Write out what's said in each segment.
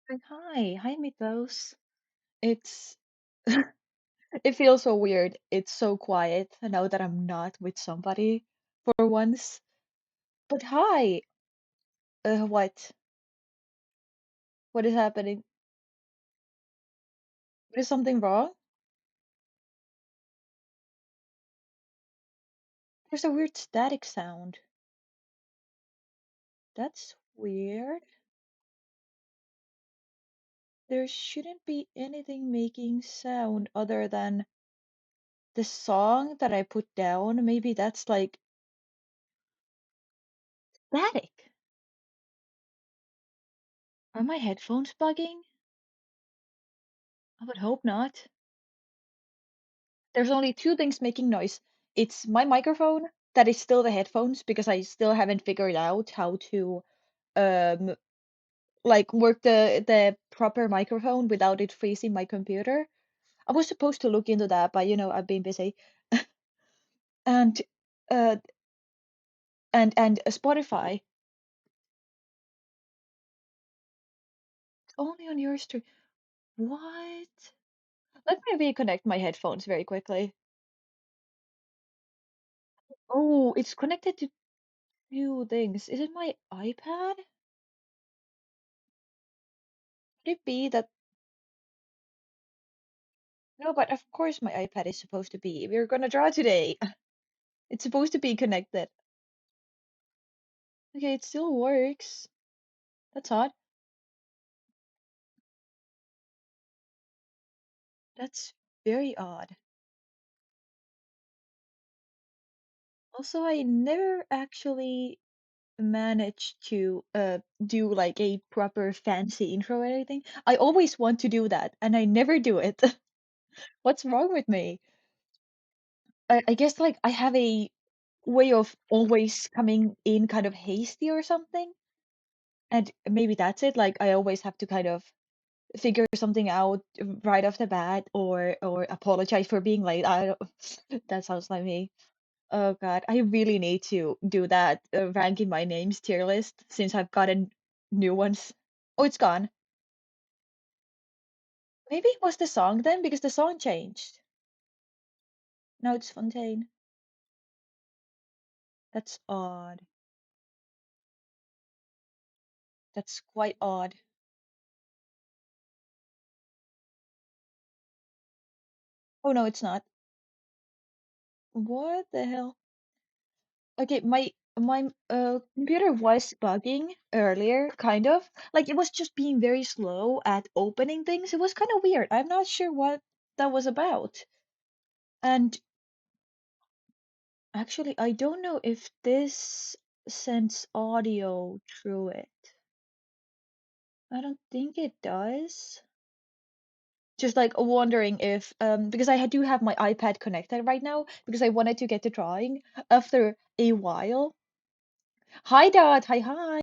Hi, Mythos. It's it feels so weird. It's so quiet now that I'm not with somebody for once. But hi, what? What is happening? Is something wrong? There's a weird static sound. That's weird. There shouldn't be anything making sound other than the song that I put down. Maybe that's like static. Are my headphones bugging? I would hope not. There's only two things making noise. It's my microphone that is still the headphones because I still haven't figured out how to um like work the proper microphone without it freezing my computer. I was supposed to look into that, but I've been busy. And uh and Spotify only on yours too. What? Let me reconnect my headphones very quickly. Oh, it's connected to two things. Is it my iPad? Could it be that No, but of course my iPad is supposed to be. We're gonna draw today. It's supposed to be connected. Okay, it still works. That's odd. That's very odd. Also, I never actually managed to do like a proper fancy intro or anything. I always want to do that, and I never do it. What's wrong with me? I guess like I have a way of always coming in kind of hasty or something, and maybe that's it. Like I always have to kind of figure something out right off the bat or apologize for being late. I don't, that sounds like me. Oh God, I really need to do that ranking my names tier list since I've gotten new ones. Oh, it's gone. Maybe it was the song then because the song changed. Now it's Fontaine. That's odd. That's quite odd. Oh no, it's not. What the hell? Okay, my computer was bugging earlier, kind of. Like it was just being very slow at opening things. It was kind of weird. I'm not sure what that was about. And actually, I don't know if this sends audio through it. I don't think it does. Just like wondering if because do have my iPad connected right now because I wanted to get to drawing after a while. Hi Dad, hi.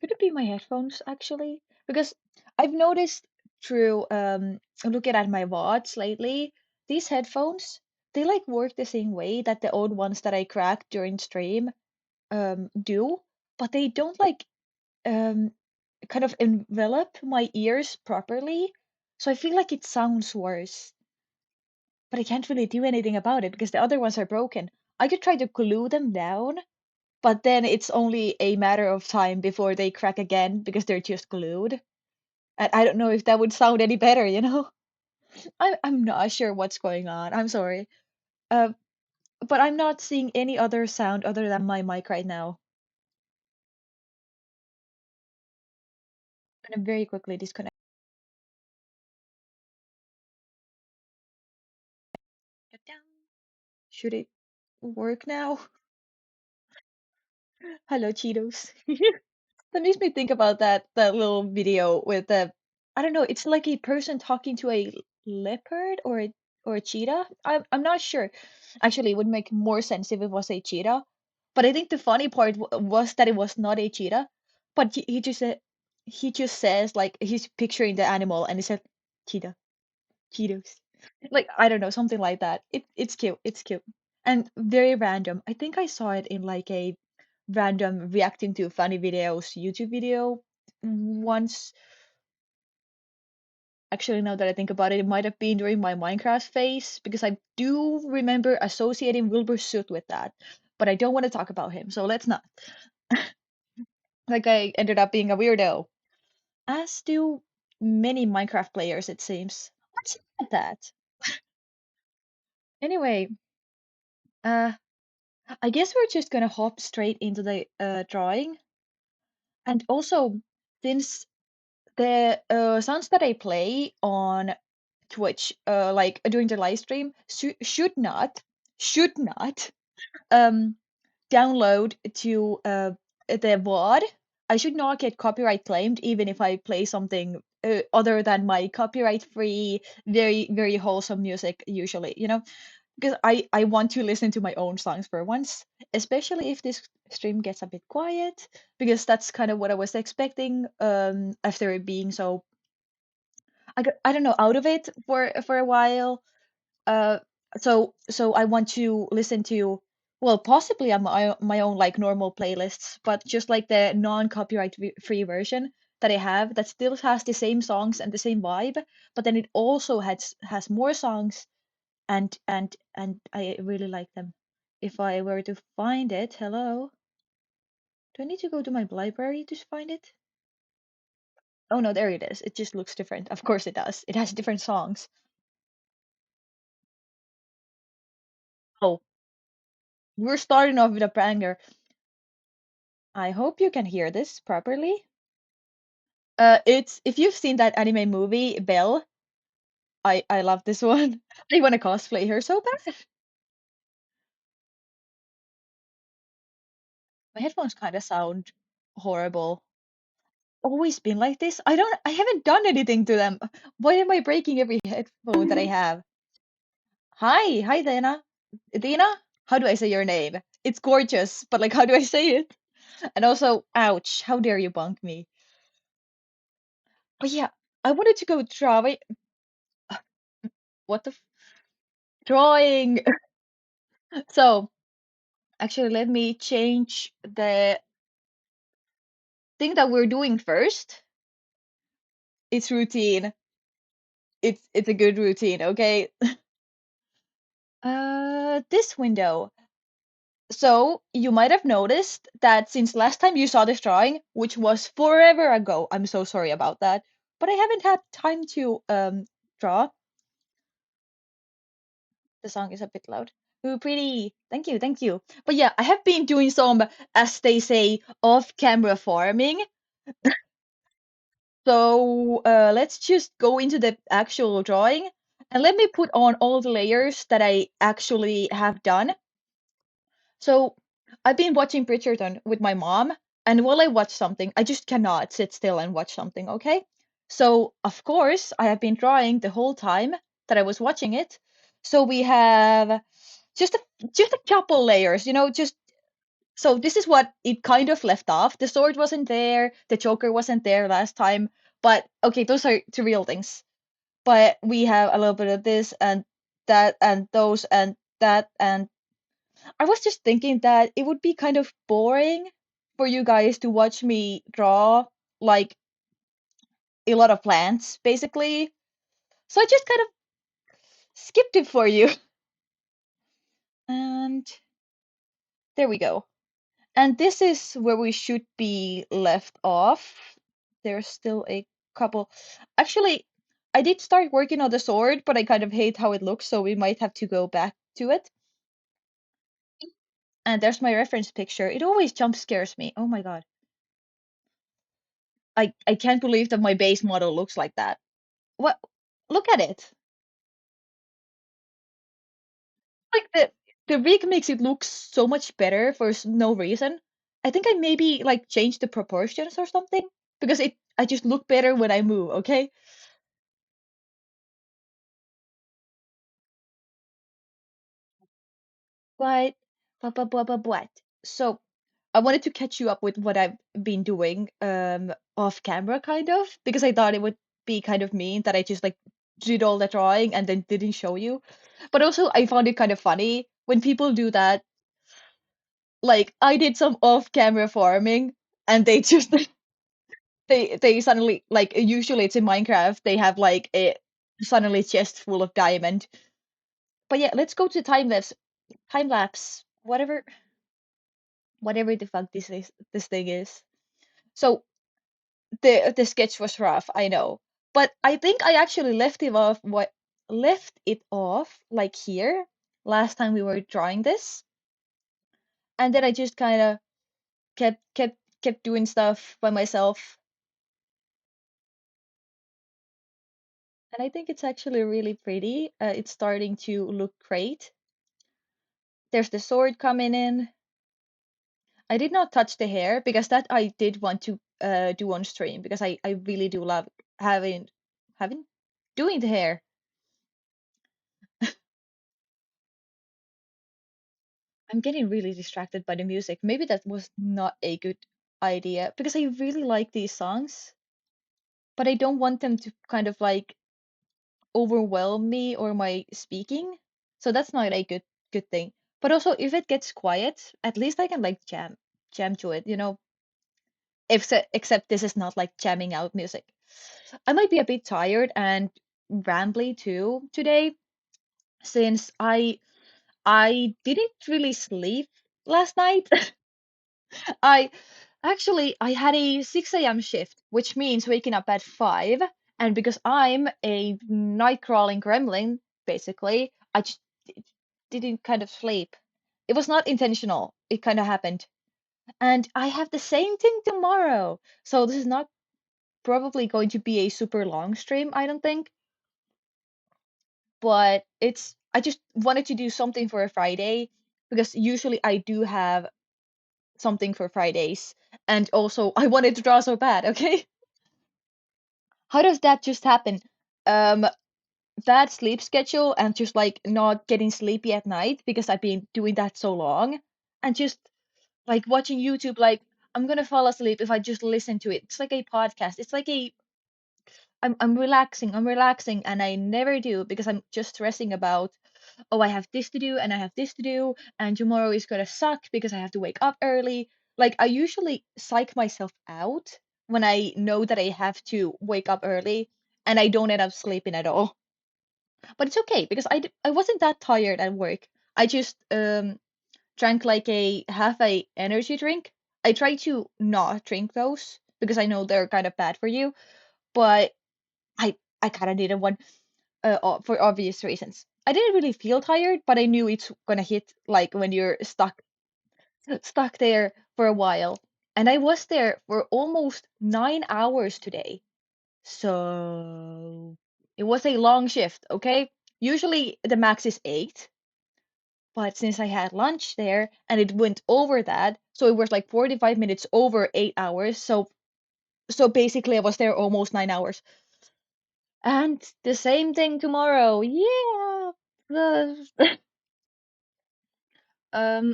Could it be my headphones actually? Because I've noticed through looking at my watch lately, these headphones, they like work the same way that the old ones that I cracked during stream do, but they don't like um kind of envelop my ears properly. So I feel like it sounds worse, but I can't really do anything about it because the other ones are broken. I could try to glue them down, but then it's only a matter of time before they crack again because they're just glued. And I don't know if that would sound any better. I'm not sure what's going on. I'm sorry. Uh, but I'm not seeing any other sound other than my mic right now. I'm gonna very quickly disconnect it down. Should it work now? Hello, Cheetos. That makes me think about that little video with the I don't know, it's like a person talking to a leopard or a cheetah. I'm not sure. Actually, it would make more sense if it was a cheetah. But I think the funny part was that it was not a cheetah, but he just says like he's picturing the animal and he said cheetah, Cheetos. Like I don't know, something like that. It's cute. It's cute. And very random. I think I saw it in like a random reacting to funny videos YouTube video. once. Actually, now that I think about it, it might have been during my Minecraft phase because I do remember associating Wilbur Soot with that. But I don't want to talk about him, so let's not. Like I ended up being a weirdo, as do many Minecraft players, it seems. What's up with that? Anyway, uh, I guess we're just gonna hop straight into the drawing. And also, since the songs that I play on Twitch, like during the live stream, should not um download to the VOD. I should not get copyright claimed even if I play something other than my copyright free, very very wholesome music usually, because I want to listen to my own songs for once, especially if this stream gets a bit quiet, because that's kind of what I was expecting after it being so I don't know out of it for a while. uh so I want to listen to, well, possibly on my own like normal playlists, but just like the non-copyright free version that I have that still has the same songs and the same vibe, but then it also has more songs and I really like them. If I were to find it, hello, do I need to go to my library to find it? Oh no, there it is. It just looks different. Of course it does. It has different songs. Oh, we're starting off with a banger. I hope you can hear this properly. It's if you've seen that anime movie, Belle, I love this one. I want to cosplay her so bad. My headphones kind of sound horrible. Always been like this. I haven't done anything to them. Why am I breaking every headphone that I have? Hi, Dana. Dina? How do I say your name? It's gorgeous, but like, how do I say it? And also, ouch, how dare you bunk me? But yeah, I wanted to go drawing. What the drawing? So, actually, let me change the thing that we're doing first. It's routine. It's a good routine, okay? This window. So, you might have noticed that since last time you saw this drawing, which was forever ago, I'm so sorry about that, but I haven't had time to draw. The song is a bit loud. Ooh, pretty. Thank you, thank you. But yeah, I have been doing some, as they say, off-camera farming. So let's just go into the actual drawing and let me put on all the layers that I actually have done. So I've been watching Bridgerton with my mom, and while I watch something, I just cannot sit still and watch something, okay? So of course, I have been drawing the whole time that I was watching it. So we have just a just a couple layers, just so this is what it kind of left off. The sword wasn't there, the choker wasn't there last time, but okay, those are two real things. But we have a little bit of this and that and those and that, and I was just thinking that it would be kind of boring for you guys to watch me draw like a lot of plants, basically. So I just kind of skipped it for you. And there we go. And this is where we should be left off. There's still a couple. Actually, I did start working on the sword, but I kind of hate how it looks, so we might have to go back to it. And there's my reference picture. It always jump scares me. Oh my god. I can't believe that my base model looks like that. What? Look at it. Like the rig makes it look so much better for no reason. I think I maybe like changed the proportions or something because I just look better when I move, okay? But but so I wanted to catch you up with what I've been doing off camera kind of because I thought it would be kind of mean that I just like did all the drawing and then didn't show you. But also I found it kind of funny when people do that. Like I did some off camera farming and they just They suddenly like usually it's in Minecraft they have like a suddenly chest full of diamond. But yeah, let's go to time lapse, whatever the fuck this thing is. So the sketch was rough, I know, but I think I actually left it off like here last time we were drawing this, and then I just kind of kept doing stuff by myself, and I think it's actually really pretty. It's starting to look great. There's the sword coming in. I did not touch the hair because that I did want to do on stream because I really do love having having doing the hair. I'm getting really distracted by the music. Maybe that was not a good idea because I really like these songs, but I don't want them to kind of like overwhelm me or my speaking. So that's not a good thing. But also if it gets quiet, at least I can like jam to it, you know. Except this is not like jamming out music. I might be a bit tired and rambly too today since I didn't really sleep last night. I I had a 6 a.m. shift, which means waking up at 5. And because I'm a night crawling gremlin, basically, I just didn't kind of sleep. It was not intentional. It kind of happened. And I have the same thing tomorrow. So this is not probably going to be a super long stream, I don't think. But I just wanted to do something for a Friday because usually I do have something for Fridays. And also, I wanted to draw so bad, okay? How does that just happen? Um, Bad sleep schedule and just like not getting sleepy at night because I've been doing that so long, and just like watching YouTube, like I'm gonna fall asleep if I just listen to it. It's like a podcast. It's like I'm relaxing, and I never do because I'm just stressing about, oh, I have this to do and I have this to do, and tomorrow is gonna suck because I have to wake up early. Like I usually psych myself out when I know that I have to wake up early and I don't end up sleeping at all. But it's okay because I wasn't that tired at work. I just drank like a half a energy drink. I try to not drink those because I know they're kind of bad for you, but I kind of needed one for obvious reasons. I didn't really feel tired, but I knew it's gonna hit like when you're stuck there for a while. And I was there for almost 9 hours today. So it was a long shift, okay? Usually the max is 8, but since I had lunch there and it went over that, so it was like 45 minutes over 8 hours. So basically I was there almost 9 hours. And the same thing tomorrow. Yeah.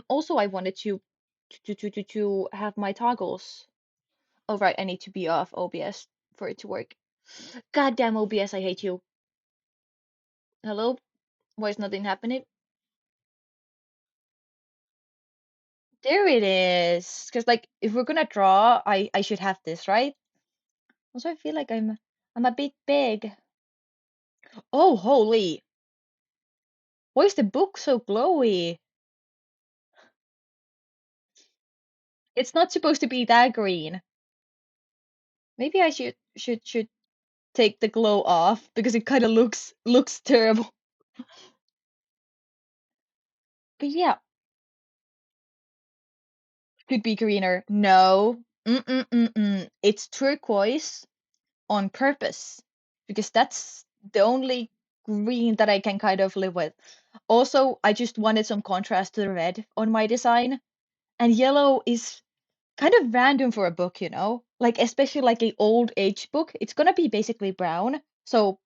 Also I wanted to have my toggles. Oh right, I need to be off OBS for it to work. Goddamn OBS, I hate you. Hello? Why is nothing happening? There it is. Because like if we're gonna draw, I should have this, right? Also, I feel like I'm a bit big. Oh, holy. Why is the book so glowy? It's not supposed to be that green. Maybe I should take the glow off because it kind of looks terrible. But yeah, could be greener. No. Mm-mm-mm-mm. It's turquoise on purpose because that's the only green that I can kind of live with. Also, I just wanted some contrast to the red on my design, and yellow is kind of random for a book, you know? Like especially like a old age book, it's gonna be basically brown. So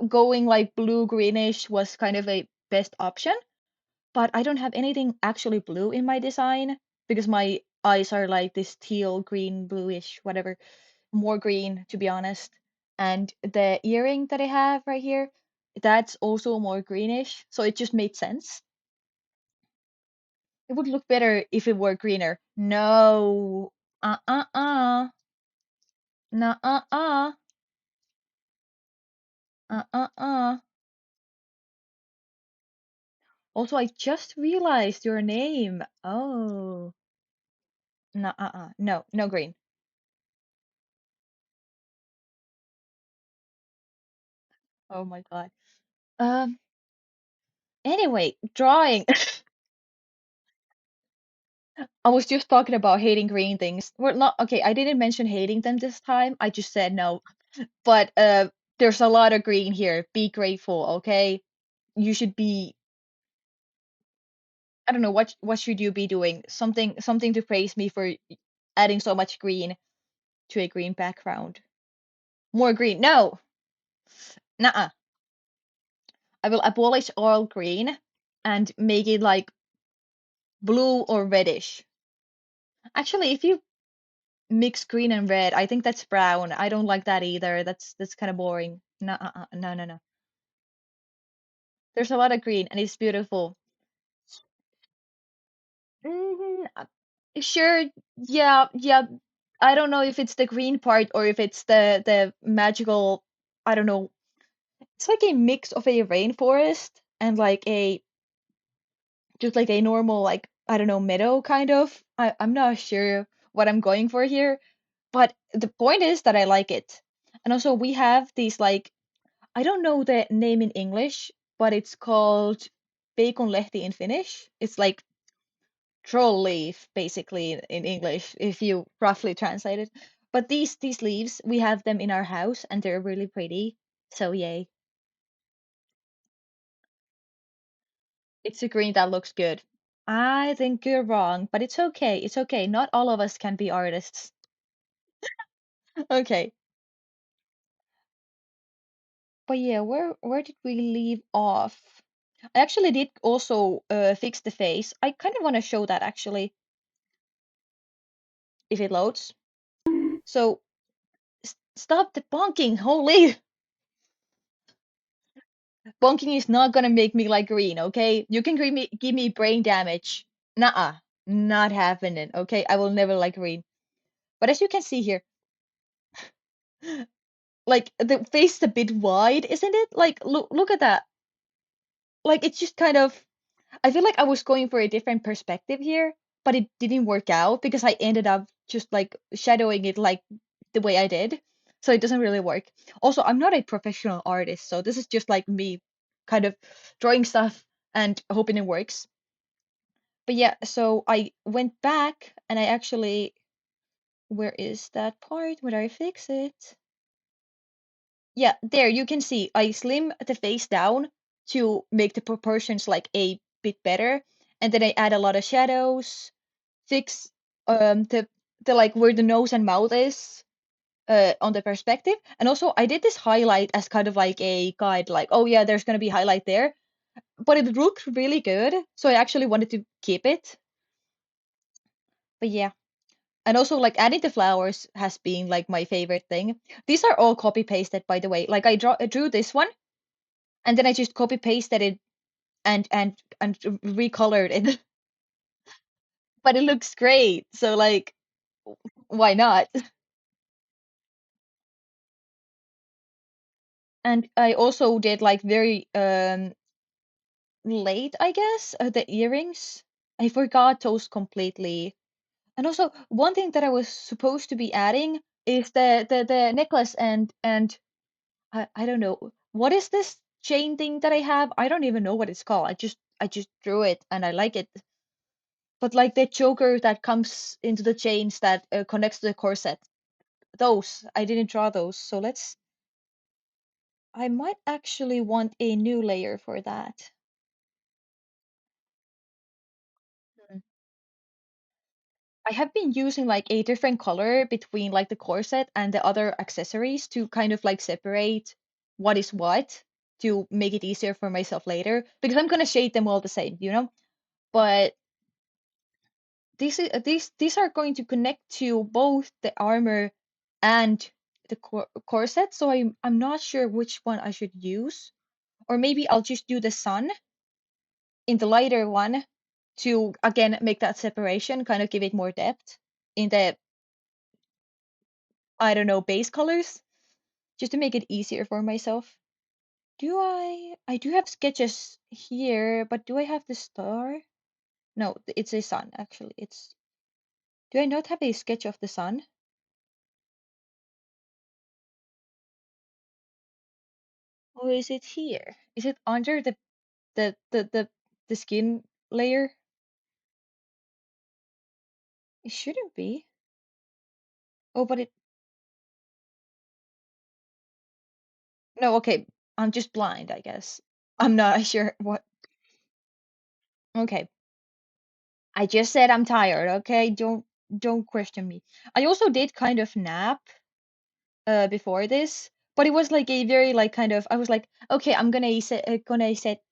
going like blue greenish was kind of a best option, but I don't have anything actually blue in my design because my eyes are like this teal green bluish whatever, more green to be honest. And the earring that I have right here, that's also more greenish, so it just made sense. It would look better if it were greener. No. Uh-uh-uh. Nuh-uh-uh. Uh-uh-uh. Also, I just realized your name. Oh. Nuh-uh-uh. No, no green. Oh my God. Um, anyway, drawing. I was just talking about hating green things. Well, not okay, I didn't mention hating them this time. I just said no. But there's a lot of green here. Be grateful, okay? You should be, I don't know, what should you be doing? Something to praise me for adding so much green to a green background. More green. No. Nuh-uh. I will abolish all green and make it like blue or reddish. Actually, if you mix green and red, I think that's brown. I don't like that either. That's kind of boring. No, no, no, no. There's a lot of green and it's beautiful. Sure, yeah, yeah. I don't know if it's the green part or if it's the magical, I don't know. It's like a mix of a rainforest and like a just like a normal like I don't know meadow kind of. I'm not sure what I'm going for here, but the point is that I like it. And also we have these like I don't know the name in English, but it's called baconlehti in Finnish. It's like troll leaf basically in English if you roughly translate it. But these leaves, we have them in our house and they're really pretty. So yay. It's a green that looks good. I think you're wrong, but it's okay. It's okay. Not all of us can be artists. Okay. But yeah, where did we leave off? I actually did also fix the face. I kind of want to show that actually if it loads. So stop the bonking. Holy, bonking is not gonna make me like green, okay? You can give me brain damage. Nuh-uh, not happening, okay? I will never like green. But as you can see here, like the face is a bit wide, isn't it? Like look at that. Like it's just kind of I feel like I was going for a different perspective here, but it didn't work out because I ended up just like shadowing it like the way I did. So it doesn't really work. Also, I'm not a professional artist, so this is just like me kind of drawing stuff and hoping it works. But yeah, so I went back and I actually, where is that part? Where I fix it? Yeah, there you can see I slim the face down to make the proportions like a bit better, and then I add a lot of shadows, fix the like where the nose and mouth is on the perspective, and also I did this highlight as kind of like a guide, like oh yeah, there's gonna be highlight there, but it looked really good, so I actually wanted to keep it. But yeah. And also like adding the flowers has been like my favorite thing. These are all copy pasted by the way. Like I drew this one and then I just copy pasted it and recolored it. But it looks great. So like why not? And I also did like very late, I guess, the earrings. I forgot those completely. And also one thing that I was supposed to be adding is the necklace and I don't know. What is this chain thing that I have? I don't even know what it's called. I just drew it and I like it. But like the choker that comes into the chains that connects to the corset. Those, I didn't draw those. So I might actually want a new layer for that. Hmm. I have been using like a different color between like the corset and the other accessories to kind of like separate what is what to make it easier for myself later because I'm gonna shade them all the same, you know? But these are going to connect to both the armor and the corset, so I'm not sure which one I should use. Or maybe I'll just do the sun in the lighter one to again make that separation, kind of give it more depth in the I don't know, base colors just to make it easier for myself. Do I do have sketches here, but do I have the star? No, it's a sun actually. It's Do I not have a sketch of the sun? Or is it here? Is it under the skin layer? It shouldn't be. Oh, but it no, okay. I'm just blind, I guess. I'm not sure what. Okay. I just said I'm tired, okay? Don't question me. I also did kind of nap before this, but it was like a very like kind of I was like, okay, I'm gonna set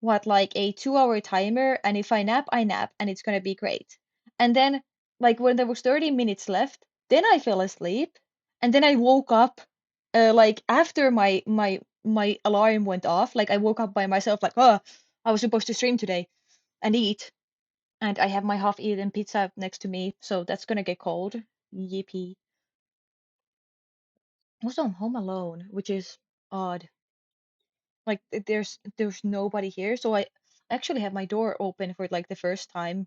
what like a 2 hour timer, and if I nap, I nap, and it's gonna be great. And then like when there was 30 minutes left, then I fell asleep, and then I woke up like after my alarm went off, like I woke up by myself like, oh, I was supposed to stream today and eat, and I have my half-eaten pizza next to me, so that's gonna get cold. Yippee. Also, I'm home alone, which is odd. Like there's nobody here, so I actually have my door open for like the first time.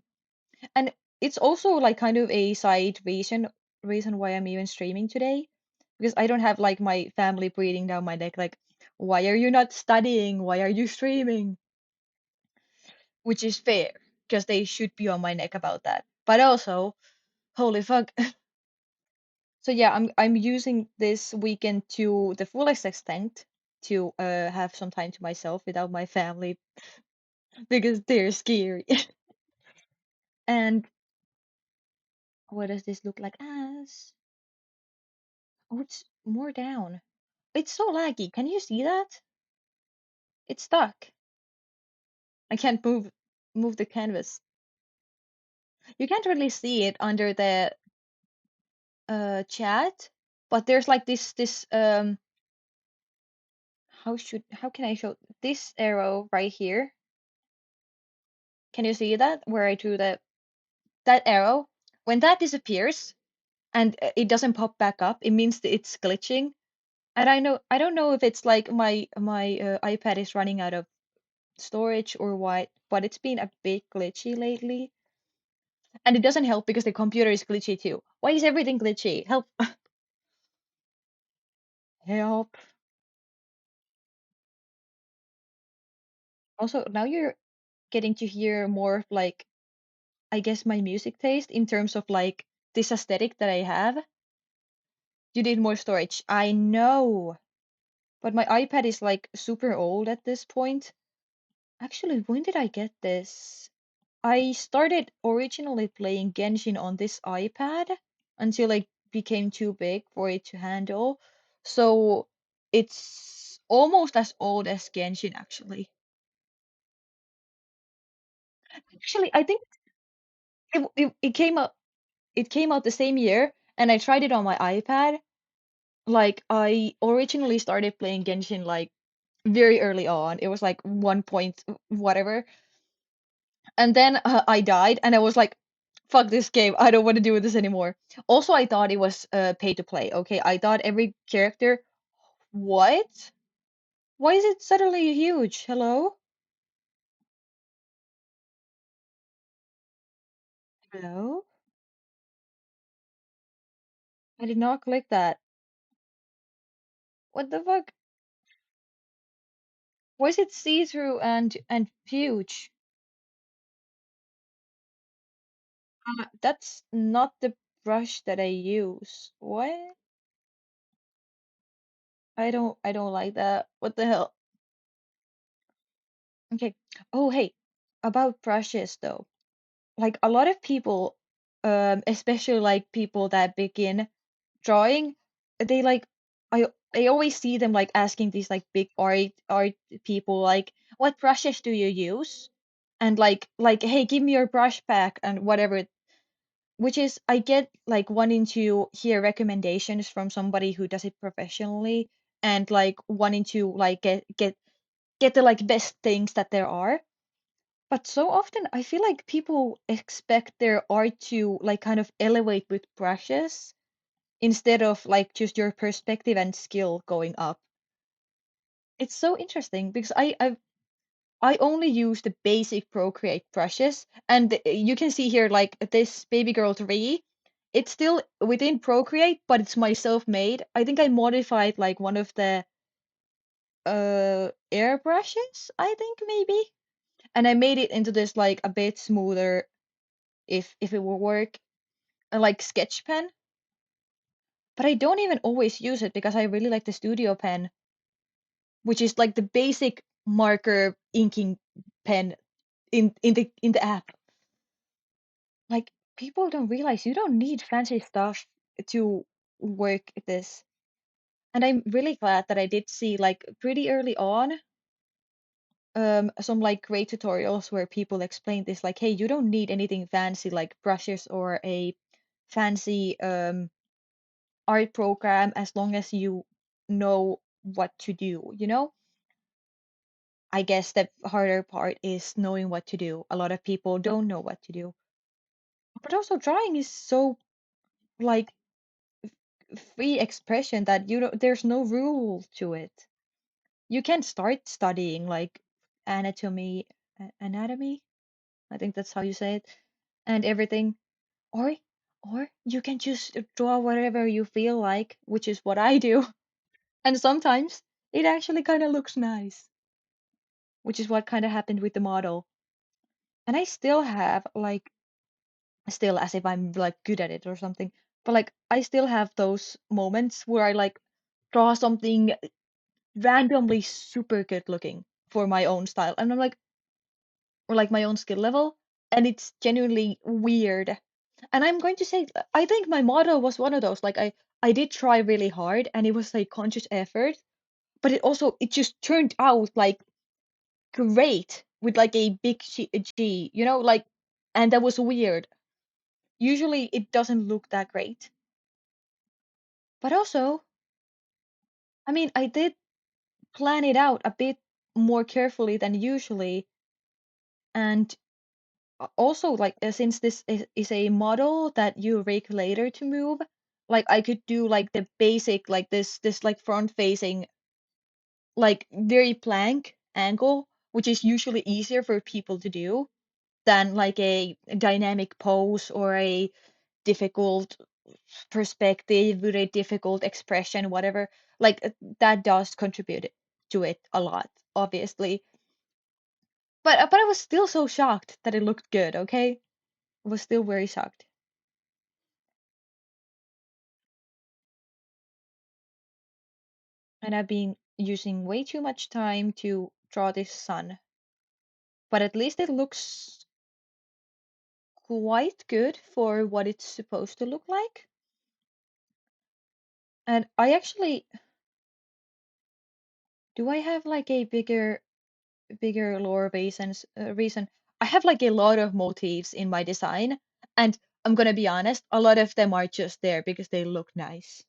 And it's also like kind of a side reason why I'm even streaming today, because I don't have like my family breathing down my neck like, why are you not studying? Why are you streaming? Which is fair, because they should be on my neck about that. But also, holy fuck. So yeah, I'm using this weekend to the fullest extent to have some time to myself without my family because they're scary. And what does this look like as? Oh, it's more down. It's so laggy. Can you see that? It's stuck. I can't move the canvas. You can't really see it under the chat, but there's like this how can I show this arrow right here? Can you see that where I drew that arrow? When that disappears and it doesn't pop back up, it means that it's glitching. And I don't know if it's like my iPad is running out of storage or what, but it's been a bit glitchy lately. And it doesn't help because the computer is glitchy too. Why is everything glitchy? Help. Help. Also, now you're getting to hear more of like, I guess, my music taste in terms of like this aesthetic that I have. You need more storage. I know. But my iPad is like super old at this point. Actually, when did I get this? I started originally playing Genshin on this iPad until it became too big for it to handle. So it's almost as old as Genshin, actually. Actually, I think it came out the same year, and I tried it on my iPad. Like I originally started playing Genshin like very early on. It was like 1 point whatever. And then I died, and I was like, fuck this game. I don't want to do this anymore. Also, I thought it was pay to play. Okay, I thought every character. What? Why is it suddenly huge? Hello? Hello? I did not click that. What the fuck? Why is it see-through and huge? That's not the brush that I use. What? I don't like that. What the hell? Okay. Oh, hey, about brushes though. Like a lot of people, especially like people that begin drawing, they like I always see them like asking these like big art people like, what brushes do you use? And like hey, give me your brush pack and whatever, which is I get like wanting to hear recommendations from somebody who does it professionally, and like wanting to like get the like best things that there are. But so often I feel like people expect their art to like kind of elevate with brushes. instead of like just your perspective and skill going up. It's so interesting because I only use the basic Procreate brushes, and you can see here like this Baby Girl 3. It's still within Procreate, but it's my self-made. I think I modified like one of the airbrushes, I think maybe, and I made it into this like a bit smoother if it will work, like sketch pen. But I don't even always use it because I really like the Studio pen, which is like the basic marker inking pen in the app. Like people don't realize you don't need fancy stuff to work at this. And I'm really glad that I did see like pretty early on some like great tutorials where people explain this like, hey, you don't need anything fancy like brushes or a fancy art program as long as you know what to do, you know? I guess the harder part is knowing what to do. A lot of people don't know what to do. But also drawing is so like free expression that you don't, there's no rule to it. You can start studying like anatomy, I think that's how you say it, and everything. Or or you can just draw whatever you feel like, which is what I do. And sometimes it actually kind of looks nice, which is what kind of happened with the model. And I still have like still as if I'm like good at it or something. But like I still have those moments where I like draw something randomly super good looking for my own style. And I'm like, or like my own skill level, and it's genuinely weird. And I'm going to say, I think my model was one of those. Like I did try really hard, and it was like conscious effort, but it just turned out like great with like a big G, you know, like, and that was weird. Usually it doesn't look that great. But also, I mean, I did plan it out a bit more carefully than usually, and also like since this is a model that you rig later to move, like I could do like the basic like this like front facing like very plank angle, which is usually easier for people to do than like a dynamic pose or a difficult perspective with a difficult expression, whatever. Like that does contribute to it a lot, obviously. But I was still so shocked that it looked good, okay? I was still very shocked. And I've been using way too much time to draw this sun. But at least it looks quite good for what it's supposed to look like. And I actually, do I have like a bigger lower reason? I have like a lot of motifs in my design, and I'm gonna be honest, a lot of them are just there because they look nice.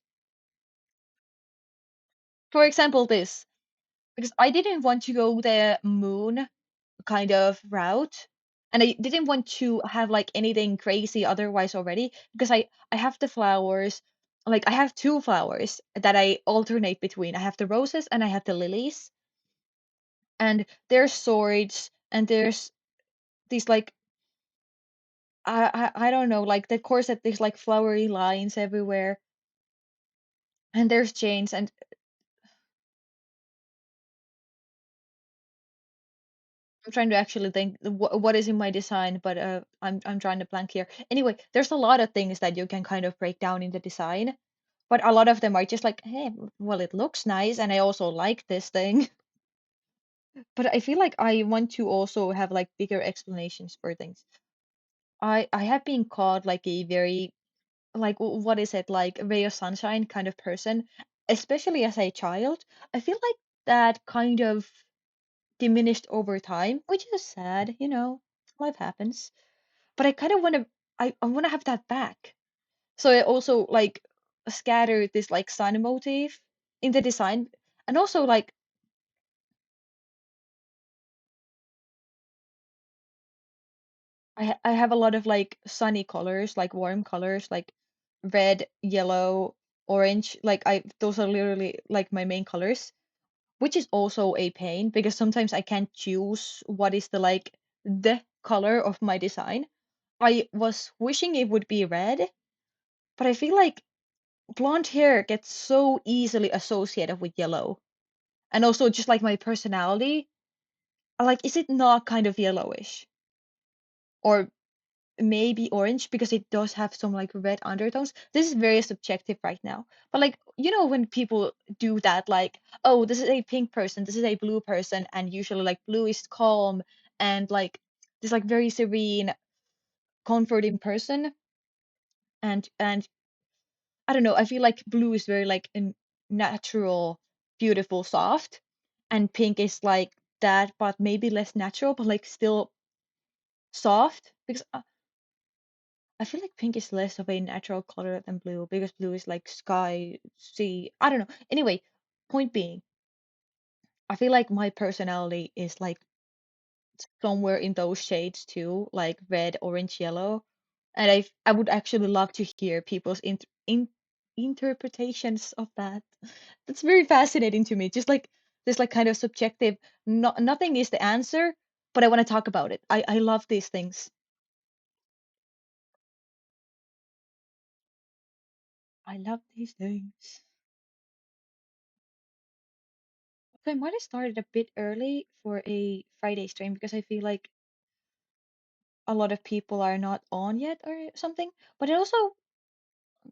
For example, this, because I didn't want to go the moon kind of route, and I didn't want to have like anything crazy otherwise already because I have the flowers, like I have two flowers that I alternate between. I have the roses and I have the lilies, and there's swords and there's these like I don't know, like the corset, there's like flowery lines everywhere, and there's chains, and I'm trying to actually think what is in my design, but I'm trying to blank here. Anyway, there's a lot of things that you can kind of break down in the design, but a lot of them are just like, hey, well, it looks nice, and I also like this thing. But I feel like I want to also have like bigger explanations for things. I have been called like a very like what is it like ray of sunshine kind of person, especially as a child. I feel like that kind of diminished over time, which is sad, you know, life happens. But I kind of want to, I want to have that back. So I also like scattered this like sun motif in the design, and also like I have a lot of like sunny colors, like warm colors, like red, yellow. orange. Like I those are literally like my main colors, which is also a pain because sometimes I can't choose what is the color of my design. I was wishing it would be red, but I feel like blonde hair gets so easily associated with yellow. And also just like my personality, like is it not kind of yellowish? Or maybe orange because it does have some like red undertones. This is very subjective right now. But like, when people do that, like, oh, this is a pink person, this is a blue person, and usually like blue is calm and like this like very serene, comforting person. And I don't know, I feel like blue is very like natural, beautiful, soft, and pink is like that, but maybe less natural, but like still soft because I feel like pink is less of a natural color than blue because blue is like sky, sea. I don't know. Anyway, point being, I feel like my personality is like somewhere in those shades too, like red, orange, yellow. And I would actually love to hear people's interpretations of that. That's very fascinating to me. Just like this like kind of subjective, nothing is the answer, but I want to talk about it. I love these things. I love these things. Okay, I might have started a bit early for a Friday stream because I feel like a lot of people are not on yet or something. But it also,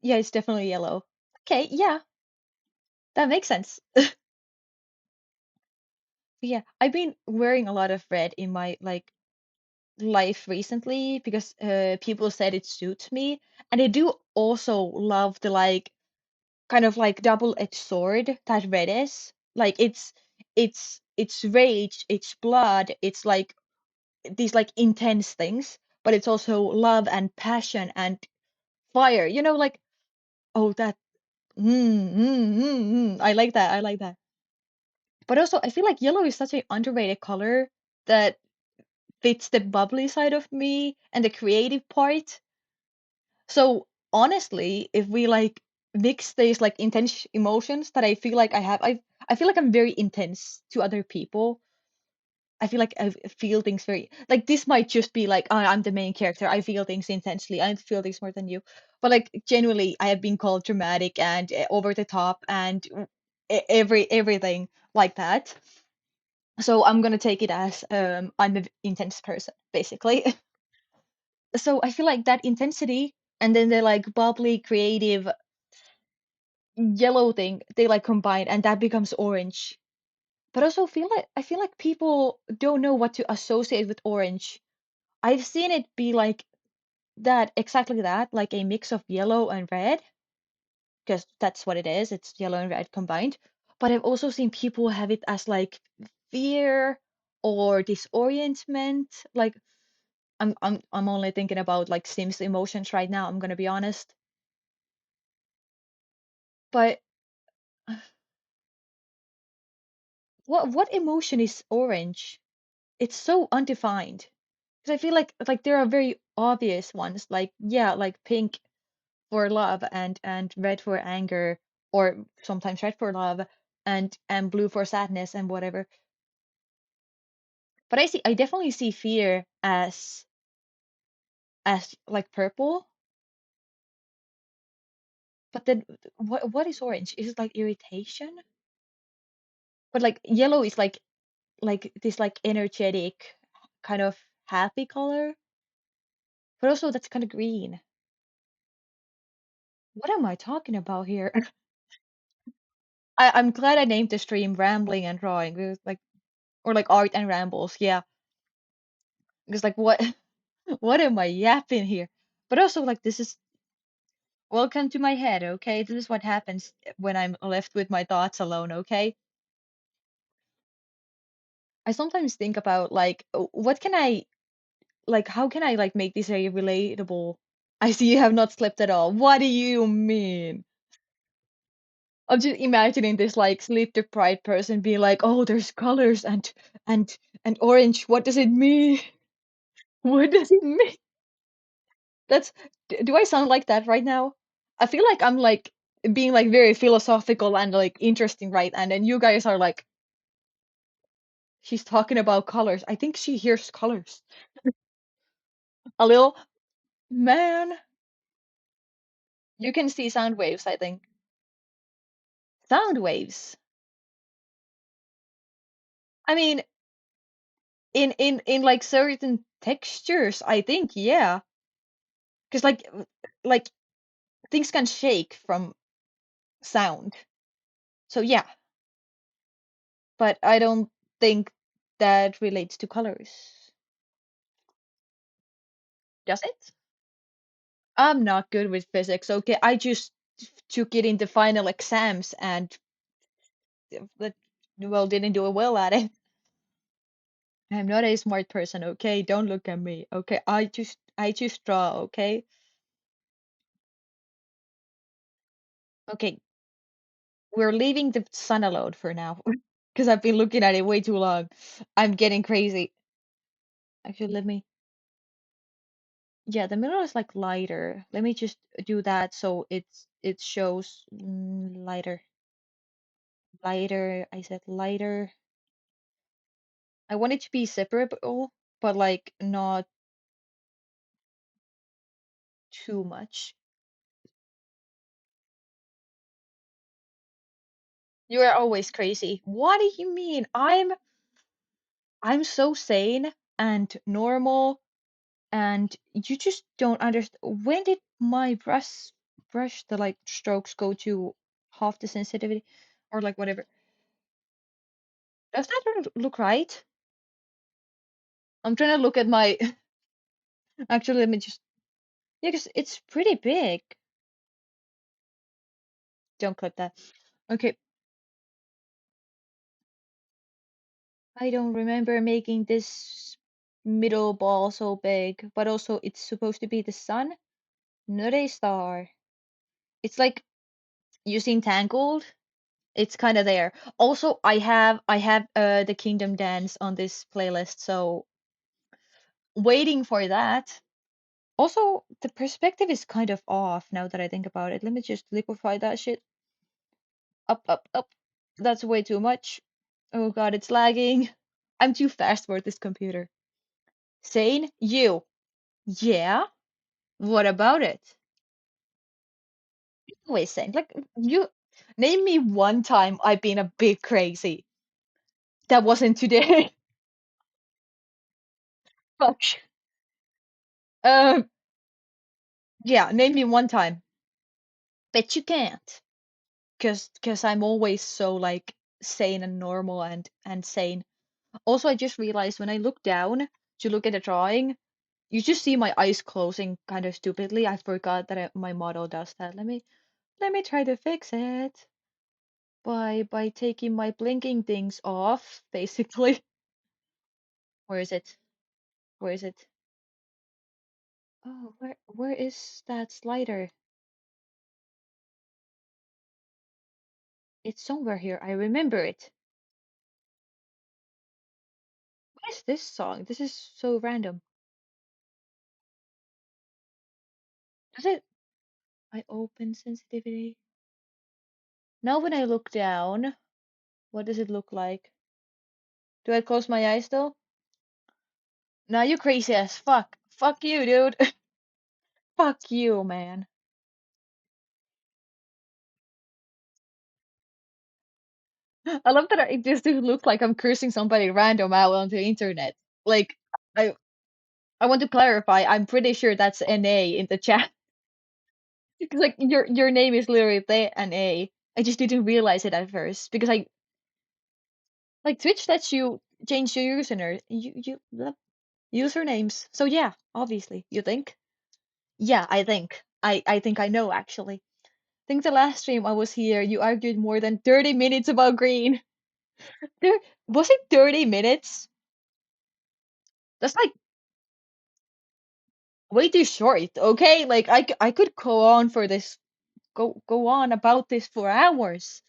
yeah, it's definitely yellow. Okay, yeah, that makes sense. Yeah, I've been wearing a lot of red in my like life recently because people said it suits me, and I do also love the like kind of like double-edged sword that red is. Like it's rage, it's blood, it's like these like intense things, but it's also love and passion and fire. Like oh that I like that. I like that. But also I feel like yellow is such an underrated color that fits the bubbly side of me and the creative part. So honestly, if we like mix these like intense emotions that I feel like I feel like I'm very intense to other people. I feel like I feel things very like this might just be like I'm the main character. I feel things intensely. I feel things more than you. But like genuinely, I have been called dramatic and over the top and everything like that. So I'm gonna take it as I'm an intense person basically. So I feel like that intensity and then the like bubbly, creative yellow thing they like combine and that becomes orange. But also I feel like people don't know what to associate with orange. I've seen it be like that, exactly that, like a mix of yellow and red, because that's what it is. It's yellow and red combined. But I've also seen people have it as like fear or disorientment. Like I'm only thinking about like Sims emotions right now, I'm gonna be honest. But what emotion is orange? It's so undefined. Because I feel like there are very obvious ones, like yeah, like pink for love and red for anger, or sometimes red for love and blue for sadness and whatever. But I definitely see fear as like purple. But then what is orange? Is it like irritation? But like yellow is like this like energetic kind of happy color. But also that's kind of green. What am I talking about here? I'm glad I named the stream rambling and drawing. It was like or like art and rambles. Yeah. Because like what what am I yapping here? But also, like, this is welcome to my head, okay? This is what happens when I'm left with my thoughts alone, okay? I sometimes think about, like, what can like, how can I, like, make this a relatable? I see you have not slept at all. What do you mean? I'm just imagining this, like, sleep-deprived person being like, oh, there's colors and and orange. What does it mean? What does it mean? That's, do I sound like that right now? I feel like I'm like being like very philosophical and like interesting, right? And then you guys are like, she's talking about colors. I think she hears colors. A little, man, you can see sound waves, I think. Sound waves. I mean, in like certain textures, I think, yeah. Because like things can shake from sound. So yeah, but I don't think that relates to colors. Does it? I'm not good with physics. Okay, I just took it in the final exams and but well didn't do well at it. I'm not a smart person, okay? Don't look at me. Okay, I just draw, okay? Okay, we're leaving the sun alone for now because I've been looking at it way too long. I'm getting crazy. Actually, let me. Yeah, the middle is like lighter. Let me just do that so it shows lighter. Lighter. I said lighter. I want it to be separable, but like not too much. You are always crazy. What do you mean? I'm so sane and normal, and you just don't understand. When did my brush the like strokes go to half the sensitivity or like whatever? Does that look right? I'm trying to look at my actually let me just yeah, because it's pretty big. Don't click that. Okay, I don't remember making this middle ball so big, but also it's supposed to be the sun, not a star. It's like using Tangled. It's kind of there. Also, I have the Kingdom Dance on this playlist, so waiting for that. Also, the perspective is kind of off now that I think about it. Let me just liquefy that shit. Up, up, up. That's way too much. Oh god, it's lagging. I'm too fast for this computer. Sane? You. Yeah? What about it? Always sane. Like, you name me one time I've been a bit crazy. That wasn't today. Fuck. Um, yeah, name me one time. Bet you can't. Cause I'm always so like sane and normal and sane. Also, I just realized when I look down to look at the drawing, you just see my eyes closing kind of stupidly. I forgot that my model does that. Let me try to fix it by taking my blinking things off, basically. Where is it? Where is it? Oh, where is that slider? It's somewhere here. I remember it. What is this song? This is so random. Does it? I open sensitivity. Now when I look down, what does it look like? Do I close my eyes still? Now you crazy as fuck. Fuck you, dude. Fuck you, man. I love that it just looks like I'm cursing somebody random out on the internet. Like, I I want to clarify, I'm pretty sure that's NA in the chat. Because like your name is literally the NA. I just didn't realize it at first because I like Twitch lets you change your usernames. So yeah, obviously. You think? Yeah, I think. I think I know actually. I think the last stream I was here, you argued more than 30 minutes about green. There was it 30 minutes? That's like way too short, okay? Like I could go on for this go on about this for hours.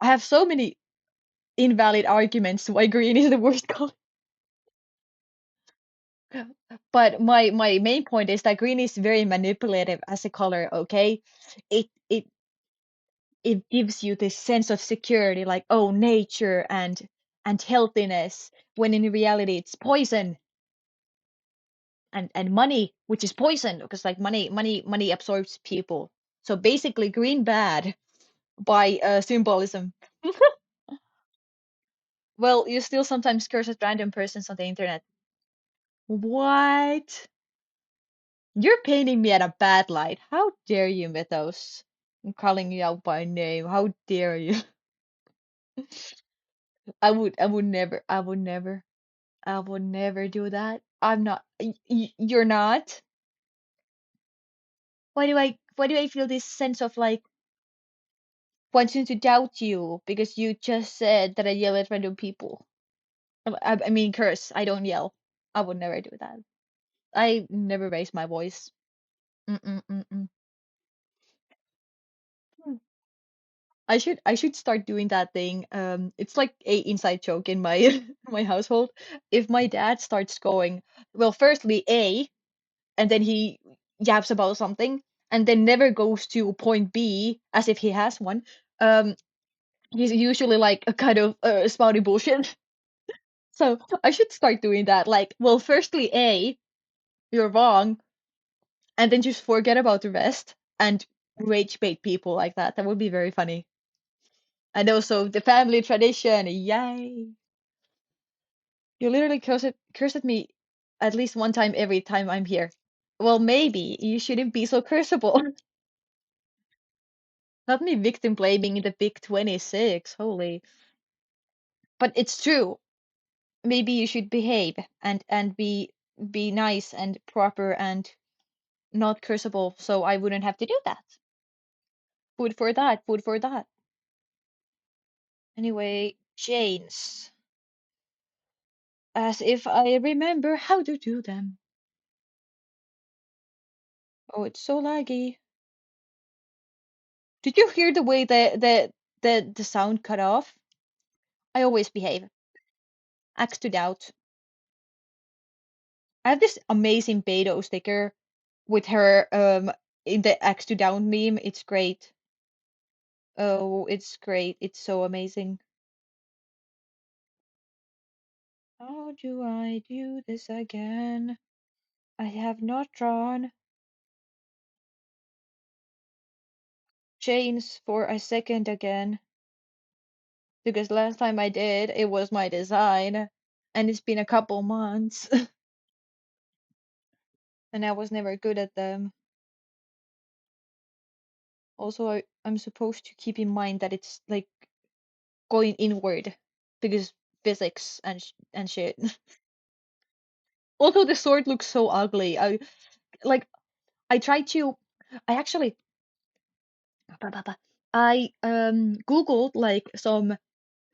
I have so many invalid arguments why green is the worst color. But my main point is that green is very manipulative as a color, okay? It it gives you this sense of security, like, oh, nature and healthiness, when in reality it's poison and money, which is poison, because like money absorbs people. So basically green bad by symbolism. Well, you still sometimes curse at random persons on the internet. What? You're painting me at a bad light. How dare you, Mythos? I'm calling you out by name. How dare you? I would never do that. I'm not. You're not. Why do I feel this sense of like wanting to doubt you because you just said that I yell at random people? I mean, curse. I don't yell. I would never do that. I never raise my voice. Mm-mm, mm-mm. Hmm. I should start doing that thing. It's like a inside joke in my my household. If my dad starts going, well, firstly, and then he yaps about something, and then never goes to point B as if he has one. Um, he's usually like a kind of spouty bullshit. So I should start doing that. Like, well, firstly, you're wrong, and then just forget about the rest and rage bait people like that. That would be very funny. And also the family tradition, yay! You literally curse at me at least one time every time I'm here. Well, maybe you shouldn't be so cursable. Not me victim blaming in the big 26. Holy. But it's true. Maybe you should behave and be nice and proper and not cursable, so I wouldn't have to do that. Food for that. Food for that. Anyway, chains. As if I remember how to do them. Oh, it's so laggy. Did you hear the way the sound cut off? I always behave. Axe to doubt. I have this amazing Beto sticker with her in the Axe to down meme. It's great. Oh, it's great. It's so amazing. How do I do this again? I have not drawn chains for a second again. Because last time I did, it was my design. And it's been a couple months. And I was never good at them. Also, I'm supposed to keep in mind that it's like going inward. Because physics and shit. Also, the sword looks so ugly. Like I tried to. I actually. I googled like some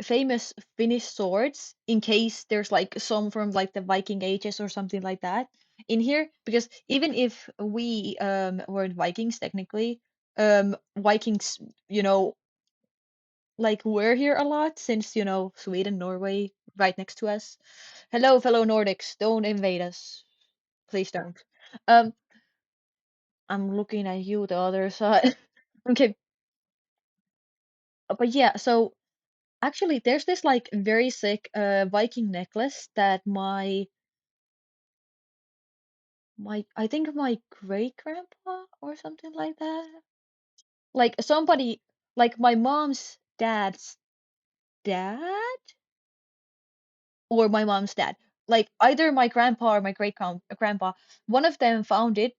famous Finnish swords in case there's like some from like the Viking ages or something like that in here, because even if we weren't Vikings technically, Vikings, you know, like were here a lot since, you know, Sweden, Norway right next to us. Hello, fellow Nordics, don't invade us. Please don't. Um, I'm looking at you the other side. Okay, but yeah, so actually there's this like very sick Viking necklace that my I think my great grandpa or something like that. Like somebody like my mom's dad's dad or my mom's dad. Like either my grandpa or my grandpa, one of them found it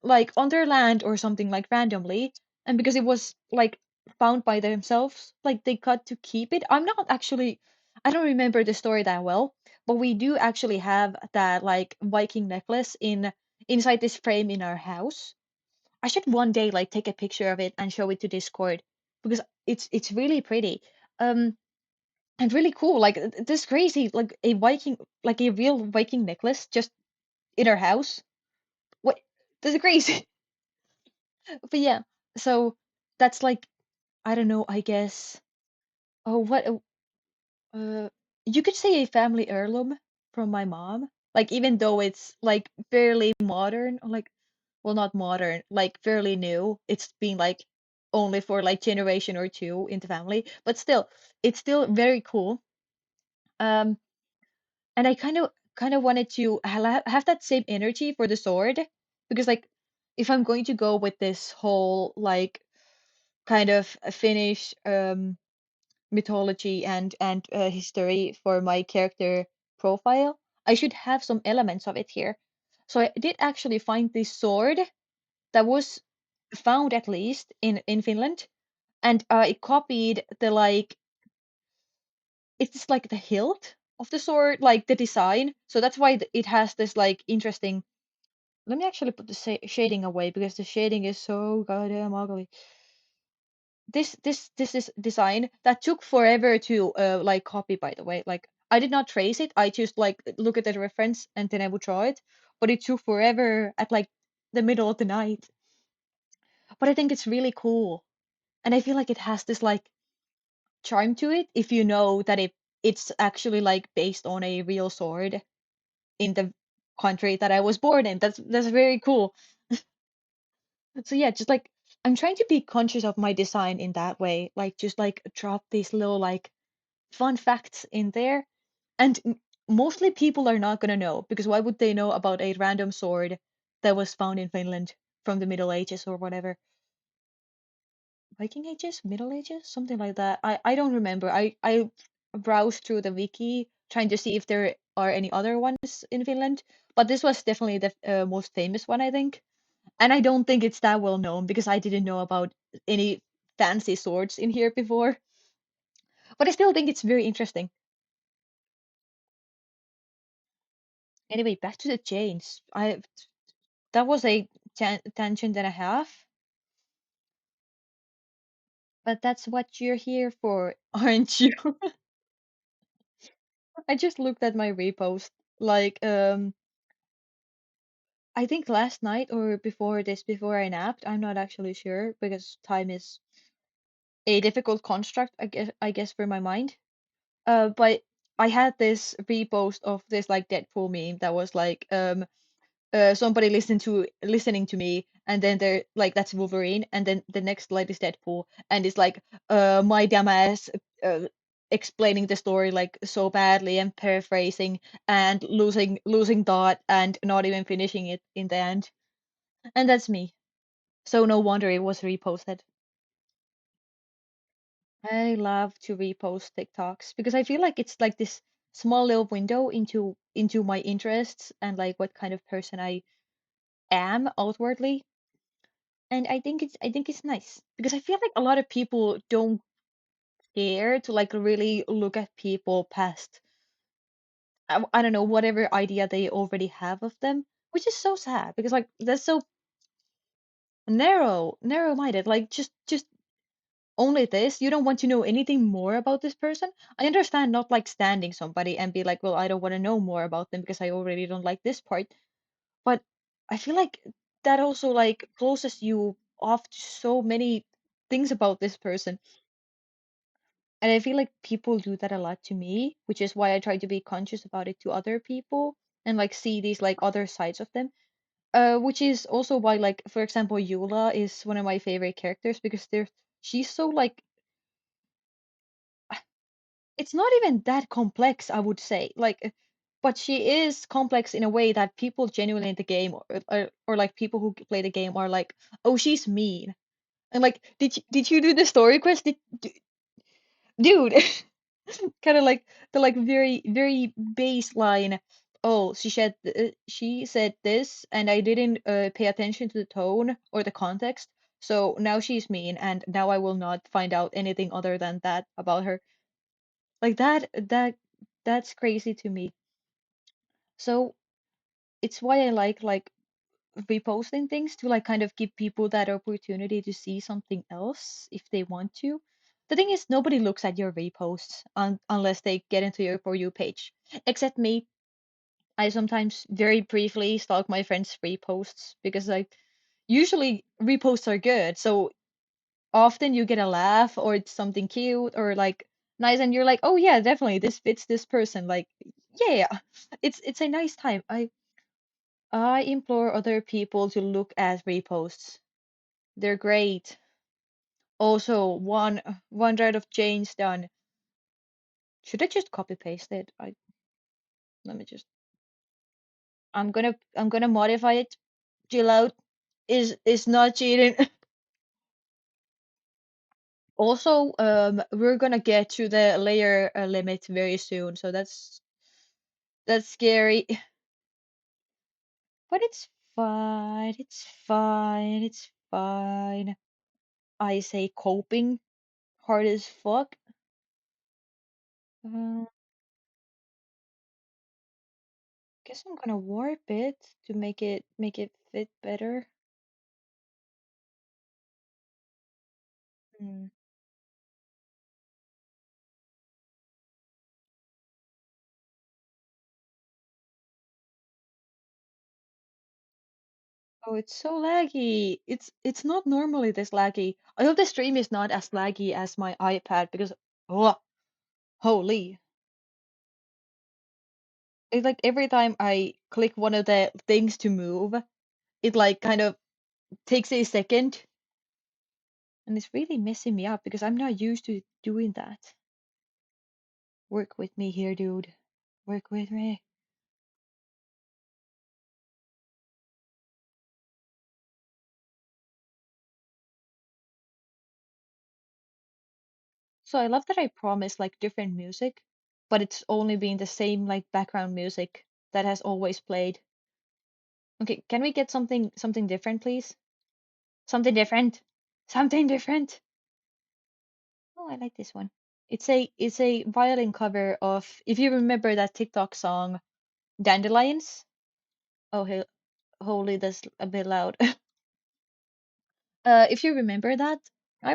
like on their land or something like randomly, and because it was like found by themselves, like they got to keep it. I'm not actually I don't remember the story that well, but we do actually have that like Viking necklace inside this frame in our house. I should one day like take a picture of it and show it to Discord because it's really pretty. Um and really cool. Like this crazy, like a Viking, like a real Viking necklace just in our house. What? This is crazy. But yeah, so that's like I don't know. I guess. Oh, what? You could say a family heirloom from my mom. Like even though it's like fairly modern, or like well not modern, like fairly new. It's been like only for like generation or two in the family, but still, it's still very cool. Um, and I kind of wanted to have that same energy for the sword because like if I'm going to go with this whole like kind of Finnish mythology and history for my character profile, I should have some elements of it here. So I did actually find this sword that was found at least in Finland, and it copied the like it's like the hilt of the sword, like the design. So that's why it has this like interesting. Let me actually put the shading away because the shading is so goddamn ugly. This is design that took forever to like copy, by the way. Like I did not trace it. I just like look at the reference and then I would draw it. But it took forever at like the middle of the night. But I think it's really cool. And I feel like it has this like charm to it if you know that it's actually like based on a real sword in the country that I was born in. That's very cool. So yeah, just like I'm trying to be conscious of my design in that way. Like just like drop these little like fun facts in there. And mostly people are not gonna know because why would they know about a random sword that was found in Finland from the Middle Ages or whatever? Viking Ages, Middle Ages, something like that. I don't remember. I browsed through the wiki trying to see if there are any other ones in Finland, but this was definitely the most famous one, I think. And I don't think it's that well known because I didn't know about any fancy swords in here before. But I still think it's very interesting. Anyway, back to the chains. I That was a tangent and a half, but that's what you're here for, aren't you? I just looked at my repost. Like, I think last night or before this, before I napped, I'm not actually sure because time is a difficult construct, I guess for my mind. But I had this repost of this like Deadpool meme that was like, somebody listening to me, and then they're like, that's Wolverine, and then the next slide is Deadpool, and it's like, my dumb ass, uh, explaining the story like so badly and paraphrasing and losing thought and not even finishing it in the end. And that's me. So no wonder it was reposted. I love to repost TikToks because I feel like it's like this small little window into my interests and like what kind of person I am outwardly. And I think it's nice because I feel like a lot of people don't care to like really look at people past I don't know whatever idea they already have of them, which is so sad because like that's so narrow-minded. Like just only this. You don't want to know anything more about this person. I understand not like standing somebody and be like, well, I don't want to know more about them because I already don't like this part. But I feel like that also like closes you off to so many things about this person. And I feel like people do that a lot to me, which is why I try to be conscious about it to other people and like see these like other sides of them. Which is also why like for example Yula is one of my favorite characters because she's so like it's not even that complex, I would say. Like but she is complex in a way that people genuinely in the game or like people who play the game are like, "Oh, she's mean." And like, did you do the story quest? Dude, kind of like the like very baseline. Oh, she said this, and I didn't pay attention to the tone or the context. So now she's mean, and now I will not find out anything other than that about her. Like that's crazy to me. So it's why I like reposting things to like kind of give people that opportunity to see something else if they want to. The thing is, nobody looks at your reposts unless they get into your For You page. Except me. I sometimes very briefly stalk my friends' reposts because like usually reposts are good. So often you get a laugh or it's something cute or like nice and you're like, oh yeah, definitely this fits this person. Like, yeah, it's a nice time. I implore other people to look at reposts. They're great. Also, one round of chains done. Should I just copy paste it? Let me just. I'm gonna modify it. Chill out. Is not cheating. Also, we're gonna get to the layer limit very soon, so that's scary. But it's fine. It's fine. It's fine. I say coping hard as fuck. Uh, guess I'm gonna warp it to make it fit better. Hmm. Oh, it's so laggy. It's not normally this laggy. I hope the stream is not as laggy as my iPad because oh, holy. It's like every time I click one of the things to move, it like kind of takes a second and it's really messing me up because I'm not used to doing that. Work with me here, dude. Work with me. So I love that I promised like different music, but it's only been the same like background music that has always played. Okay, can we get something different, please? Something different. Something different. Oh, I like this one. It's a violin cover of if you remember that TikTok song Dandelions. Oh, holy, that's a bit loud. If you remember that, I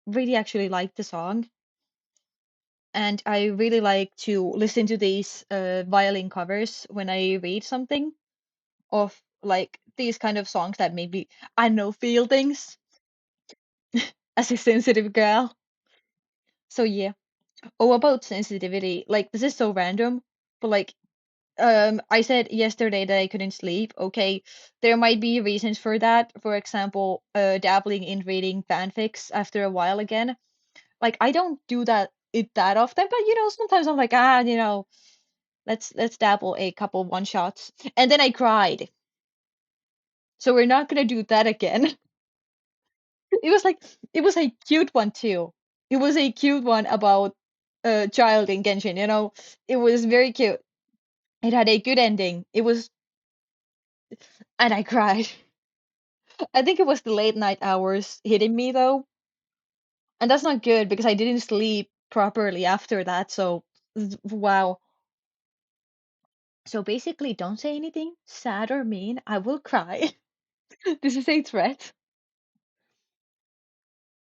really actually like the song, and I really like to listen to these violin covers when I read something of like these kind of songs that maybe I know feel things as a sensitive girl. So yeah. Oh, about sensitivity, like this is so random, but like I said yesterday that I couldn't sleep. Okay, there might be reasons for that. For example, dabbling in reading fanfics after a while again. Like I don't do that often, but sometimes I'm like, let's dabble a couple one shots. And then I cried. So we're not gonna do that again. It was like it was a cute one too. It was a cute one about a child in Genshin. It was very cute. It had a good ending. It was, and I cried. I think it was the late night hours hitting me though, and that's not good because I didn't sleep properly after that. So, wow. So basically, don't say anything sad or mean. I will cry. This is a threat.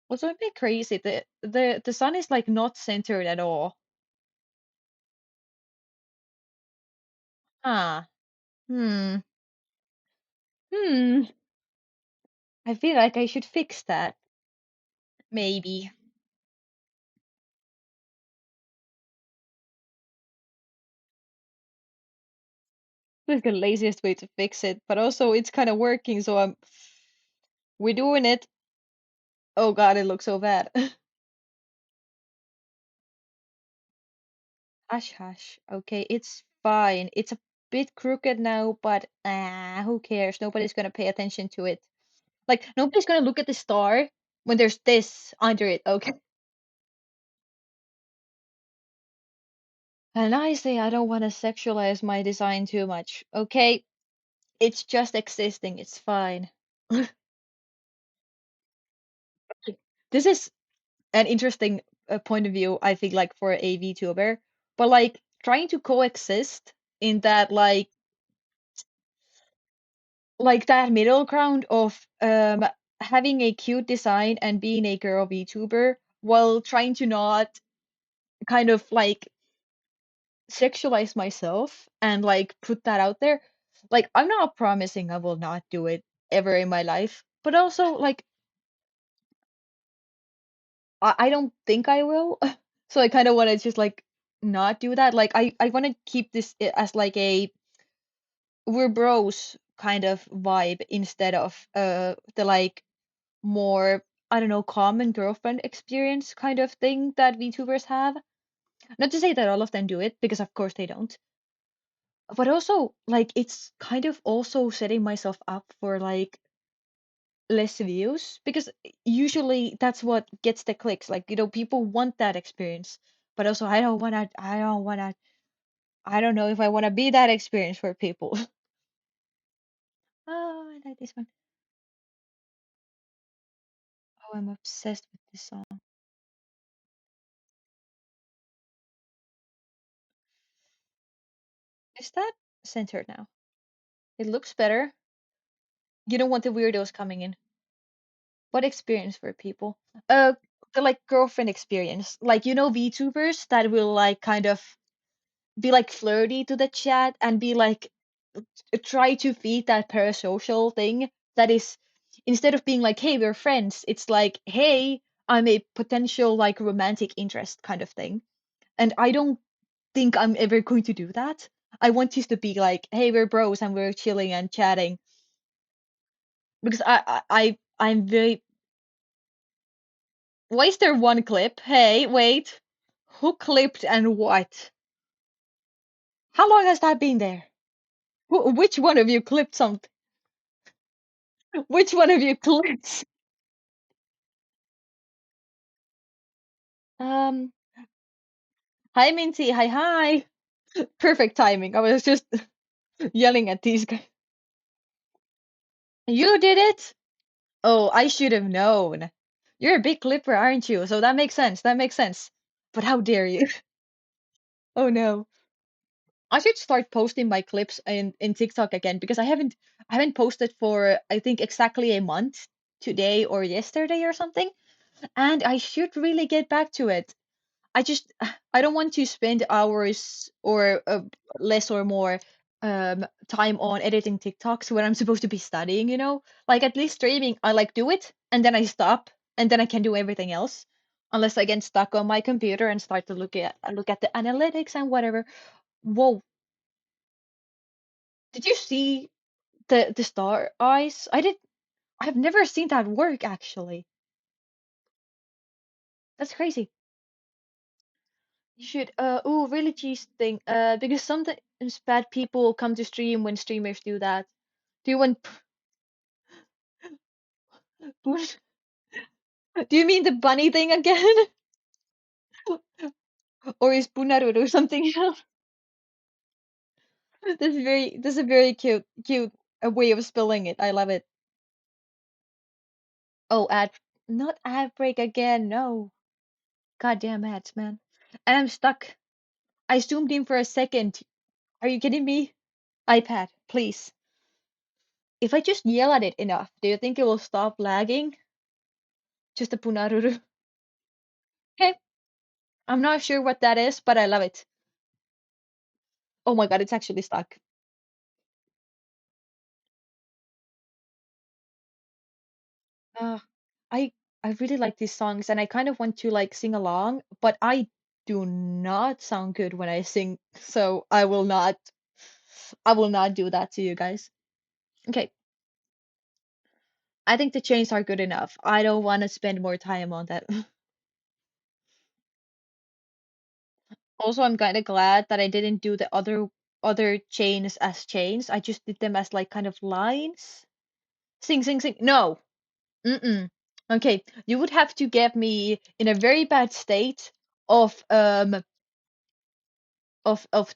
Also, a bit crazy. The sun is like not centered at all. Ah, hmm, hmm. I feel like I should fix that. Maybe. That's the laziest way to fix it, but also it's kind of working, so we're doing it. Oh God, it looks so bad. Hush, hush. Okay, it's fine. It's a bit crooked now, but who cares? Nobody's gonna pay attention to it. Like, nobody's gonna look at the star when there's this under it, okay? And I say I don't want to sexualize my design too much, okay? It's just existing. It's fine. This is an interesting point of view, I think, like for a VTuber, but like trying to coexist in that like that middle ground of having a cute design and being a girl VTuber while trying to not kind of like sexualize myself and like put that out there. Like I'm not promising I will not do it ever in my life, but also like I don't think I will. So I kind of want to just like not do that. Like I want to keep this as like a we're bros kind of vibe instead of the like more I don't know, common girlfriend experience kind of thing that VTubers have. Not to say that all of them do it, because of course they don't. But also, like, it's kind of also setting myself up for like less views because usually that's what gets the clicks. Like, people want that experience. But also, I don't know if I want to be that experience for people. Oh, I like this one. Oh, I'm obsessed with this song. Is that centered now? It looks better. You don't want the weirdos coming in. What experience for people? Uh, the like girlfriend experience. Like, VTubers that will like kind of be like flirty to the chat and be like try to feed that parasocial thing that is instead of being like, hey, we're friends, it's like, hey, I'm a potential like romantic interest kind of thing. And I don't think I'm ever going to do that. I want this to be like, hey, we're bros and we're chilling and chatting because I'm very. Why is there one clip? Hey, wait, who clipped and what? How long has that been there? Which one of you clipped something? Which one of you clipped? Um, Hi Minty, hi hi. Perfect timing. I was just yelling at these guys. You did it? Oh, I should have known. You're a big clipper, aren't you? So that makes sense. That makes sense. But how dare you? Oh no. I should start posting my clips in TikTok again because I haven't posted for I think exactly a month today or yesterday or something, and I should really get back to it. I just I don't want to spend hours or less or more time on editing TikToks when I'm supposed to be studying. Like at least streaming, I like do it and then I stop and then I can do everything else. Unless I get stuck on my computer and start to look at the analytics and whatever. Whoa, did you see the star eyes? I've never seen that work actually. That's crazy. You should really cheese thing because sometimes bad people come to stream when streamers do that. Do you want do you mean the bunny thing again? Or is Punaruru something else? This is a very cute way of spelling it. I love it. Oh, not ad break again. No. Goddamn ads, man. And I'm stuck. I zoomed in for a second. Are you kidding me? iPad, please. If I just yell at it enough, do you think it will stop lagging? Just a Punaruru. Okay, I'm not sure what that is, but I love it. Oh my god, it's actually stuck. Uh, I I really like these songs and I kind of want to like sing along, but I do not sound good when I sing, so I will not do that to you guys. Okay, I think the chains are good enough. I don't want to spend more time on that. Also, I'm kind of glad that I didn't do the other chains as chains. I just did them as like kind of lines. Sing, sing, sing. No. Mm-mm. Okay, you would have to get me in a very bad state of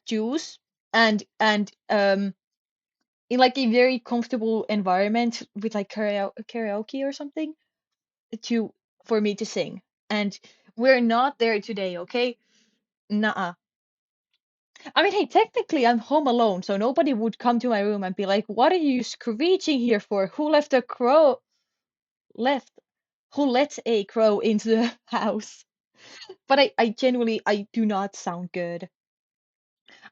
juice and in like a very comfortable environment with like karaoke or something to for me to sing. And we're not there today, okay? Nuh-uh. I mean, hey, technically I'm home alone, so nobody would come to my room and be like, "What are you screeching here for? Who left a crow left? Who let a crow into the house?" But I genuinely I do not sound good.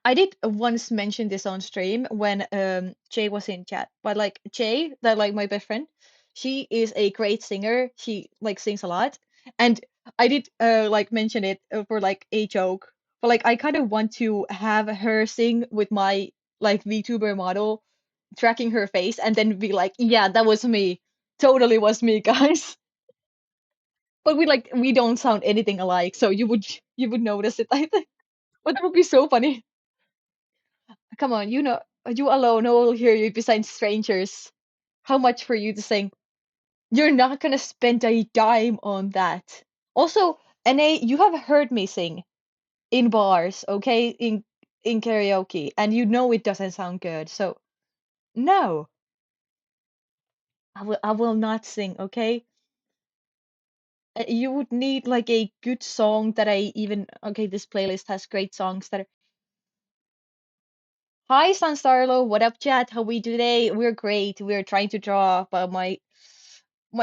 I did once mention this on stream when Jay was in chat. But like Jay, that like my best friend, she is a great singer. She like sings a lot. And I did like mention it for like a joke. But like I kind of want to have her sing with my like VTuber model tracking her face and then be like, "Yeah, that was me. Totally was me, guys." But we don't sound anything alike, so you would notice it, I think. But that would be so funny. Come on, you alone, no one will hear you besides strangers. How much for you to sing? You're not gonna spend a dime on that. Also, NA, you have heard me sing in bars, okay? In karaoke, and you know it doesn't sound good. So no, I will not sing, okay? You would need like a good song that I even okay, this playlist has great songs that are Hi Sanstarlo, what up chat? How we do today? We're great. We're trying to draw, but my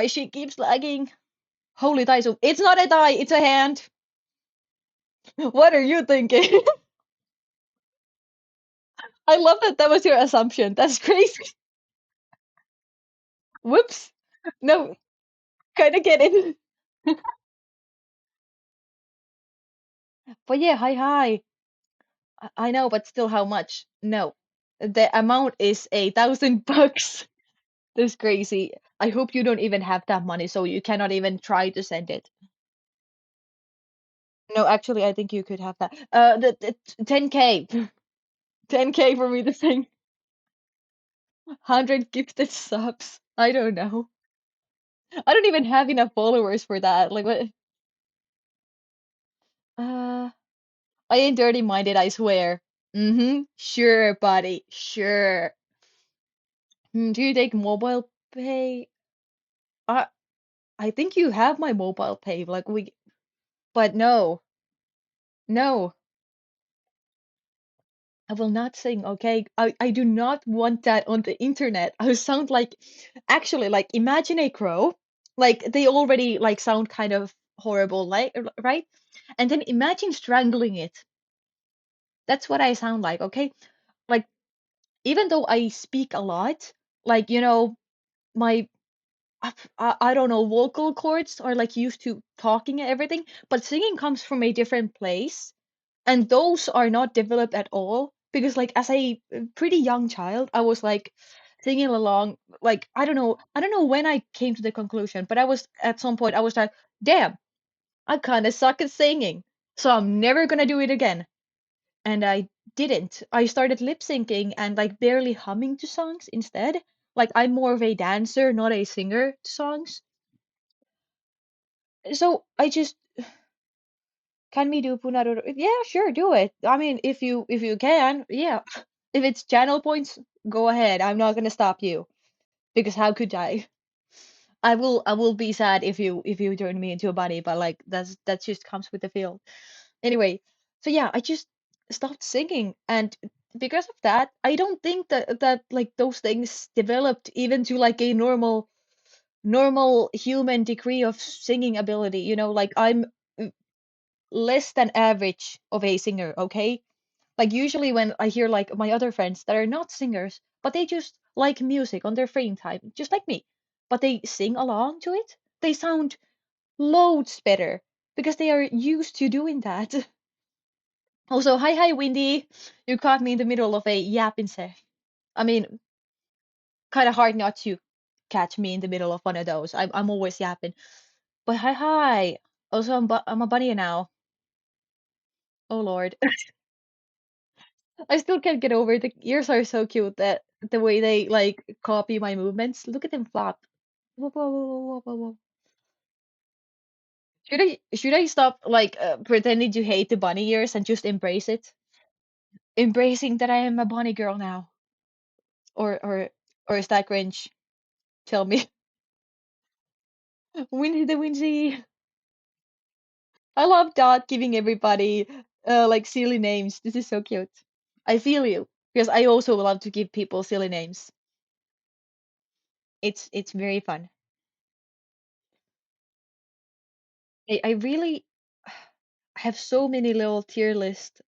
shit keeps lagging. Holy Daiso. It's not a die, it's a hand. What are you thinking? I love that that was your assumption. That's crazy. Whoops. No, kind of get it. But yeah, hi hi. I know, but still how much? No. The amount is $1,000. That's crazy. I hope you don't even have that money, so you cannot even try to send it. No, actually, I think you could have that. The 10K. 10K for me to sing 100 gifted subs. I don't know. I don't even have enough followers for that. Like what? Uh, I ain't dirty minded, I swear. Mm-hmm. Sure, buddy. Sure. Do you take mobile pay? I I think you have my mobile pay. But no, no, I will not sing. Okay, I do not want that on the internet. I sound like, actually, like imagine a crow. Like they already like sound kind of horrible, like right? And then imagine strangling it. That's what I sound like. Okay, like even though I speak a lot, like my I don't know, vocal cords are like used to talking and everything, but singing comes from a different place, and those are not developed at all. Because like as a pretty young child, I was like singing along, like I don't know when I came to the conclusion, but I was at some point I was like, damn, I kind of suck at singing, so I'm never gonna do it again. And I didn't. I started lip syncing and like barely humming to songs instead. Like I'm more of a dancer, not a singer to songs. So I just can we do Punaroro? Yeah, sure, do it. I mean, if you can, yeah. If it's channel points, go ahead. I'm not gonna stop you because how could I? I will be sad if you turn me into a bunny, but like that just comes with the field. Anyway, so yeah, I just stopped singing, and because of that, I don't think that like those things developed even to like a normal human degree of singing ability. Like I'm less than average of a singer, okay? Like usually when I hear like my other friends that are not singers, but they just like music on their free time, just like me, but they sing along to it, they sound loads better because they are used to doing that. Also, hi Windy, you caught me in the middle of a yapping set. I mean, kind of hard not to catch me in the middle of one of those. I'm always yapping. But hi. Also, I'm a bunny now. Oh Lord. I still can't get over the ears are so cute that the way they like copy my movements. Look at them flop. Whoa, whoa, whoa, whoa, whoa, whoa. Should I stop like pretending to hate the bunny ears and just embrace it? Embracing that I am a bunny girl now. Or is that cringe? Tell me. Winnie the Wincy. I love Dot giving everybody like silly names. This is so cute. I feel you because I also love to give people silly names. It's very fun. I really have so many little tier list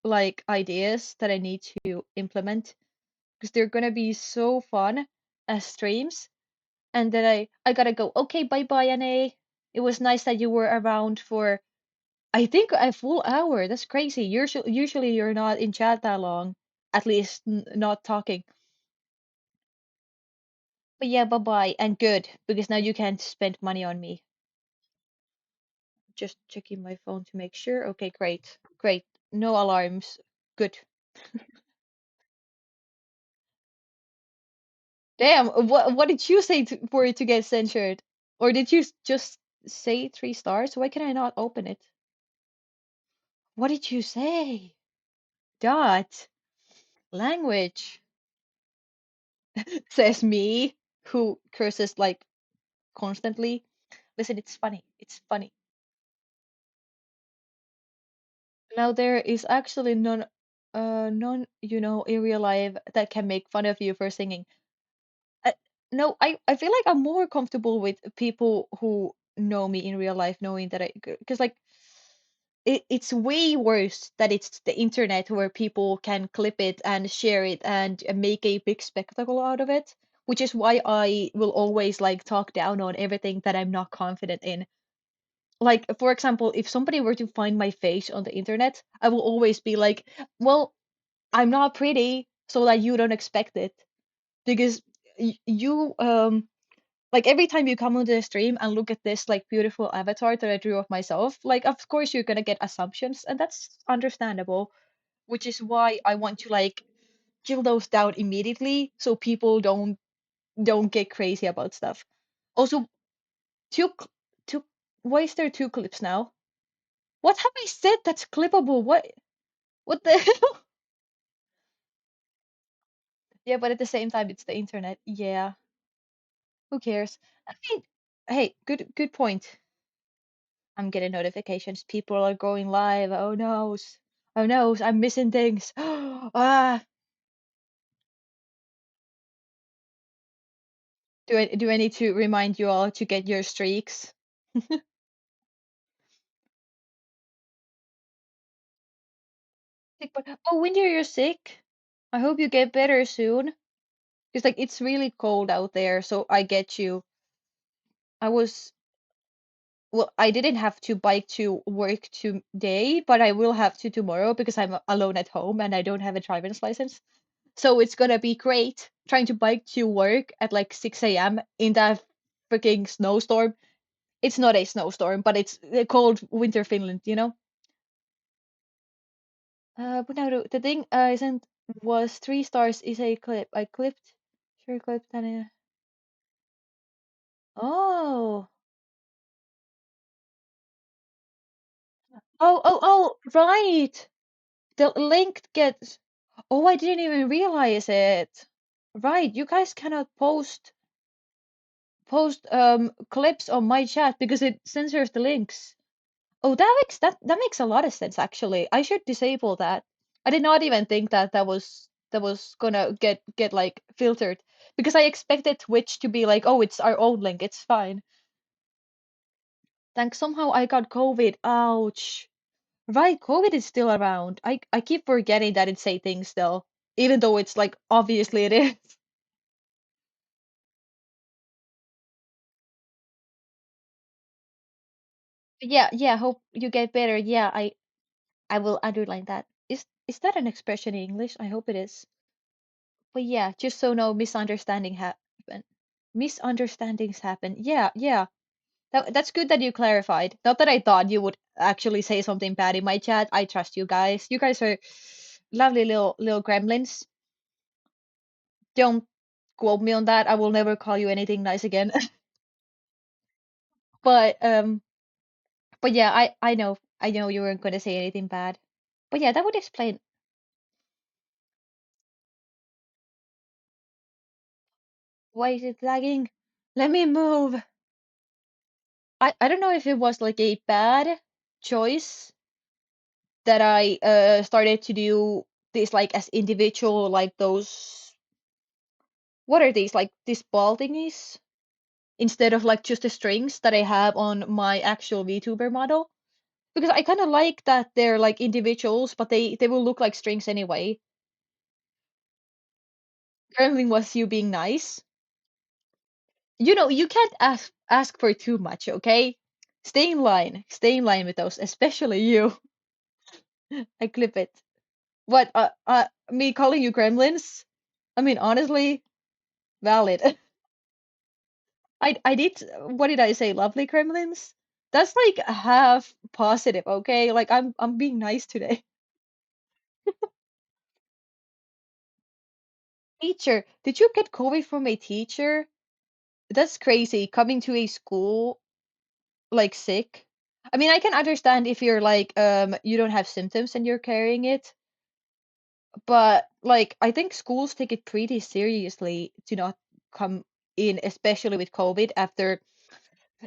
like ideas that I need to implement because they're gonna be so fun as streams. And then I gotta go. Okay, bye bye, Anne. It was nice that you were around for I think a full hour. That's crazy. Usually you're not in chat that long, at least not talking. But yeah, bye bye and good because now you can spend money on me. just checking my phone to make sure. Okay, great. Great. No alarms. Good. Damn, what did you say for it to get censored? Or did you just say 3 stars? Why can I not open it? What did you say? Dot. Language. Says me, who curses like constantly. Listen, it's funny. It's funny. Now there is actually none, in real life that can make fun of you for singing. Uh, no, I feel like I'm more comfortable with people who know me in real life, knowing that because like it's way worse that it's the internet where people can clip it and share it and make a big spectacle out of it, which is why I will always like talk down on everything that I'm not confident in. Like, for example, if somebody were to find my face on the internet, I will always be like, well, I'm not pretty, so that you don't expect it. Because you like every time you come onto the stream and look at this like beautiful avatar that I drew of myself, like of course you're gonna get assumptions, and that's understandable, which is why I want to like kill those down immediately so people don't get crazy about stuff. Also, two cl- two why is there two clips now? What have I said that's clippable? What the hell? Yeah, but at the same time it's the internet. Yeah, who cares? I mean, hey, good point. I'm getting notifications. People are going live. Oh no. Oh no, I'm missing things. Ah, do I need to remind you all to get your streaks? But oh, Winter, you're sick. I hope you get better soon. Because like it's really cold out there, so I get you. I was well, I didn't have to bike to work today, but I will have to tomorrow because I'm alone at home and I don't have a driver's license. So it's gonna be great trying to bike to work at like 6 a.m. in that freaking snowstorm. It's not a snowstorm, but it's cold winter Finland. But now the thing isn't was 3 stars is a clip. I clipped, sure clipped and oh, right. The link gets. Oh, I didn't even realize it. Right, you guys cannot post clips on my chat because it censors the links. Oh, that makes a lot of sense actually. I should disable that. I did not even think that that was gonna get like filtered because I expected Twitch to be like, oh, it's our own link, it's fine. Thanks. Somehow I got COVID. Ouch. Right, COVID is still around. I keep forgetting that it's a thing still, even though it's like obviously it is. Yeah, yeah. Hope you get better. Yeah, I will underline that. Is that an expression in English? I hope it is. But yeah, just so no misunderstanding happen. Misunderstandings happen. Yeah, yeah. That's good that you clarified. Not that I thought you would actually say something bad in my chat. I trust you guys. You guys are lovely little gremlins. Don't quote me on that. I will never call you anything nice again. But but yeah, I know you weren't gonna say anything bad. But yeah, that would explain why is it lagging. Let me move. I don't know if it was like a bad choice that I started to do this like as individual like those what are these like these ball thingies instead of like just the strings that I have on my actual VTuber model because I kind of like that they're like individuals but they will look like strings anyway. Gremlin was you being nice. You can't ask for too much, okay? Stay in line. Stay in line with those, especially you. I clip it. What? Me calling you gremlins? I mean, honestly, valid. I did. What did I say? Lovely gremlins. that's like half positive, okay? Like I'm being nice today. Teacher, did you get COVID from a teacher? That's crazy. Coming to a school like sick. I mean, I can understand if you're like you don't have symptoms and you're carrying it, but like I think schools take it pretty seriously to not come in, especially with COVID after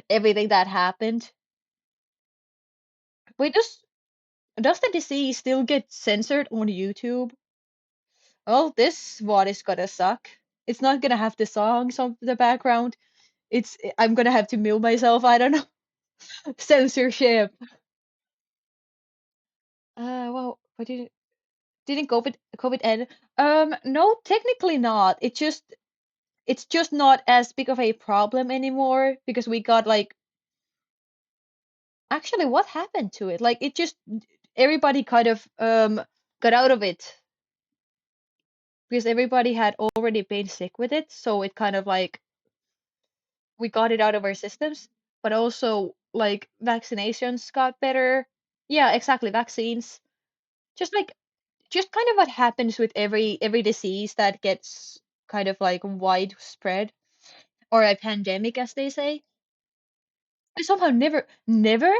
everything that happened. Wait, does the disease still get censored on YouTube? Oh, this one is gonna suck. It's not gonna have the songs on the background. I'm gonna have to mute myself. I don't know. Censorship. Well, what didn't COVID end? No, technically not. It's just not as big of a problem anymore because we got like actually what happened to it? Like it just everybody kind of got out of it because everybody had already been sick with it, so it kind of like we got it out of our systems, but also like vaccinations got better. Yeah, exactly, vaccines. Just like just kind of what happens with every disease that gets kind of like widespread or a pandemic, as they say. I somehow never.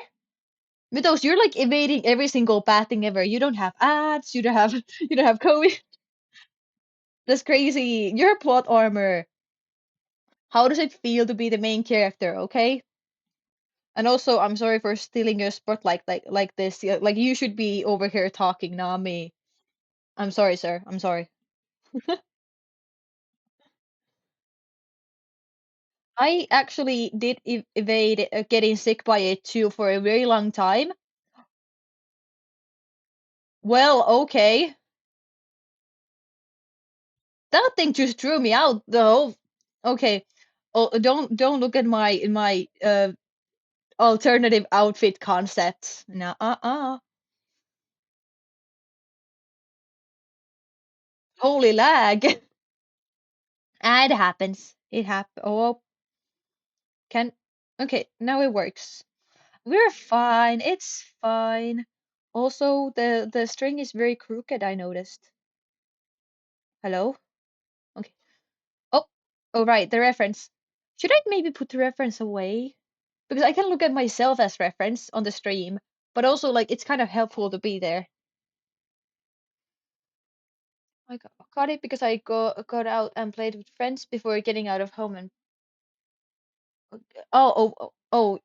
With those, you're like evading every single bad thing ever. You don't have ads. You don't have you don't have COVID. That's crazy. You're a plot armor. How does it feel to be the main character? Okay. And also, I'm sorry for stealing your spotlight like this. Yeah, like you should be over here talking, not me. I'm sorry, sir. I'm sorry. I actually did evade getting sick by it too for a very long time. Well, okay. That thing just threw me out though. Okay. Oh, don't look at my alternative outfit concept. No, Holy lag. Ah, it happens. It Oh, can. Okay, now it works. We're fine. It's fine. Also, the string is very crooked, I noticed. Hello? Okay. Oh, oh right, the reference. Should I maybe put the reference away? Because I can look at myself as reference on the stream, but also like it's kind of helpful to be there. I got it because I got out and played with friends before getting out of home and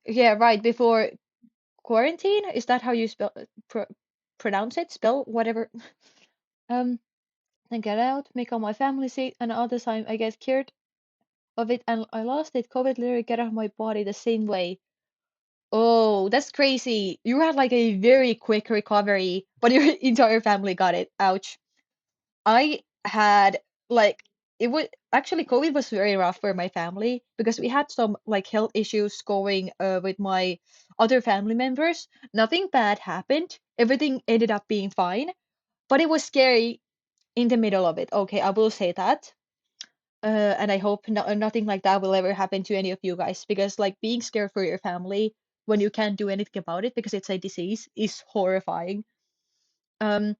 yeah, right, before quarantine. Is that how you spell pronounce it? Spell whatever. Um, then get out, make all my family sick, and all the time I get cured of it and I lost it. COVID literally get out of my body the same way. Oh, that's crazy. You had like a very quick recovery, but your entire family got it. Ouch. I had like it was actually COVID was very rough for my family because we had some like health issues going with my other family members. Nothing bad happened. Everything ended up being fine, but it was scary in the middle of it. Okay, I will say that. And I hope nothing like that will ever happen to any of you guys because like being scared for your family when you can't do anything about it because it's a disease is horrifying. Um,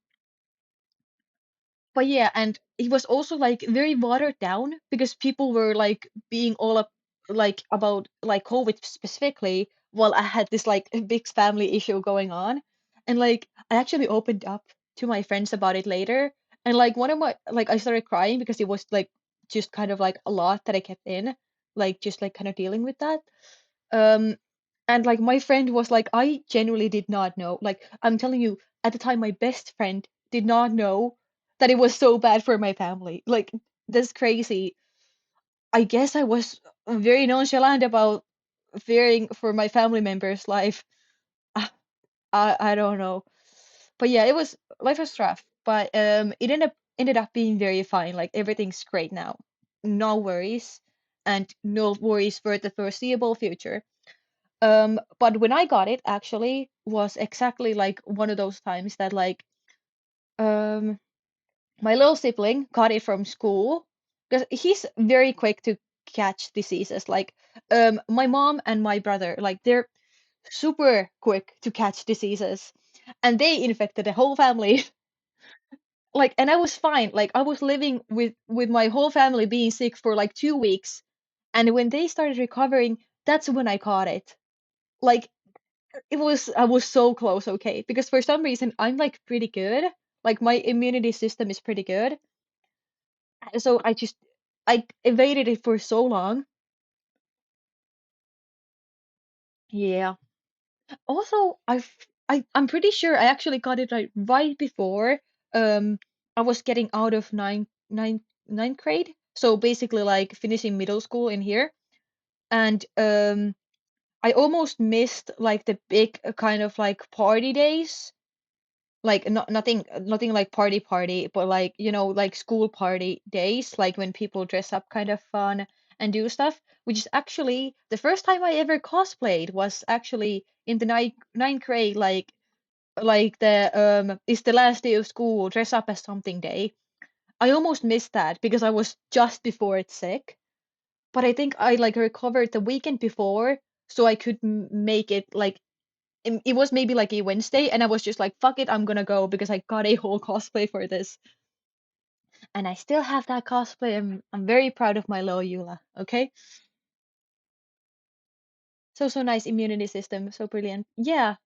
but yeah, and it was also like very watered down because people were like being all up like about like COVID specifically while I had this like big family issue going on. And like I actually opened up to my friends about it later. And like one of my like I started crying because it was like just kind of like a lot that I kept in, like just like kind of dealing with that. Um, and like my friend was like, I genuinely did not know. Like I'm telling you, at the time, my best friend did not know that it was so bad for my family. Like that's crazy. I guess I was very nonchalant about fearing for my family members' life. I, I don't know, but yeah, it was life was rough, but it ended up being very fine. Like everything's great now, no worries, and no worries for the foreseeable future. But when I got it, actually, was exactly like one of those times that like um my little sibling got it from school because he's very quick to catch diseases. Like my mom and my brother, like they're super quick to catch diseases, and they infected the whole family. Like, and I was fine. Like, I was living with my whole family being sick for like 2 weeks, and when they started recovering, that's when I caught it. Like, I was so close, okay? Because for some reason I'm like pretty good. Like my immunity system is pretty good. So I evaded it for so long. Yeah. Also, I'm pretty sure I actually got it right before um I was getting out of ninth grade. So basically like finishing middle school in here. And I almost missed like the big kind of like party days. Like nothing like party, but like like school party days, like when people dress up kind of fun and do stuff, which is actually the first time I ever cosplayed was actually in the ninth grade, like the it's the last day of school, dress up as something day. I almost missed that because I was just before it's sick, but I think I like recovered the weekend before, so I could make it like it was maybe like a Wednesday, and I was just like, fuck it, I'm gonna go because I got a whole cosplay for this. And I still have that cosplay. I'm very proud of my little Yula. Okay. So nice immunity system. So brilliant. Yeah.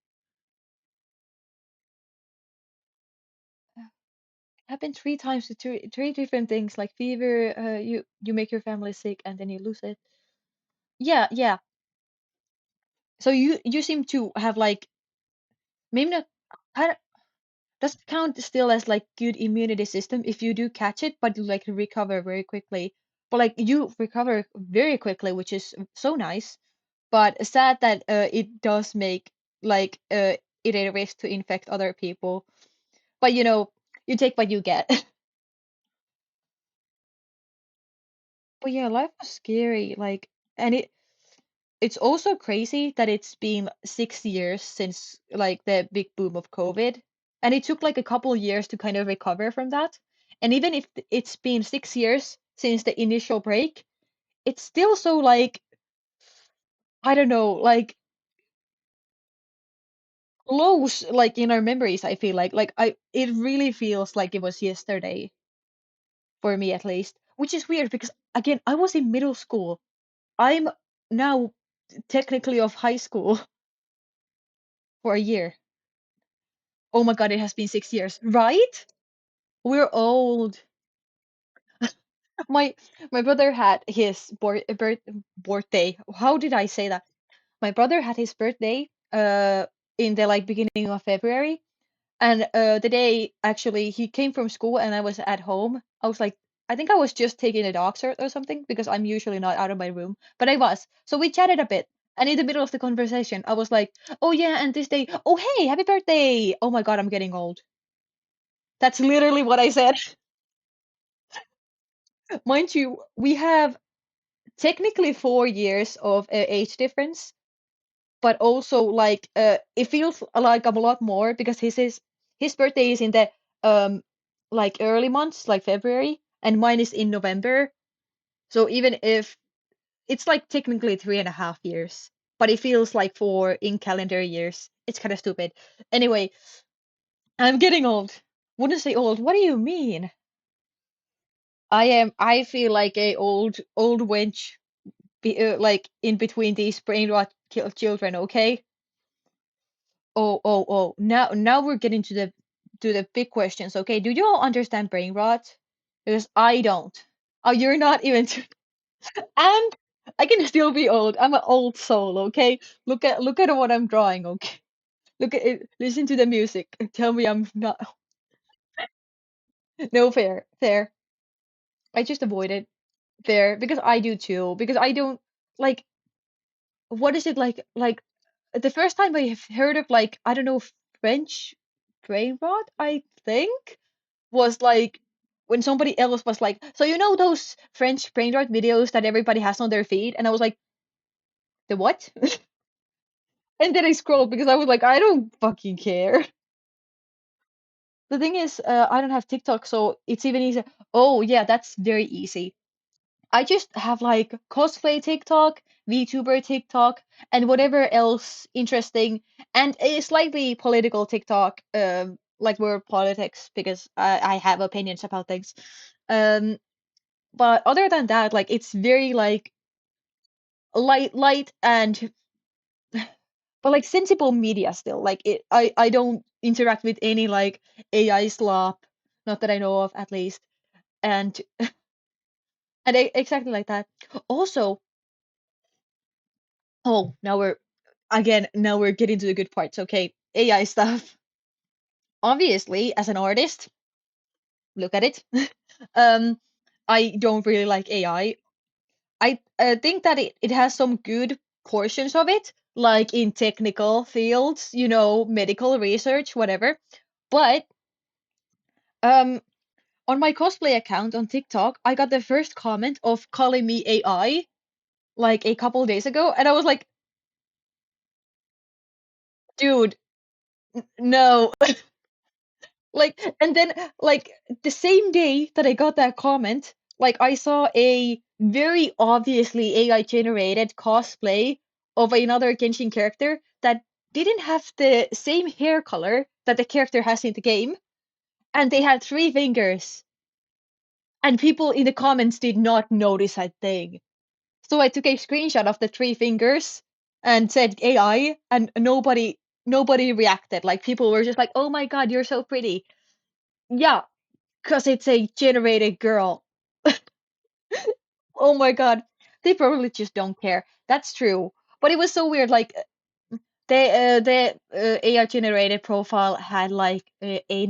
Happened 3 times to three different things like fever, you make your family sick and then you lose it. Yeah, yeah. So you seem to have like maybe not kind of does it count still as like good immunity system if you do catch it, but you like recover very quickly. But like you recover very quickly, which is so nice. But sad that it does make like it a risk to infect other people. But you take what you get. But yeah, life was scary. Like, and it's also crazy that it's been 6 years since like the big boom of COVID, and it took like a couple years to kind of recover from that. And even if it's been 6 years since the initial break, it's still so like I don't know, like close, like in our memories. I feel like it really feels like it was yesterday for me at least, which is weird because again, I was in middle school. I'm now technically of high school for a year. Oh my God, it has been 6 years, right? We're old. My my brother had his birthday. How did I say that? My brother had his birthday in the like beginning of February, and the day actually he came from school and I was at home. I was like, I think I was just taking a dog cert or something because I'm usually not out of my room, but I was. So we chatted a bit. And in the middle of the conversation, I was like, "Oh yeah, and this day, oh hey, happy birthday!" Oh my God, I'm getting old. That's literally what I said. Mind you, we have technically 4 years of age difference, but also like it feels like I'm a lot more because his birthday is in the um like early months, like February, and mine is in November. So even if it's like technically 3.5 years, but it feels like four in calendar years. It's kind of stupid. Anyway, I'm getting old. Wouldn't say old. What do you mean? I feel like a old wench like in between these brain rot children, okay? Oh. Now we're getting to the big questions, okay? Do you all understand brain rot? Because I don't. Oh, you're not even and I can still be old. I'm an old soul, okay? Look at what I'm drawing, okay? Look at it, listen to the music. Tell me I'm not no fair. I just avoid it. Fair because I do too. Because I don't like what is it like the first time I have heard of like I don't know French brain rot, I think was like when somebody else was like, so those French brain rot videos that everybody has on their feed, and I was like, the what? And then I scrolled because I was like, I don't fucking care. The thing is, I don't have TikTok, so it's even easier. Oh yeah, that's very easy. I just have like cosplay TikTok, VTuber TikTok, and whatever else interesting, and a slightly political TikTok, like more politics because I have opinions about things. Um, but other than that, like it's very like light and but like sensible media still. Like I don't interact with any like AI slop, not that I know of at least, and exactly like that. Also, oh, now we're getting to the good parts. Okay, AI stuff. Obviously, as an artist, look at it. Um, I don't really like AI. I think that it has some good portions of it, like in technical fields, medical research, whatever. But um, on my cosplay account on TikTok, I got the first comment of calling me AI like a couple days ago, and I was like, dude, no. Like, and then, like, the same day that I got that comment, like, I saw a very obviously AI generated cosplay of another Genshin character that didn't have the same hair color that the character has in the game, and they had three fingers, and people in the comments did not notice a thing. So I took a screenshot of the three fingers and said AI, and nobody reacted. Like, people were just like, "Oh my God, you're so pretty." Yeah, because it's a generated girl. Oh my God. They probably just don't care. That's true. But it was so weird. Like the AI generated profile had like a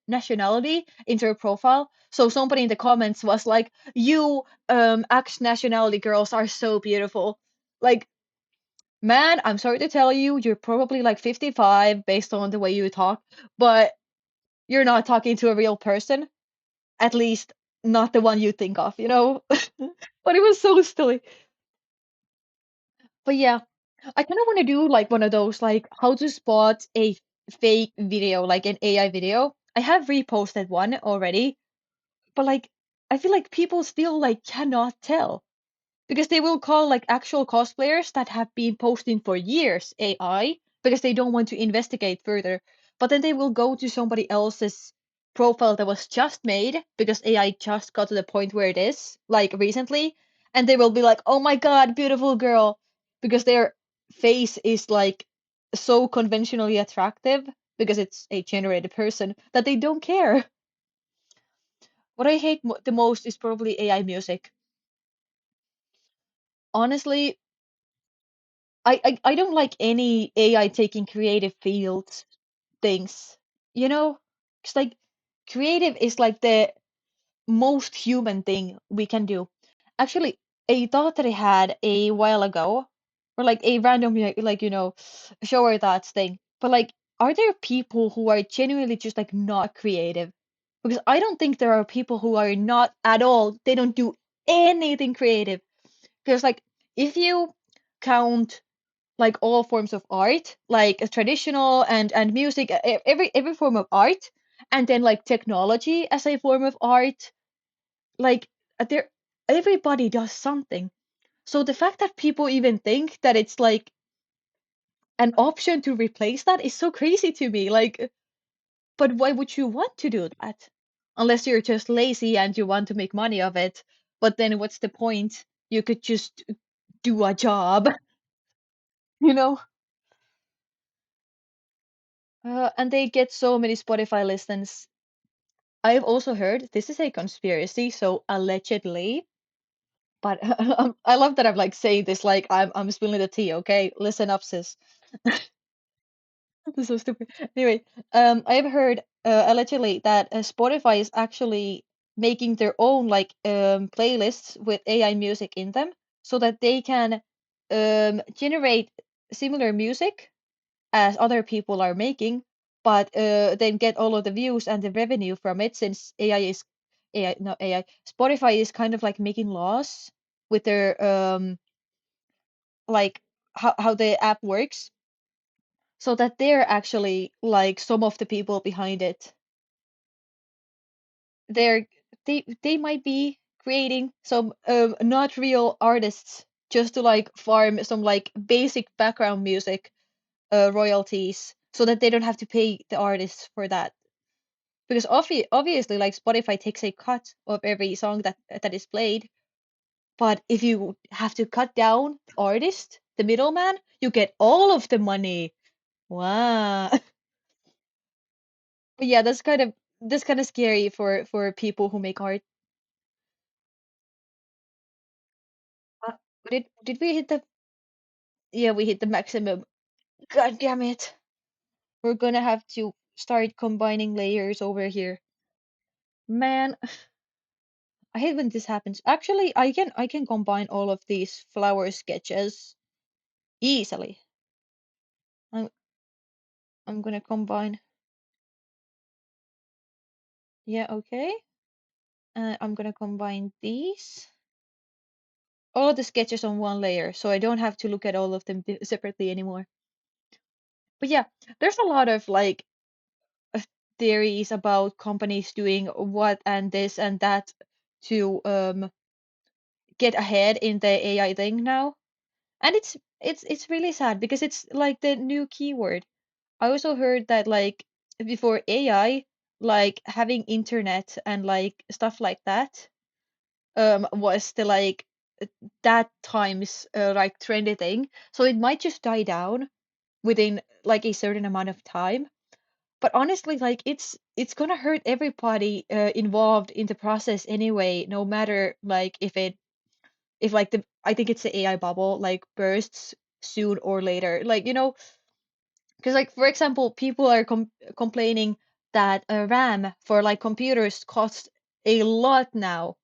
nationality in their profile. So somebody in the comments was like, "You X nationality girls are so beautiful." Like, man, I'm sorry to tell you, you're probably like 55 based on the way you talk, but you're not talking to a real person. At least not the one you think of, you know? But it was so silly. But yeah, I kind of want to do like one of those, like how to spot a fake video, like an AI video. I have reposted one already, but like I feel like people still like cannot tell. Because they will call like actual cosplayers that have been posting for years AI because they don't want to investigate further. But then they will go to somebody else's profile that was just made because AI just got to the point where it is, like recently, and they will be like, "Oh my God, beautiful girl," because their face is like so conventionally attractive because it's a generated person that they don't care. What I hate the most is probably AI music. Honestly, I don't like any AI taking creative fields things, you know? It's like creative is like the most human thing we can do. Actually, a thought that I had a while ago, or like a random like shower thoughts thing. But like, are there people who are genuinely just like not creative? Because I don't think there are people who are not at all. They don't do anything creative. Because like, if you count like all forms of art, like traditional and music, every form of art, and then like technology as a form of art, like there everybody does something. So the fact that people even think that it's like an option to replace that is so crazy to me. Like, but why would you want to do that? Unless you're just lazy and you want to make money of it. But then what's the point? You could just do a job, you know? And they get so many Spotify listens. I've also heard this is a conspiracy, so allegedly, but I love that I'm like saying this like I'm spilling the tea, okay? Listen up, sis. This is so stupid. Anyway, I've heard allegedly that Spotify is actually making their own like playlists with AI music in them so that they can generate similar music as other people are making, but then get all of the views and the revenue from it since AI, not AI, Spotify is kind of like making laws with their like how the app works, so that they're actually like some of the people behind it. They're they might be creating some not real artists just to like farm some like basic background music royalties so that they don't have to pay the artists for that. Because obviously like Spotify takes a cut of every song that is played, but if you have to cut down the artist, the middleman, you get all of the money. Wow. But yeah, that's kind of scary for people who make art. Uh, did we hit the Yeah, we hit the maximum. God damn it. We're gonna have to start combining layers over here. Man, I hate when this happens. Actually, I can combine all of these flower sketches easily. I'm I'm gonna combine. Yeah, okay. I'm gonna combine these. All of the sketches on one layer, so I don't have to look at all of them separately anymore. But yeah, there's a lot of like uh, theories about companies doing what and this and that to get ahead in the AI thing now. And it's really sad because it's like the new keyword. I also heard that like before AI, like having internet and like stuff like that was the like that times like trendy thing. So it might just die down within like a certain amount of time. But honestly, like it's gonna hurt everybody involved in the process anyway, no matter like if like the I think it's the AI bubble like bursts soon or later. Like, because like for example, people are complaining that RAM for like computers costs a lot now.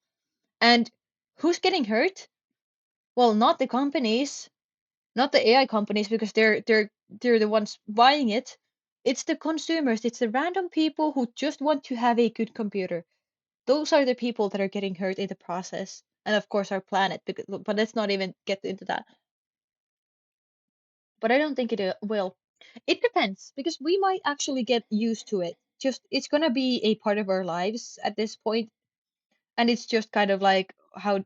And who's getting hurt? Well, not the companies, not the AI companies because they're the ones buying it. It's the consumers, it's the random people who just want to have a good computer. Those are the people that are getting hurt in the process. And of course our planet, but let's not even get into that. But I don't think it will. It depends because we might actually get used to it. Just it's gonna be a part of our lives at this point, and it's just kind of like how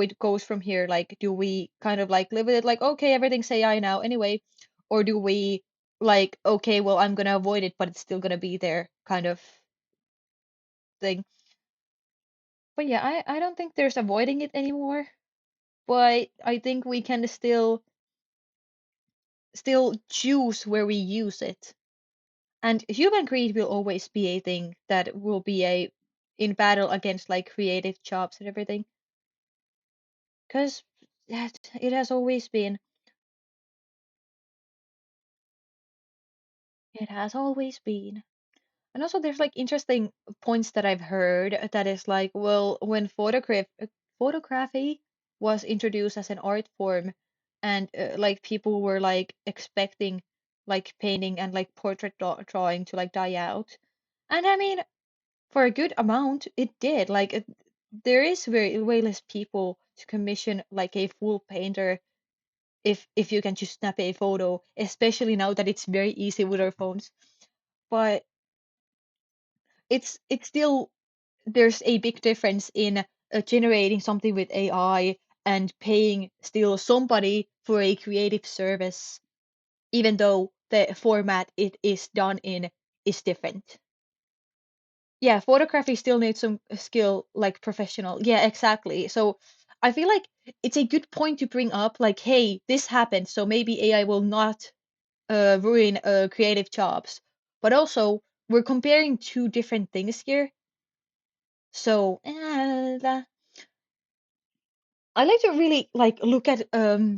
it goes from here. Like, do we kind of like live with it, like okay, everything's AI now anyway, or do we like okay, well I'm gonna avoid it, but it's still gonna be there kind of thing. But yeah, I don't think there's avoiding it anymore. But I think we can still choose where we use it. And human greed will always be a thing that will be a in battle against like creative jobs and everything. Because it has always been. It has always been. And also there's like interesting points that I've heard that is like, well, when photography was introduced as an art form and like people were like expecting like painting and like portrait drawing to like die out. And I mean, for a good amount, it did. Like there is very way less people to commission like a full painter if you can just snap a photo, especially now that it's very easy with our phones. But it's still there's a big difference in generating something with AI and paying still somebody for a creative service, even though the format it is done in is different. Yeah, photography still needs some skill, like professional. Yeah, exactly. So I feel like it's a good point to bring up, like, hey, this happened, so maybe AI will not ruin creative jobs. But also, we're comparing two different things here. So I like to really like look at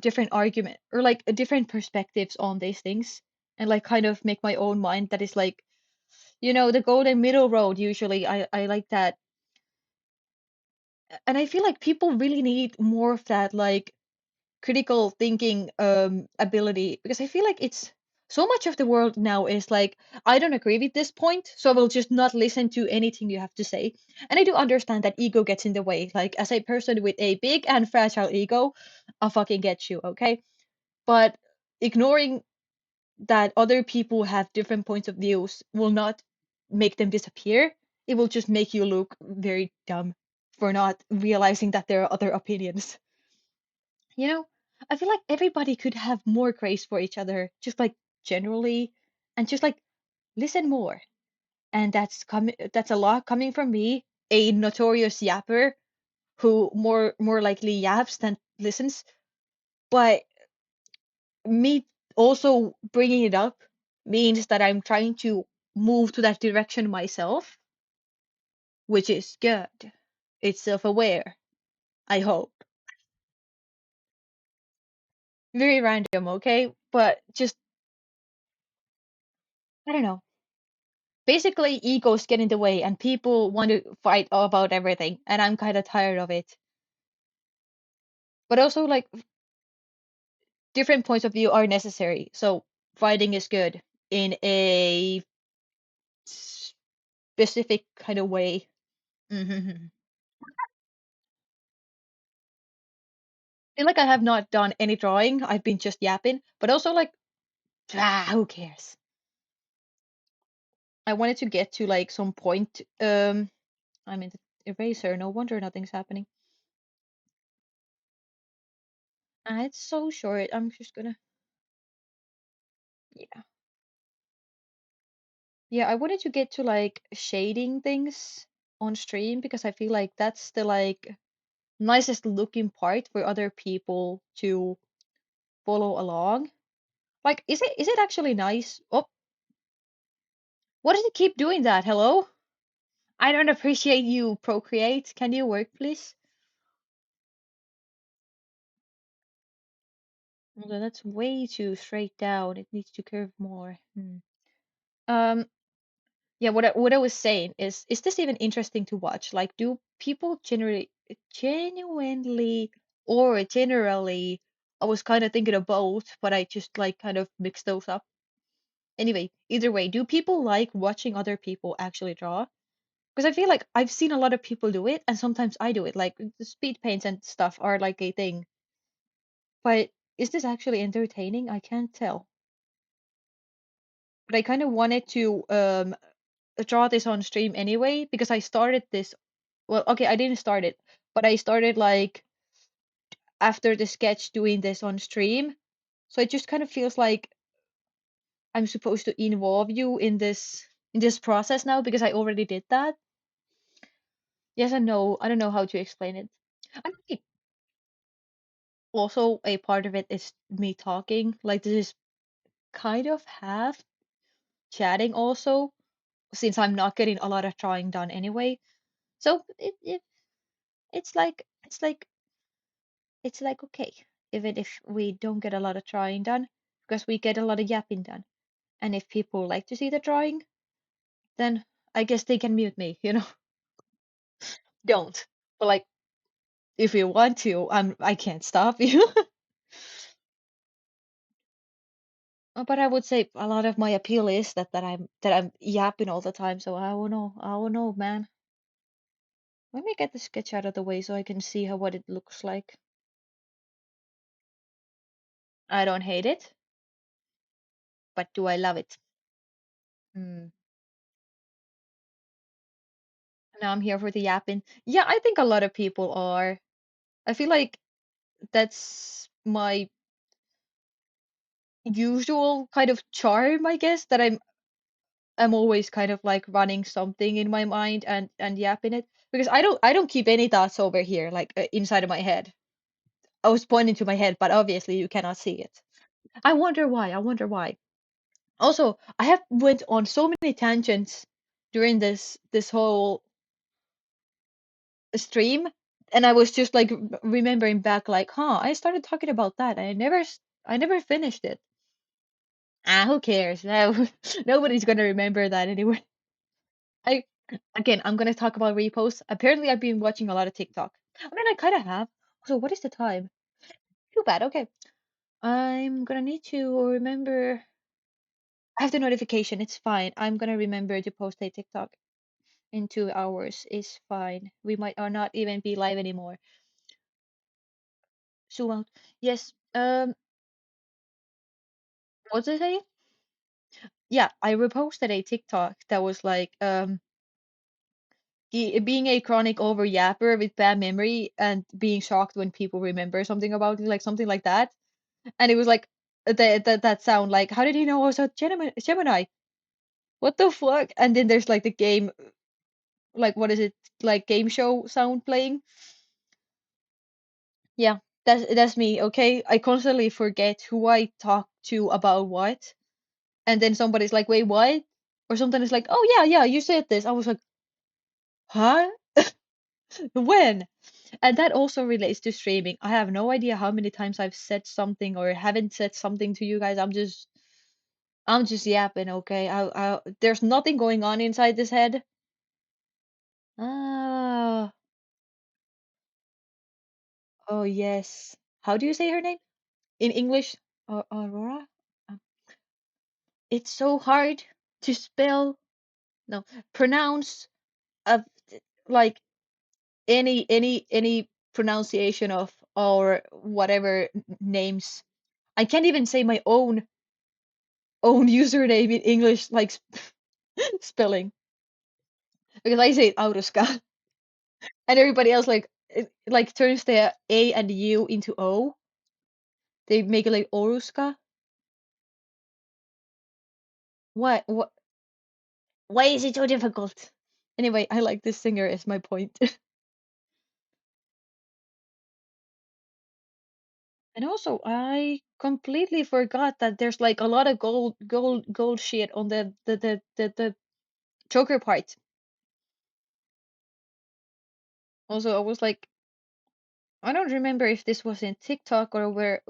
different argument or like different perspectives on these things and like kind of make my own mind that is like, the golden middle road usually. I like that. And I feel like people really need more of that like critical thinking ability because I feel like it's so much of the world now is like I don't agree with this point, so I will just not listen to anything you have to say. And I do understand that ego gets in the way. Like as a person with a big and fragile ego, I'll fucking get you, okay? But ignoring that other people have different points of views will not make them disappear. It will just make you look very dumb. for not realizing that there are other opinions. You know, I feel like everybody could have more grace for each other, just like generally, and just like listen more. And that's a lot coming from me, a notorious yapper who more likely yaps than listens. But me also bringing it up means that I'm trying to move to that direction myself, which is good. It's self-aware, I hope. Very random, okay? But just, I don't know. Basically, egos get in the way and people want to fight about everything, and I'm kind of tired of it. But also, like, different points of view are necessary. So, fighting is good in a specific kind of way. I feel like I have not done any drawing. I've been just yapping, but also like, who cares? I wanted to get to like some point. I'm in the eraser. No wonder nothing's happening. It's so short. I'm just gonna. Yeah. Yeah, I wanted to get to like shading things on stream because I feel like that's the like nicest looking part for other people to follow along. Like, is it actually nice? Oh, what does it keep doing that? Hello? I don't appreciate you, Procreate. Can you work, please? Okay, that's way too straight down. It needs to curve more. Um, yeah, what I was saying is this even interesting to watch? Like, do people genuinely, or generally, I was kind of thinking of both, but I just like kind of mixed those up. Anyway, either way, do people like watching other people actually draw? Because I feel like I've seen a lot of people do it, and sometimes I do it. Like the speed paints and stuff are like a thing. But is this actually entertaining? I can't tell. But I kind of wanted to draw this on stream anyway because I started this. Well, okay, I didn't start it, but I started like after the sketch doing this on stream. So it just kind of feels like I'm supposed to involve you in this process now because I already did that. Yes and no. I don't know how to explain it. I think also a part of it is me talking. Like this is kind of half chatting also, since I'm not getting a lot of drawing done anyway. So it's like okay, even if we don't get a lot of drawing done, because we get a lot of yapping done. And if people like to see the drawing, then I guess they can mute me, you know. Don't. But like if you want to, I can't stop you. But I would say a lot of my appeal is that I'm yapping all the time. So I don't know. I don't know, man. Let me get the sketch out of the way so I can see how what it looks like. I don't hate it, but do I love it? Hmm. Now I'm here for the yapping. Yeah, I think a lot of people are. I feel like that's my usual kind of charm, I guess, that I'm always kind of like running something in my mind and yapping it because I don't keep any thoughts over here like inside of my head. I was pointing to my head, but obviously you cannot see it. I wonder why. I wonder why. Also, I have went on so many tangents during this whole stream, and I was just like remembering back, like, huh, I started talking about that. I never finished it. Who cares? No, nobody's gonna remember that anyway. I again, I'm gonna talk about reposts. Apparently, I've been watching a lot of TikTok. I mean, I kind of have. So, what is the time? Too bad. Okay, I'm gonna need to remember. I have the notification. It's fine. I'm gonna remember to post a TikTok in 2 hours. Is fine. We might or not even be live anymore. Zoom out. Yes. What did I say? Yeah, I reposted a TikTok that was like being a chronic overyapper with bad memory and being shocked when people remember something about it, like something like that. And it was like that sound like, how did he know I was a Gemini? What the fuck? And then there's like the game, like what is it, like game show sound playing. Yeah, that's me, okay? I constantly forget who I talk to about what, and then somebody's like, "Wait, what?" Or something is like, "Oh yeah, yeah, you said this." I was like, "Huh? When?" And that also relates to streaming. I have no idea how many times I've said something or haven't said something to you guys. I'm just yapping, okay? There's nothing going on inside this head. Ah, oh yes. How do you say her name in English? Aurora? Uh, It's so hard to spell, no, pronounce, uh, like any pronunciation of or whatever names. I can't even say my own username in English, like spelling, because I say Auruska, and everybody else like like turns the A and the U into O. They make it like Oruska. What? Why is it so difficult? Anyway, I like this singer is my point. And also, I completely forgot that there's like a lot of gold shit on the Joker part. Also, I was like, I don't remember if this was in TikTok or where,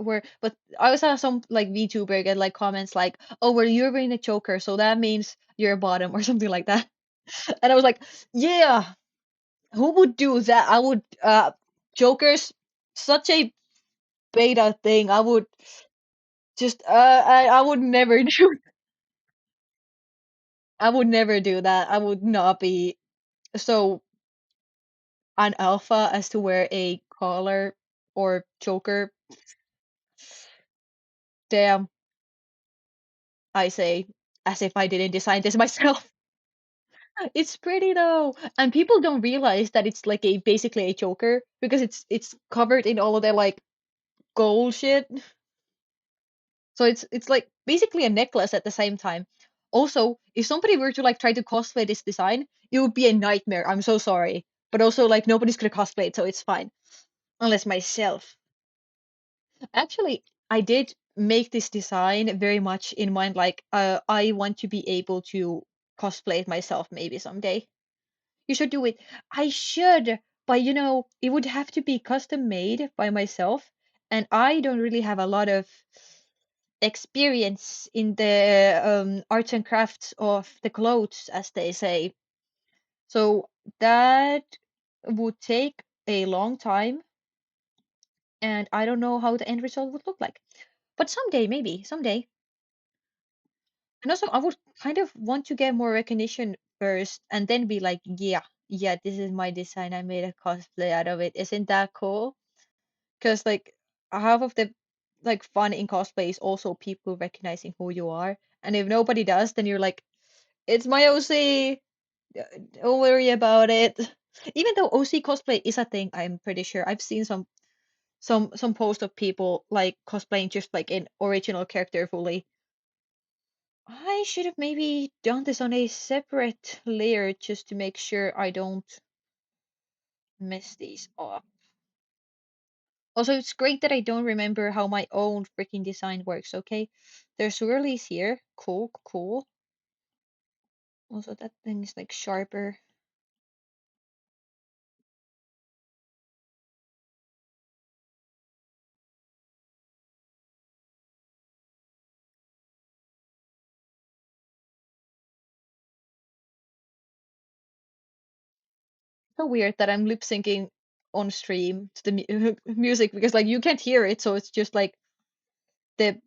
but I saw some like VTuber get like comments like, "Oh, well, you're wearing a choker, so that means you're a bottom," or something like that. And I was like, "Yeah, who would do that? I would, Joker's such a beta thing. I would just, I would never do, I would never do that. I would not be so an alpha as to wear a collar or choker. Damn, I say, as if I didn't design this myself." It's pretty though, and people don't realize that it's like a basically a choker because it's covered in all of their like gold shit. So it's like basically a necklace at the same time. Also, if somebody were to like try to cosplay this design, it would be a nightmare. I'm so sorry, but also like nobody's gonna cosplay it, so it's fine unless myself. Actually, I did make this design very much in mind. Like, I want to be able to cosplay it myself maybe someday. You should do it. I should, but it would have to be custom made by myself, and I don't really have a lot of experience in the arts and crafts of the clothes, as they say. So that would take a long time, and I don't know how the end result would look like. But someday, maybe, someday. And also, I would kind of want to get more recognition first and then be like, yeah, yeah, this is my design. I made a cosplay out of it. Isn't that cool? Because like half of the like fun in cosplay is also people recognizing who you are. And if nobody does, then you're like, it's my OC. Don't worry about it. Even though OC cosplay is a thing, I'm pretty sure I've seen some posts of people like cosplaying just like an original character fully. I should have maybe done this on a separate layer just to make sure I don't mess these up. Also, it's great that I don't remember how my own freaking design works, okay? There's swirlies here. Cool, cool. Also, that thing is like sharper. So weird that I'm lip syncing on stream to the music because like you can't hear it, so it's just like the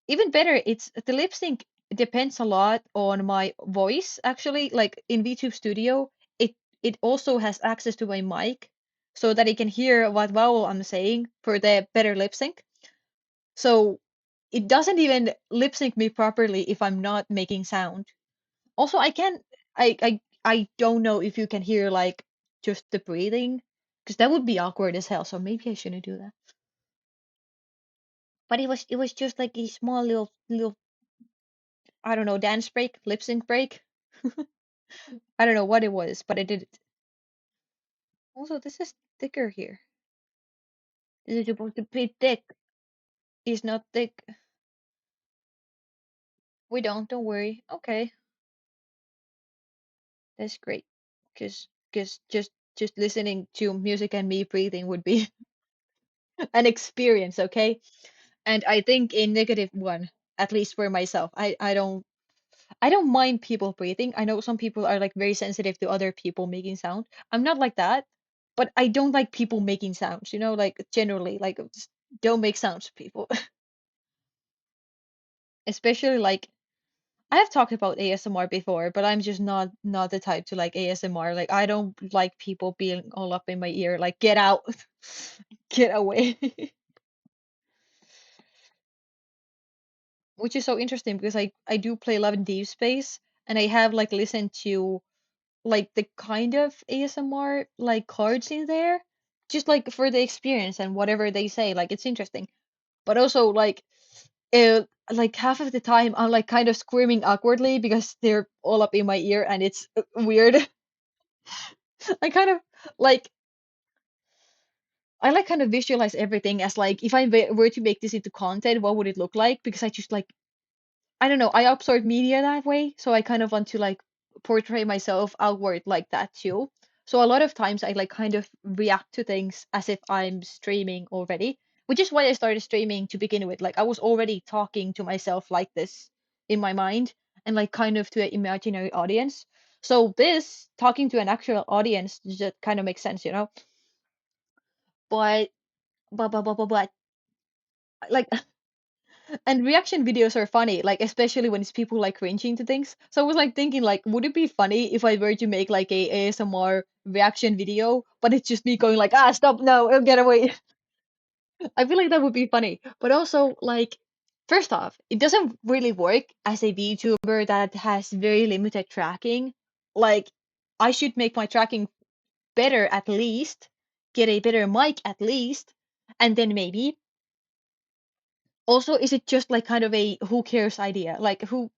even better, it's the lip sync depends a lot on my voice actually. Like in VTube Studio, it also has access to my mic so that it can hear what vowel I'm saying for the better lip sync. So it doesn't even lip sync me properly if I'm not making sound. Also, I can I don't know if you can hear like just the breathing, because that would be awkward as hell. So maybe I shouldn't do that. But it was just like a small little I don't know, dance break, lip sync break. I don't know what it was, but I did it. Also, this is thicker here. This is supposed to be thick. It's not thick. We don't worry. Okay, that's great. Cause just listening to music and me breathing would be an experience, okay? And I think a negative one, at least for myself. I don't mind people breathing. I know some people are like very sensitive to other people making sound. I'm not like that, but I don't like people making sounds, like generally, like just don't make sounds, people. Especially like I have talked about ASMR before, but I'm just not the type to like ASMR. Like I don't like people being all up in my ear. Like get out, get away. Which is so interesting because I do play Love and Deep Space and I have like listened to like the kind of ASMR like cards in there, just like for the experience and whatever they say, like it's interesting. But also like half of the time I'm like kind of screaming awkwardly because they're all up in my ear and it's weird. I kind of like I like kind of visualize everything as like if were to make this into content, what would it look like? Because I just like I don't know, I absorb media that way, so I kind of want to like portray myself outward like that too. So a lot of times I like kind of react to things as if I'm streaming already, which is why I started streaming to begin with. Like I was already talking to myself like this in my mind and like kind of to an imaginary audience. So this talking to an actual audience just kind of makes sense. But but like and reaction videos are funny, like especially when it's people like cringing to things. So I was like thinking, like, would it be funny if I were to make like a ASMR reaction video, but it's just me going like, ah, stop, no, get away. I feel like that would be funny. But also, like, first off, it doesn't really work as a VTuber that has very limited tracking. Like, I should make my tracking better at least, get a better mic at least, and then maybe. Also, is it just like kind of a who cares idea? Like, who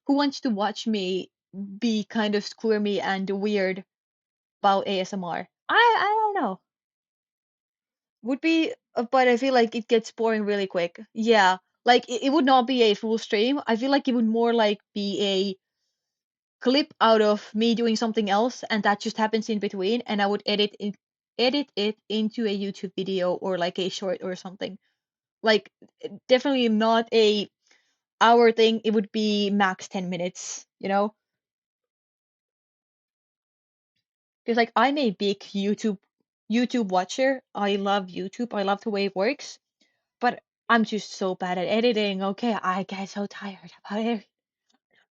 wants to watch me be kind of squirmy and weird about ASMR? I don't know. Would be, but I feel like it gets boring really quick. Yeah, like it would not be a full stream. I feel like it would more like be a clip out of me doing something else, and that just happens in between, and I would edit it into a YouTube video or like a short or something. Like definitely not a hour thing. It would be max 10 minutes. Because like I'm a big YouTube watcher. I love YouTube. I love the way it works. But I'm just so bad at editing. Okay, I get so tired about it.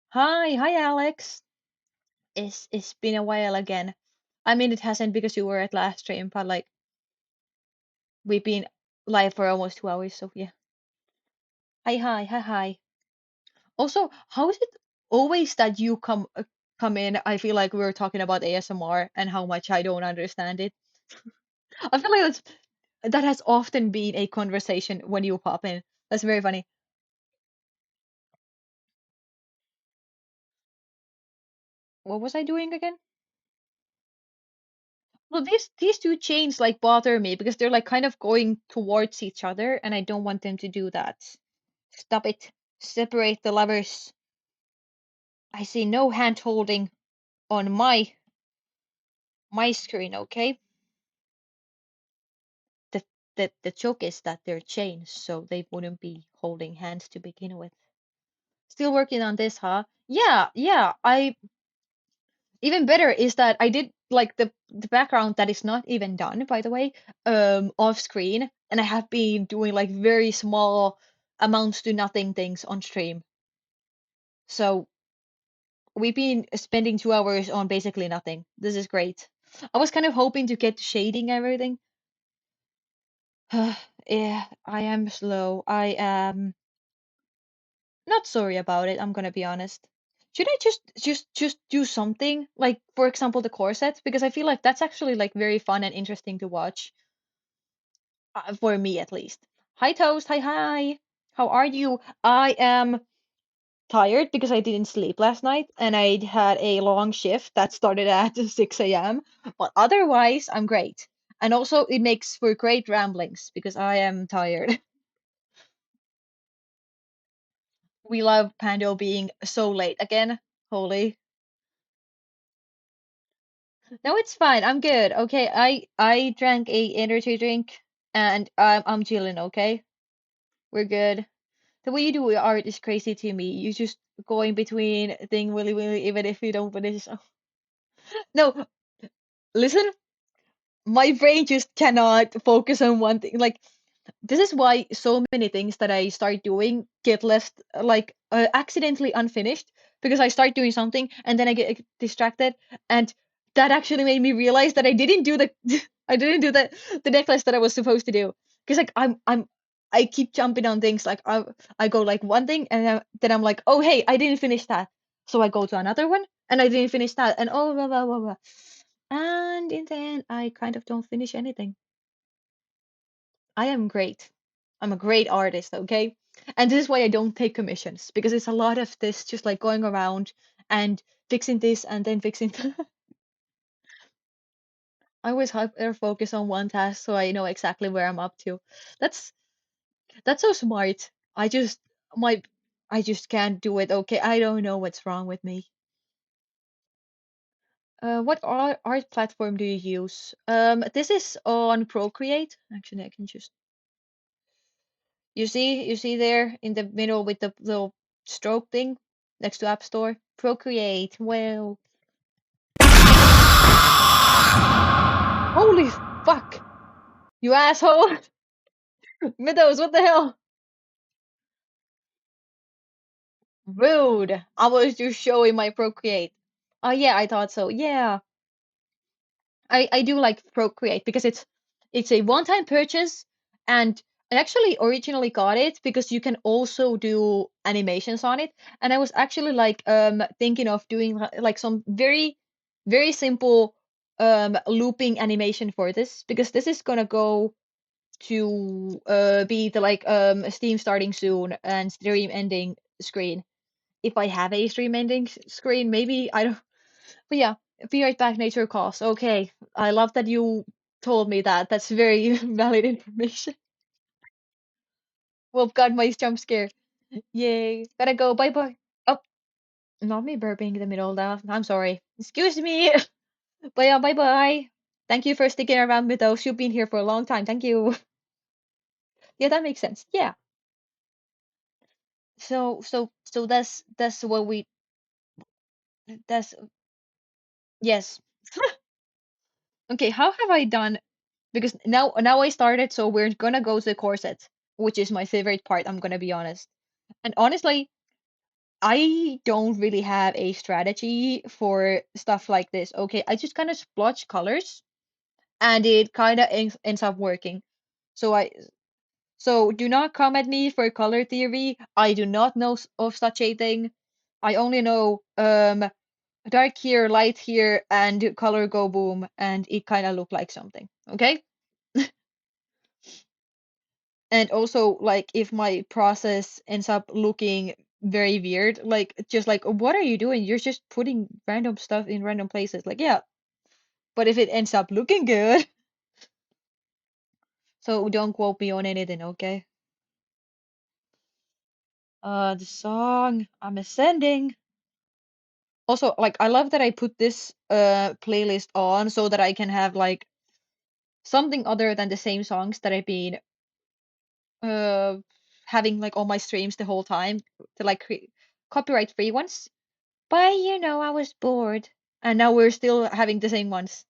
Hi Alex. It's been a while again. I mean it hasn't because you were at last stream, but like we've been live for almost 2 hours, so yeah. Hi. Also, how is it always that you come in? I feel like we were talking about ASMR and how much I don't understand it. I feel like that has often been a conversation when you pop in. That's very funny. What was I doing again? Well, these two chains like bother me because they're like kind of going towards each other, and I don't want them to do that. Stop it. Separate the lovers. I see no hand holding on my screen, okay? The the joke is that they're chains, so they wouldn't be holding hands to begin with. Still working on this, huh? Yeah. I even better is that I did like the background that is not even done, by the way, off screen, and I have been doing like very small amounts to nothing things on stream. So we've been spending 2 hours on basically nothing. This is great. I was kind of hoping to get shading everything. Yeah, I am slow. I am not sorry about it, I'm gonna be honest. should I just do something like, for example, the corset? Because I feel like that's actually like very fun and interesting to watch, for me at least. Hi Toast, hi hi. How are you? I am tired because I didn't sleep last night and I had a long shift that started at 6 a.m. But otherwise, I'm great. And also, it makes for great ramblings because I am tired. We love Pando being so late again. Holy. No, it's fine. I'm good. Okay, I drank a energy drink and I'm chilling, okay? We're good. The way you do art is crazy to me. You just going between thing willy willy even if you don't finish. No, listen, my brain just cannot focus on one thing. Like this is why so many things that I start doing get left like accidentally unfinished because I start doing something and then I get distracted, and that actually made me realize that I didn't do the I didn't do the necklace that I was supposed to do because like I keep jumping on things like I go like one thing and then I'm like, oh hey, I didn't finish that, so I go to another one and I didn't finish that, and oh blah blah blah blah, and in the end I kind of don't finish anything. I am great. I'm a great artist, okay? And this is why I don't take commissions because it's a lot of this just like going around and fixing this and then fixing that. I always hyper focus on one task so I know exactly where I'm up to. That's that's so smart. My I just can't do it. Okay, I don't know what's wrong with me. What art platform do you use? This is on Procreate. Actually, I can just you see there in the middle with the little stroke thing next to App Store? Procreate. Well, holy fuck, you asshole. Meadows, what the hell? Rude. I was just showing my Procreate. Oh yeah, I thought so. Yeah. I do like Procreate because it's a one-time purchase, and I actually originally got it because you can also do animations on it, and I was actually like thinking of doing like some very simple looping animation for this because this is gonna go to be the like Steam starting soon and stream ending screen. If I have a stream ending screen, maybe I don't, but yeah, be right back, nature calls. Okay, I love that you told me that. That's very valid information. Well, got my jump scare. Yay. Gotta go. Bye bye. Oh, not me burping in the middle of that. I'm sorry. Excuse me. But yeah, bye bye. Thank you for sticking around with us. You've been here for a long time. Thank you. Yeah, that makes sense. Yeah. So that's what we that's yes. Okay, how have I done? Because now I started, so we're gonna go to the corset, which is my favorite part, I'm gonna be honest. And honestly, I don't really have a strategy for stuff like this. Okay, I just kind of splotch colors and it kind of ends up working. So so do not come at me for color theory. I do not know of such a thing. I only know dark here, light here, and color go boom, and it kind of look like something. Okay? And also, like, if my process ends up looking very weird, like, just like, what are you doing? You're just putting random stuff in random places. Like, yeah, but if it ends up looking good, so don't quote me on anything, okay? The song I'm ascending. Also, like, I love that I put this playlist on so that I can have like something other than the same songs that I've been uh having like on my streams the whole time, to like copyright free ones. But you know, I was bored. And now we're still having the same ones.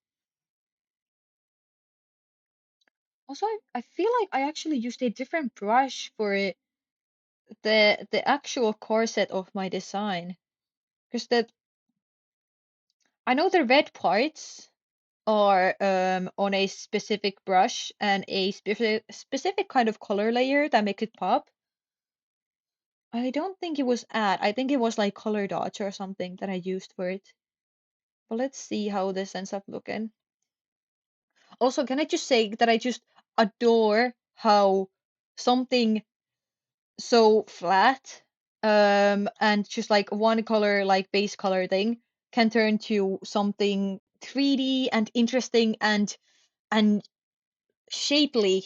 Also, I feel like I actually used a different brush for the actual corset of my design. Because I know the red parts are on a specific brush and a specific kind of color layer that makes it pop. I don't think it was ad. I think it was like color dots or something that I used for it. But let's see how this ends up looking. Also, can I just say that I just adore how something so flat and just like one color like base color thing can turn to something 3D and interesting and shapely,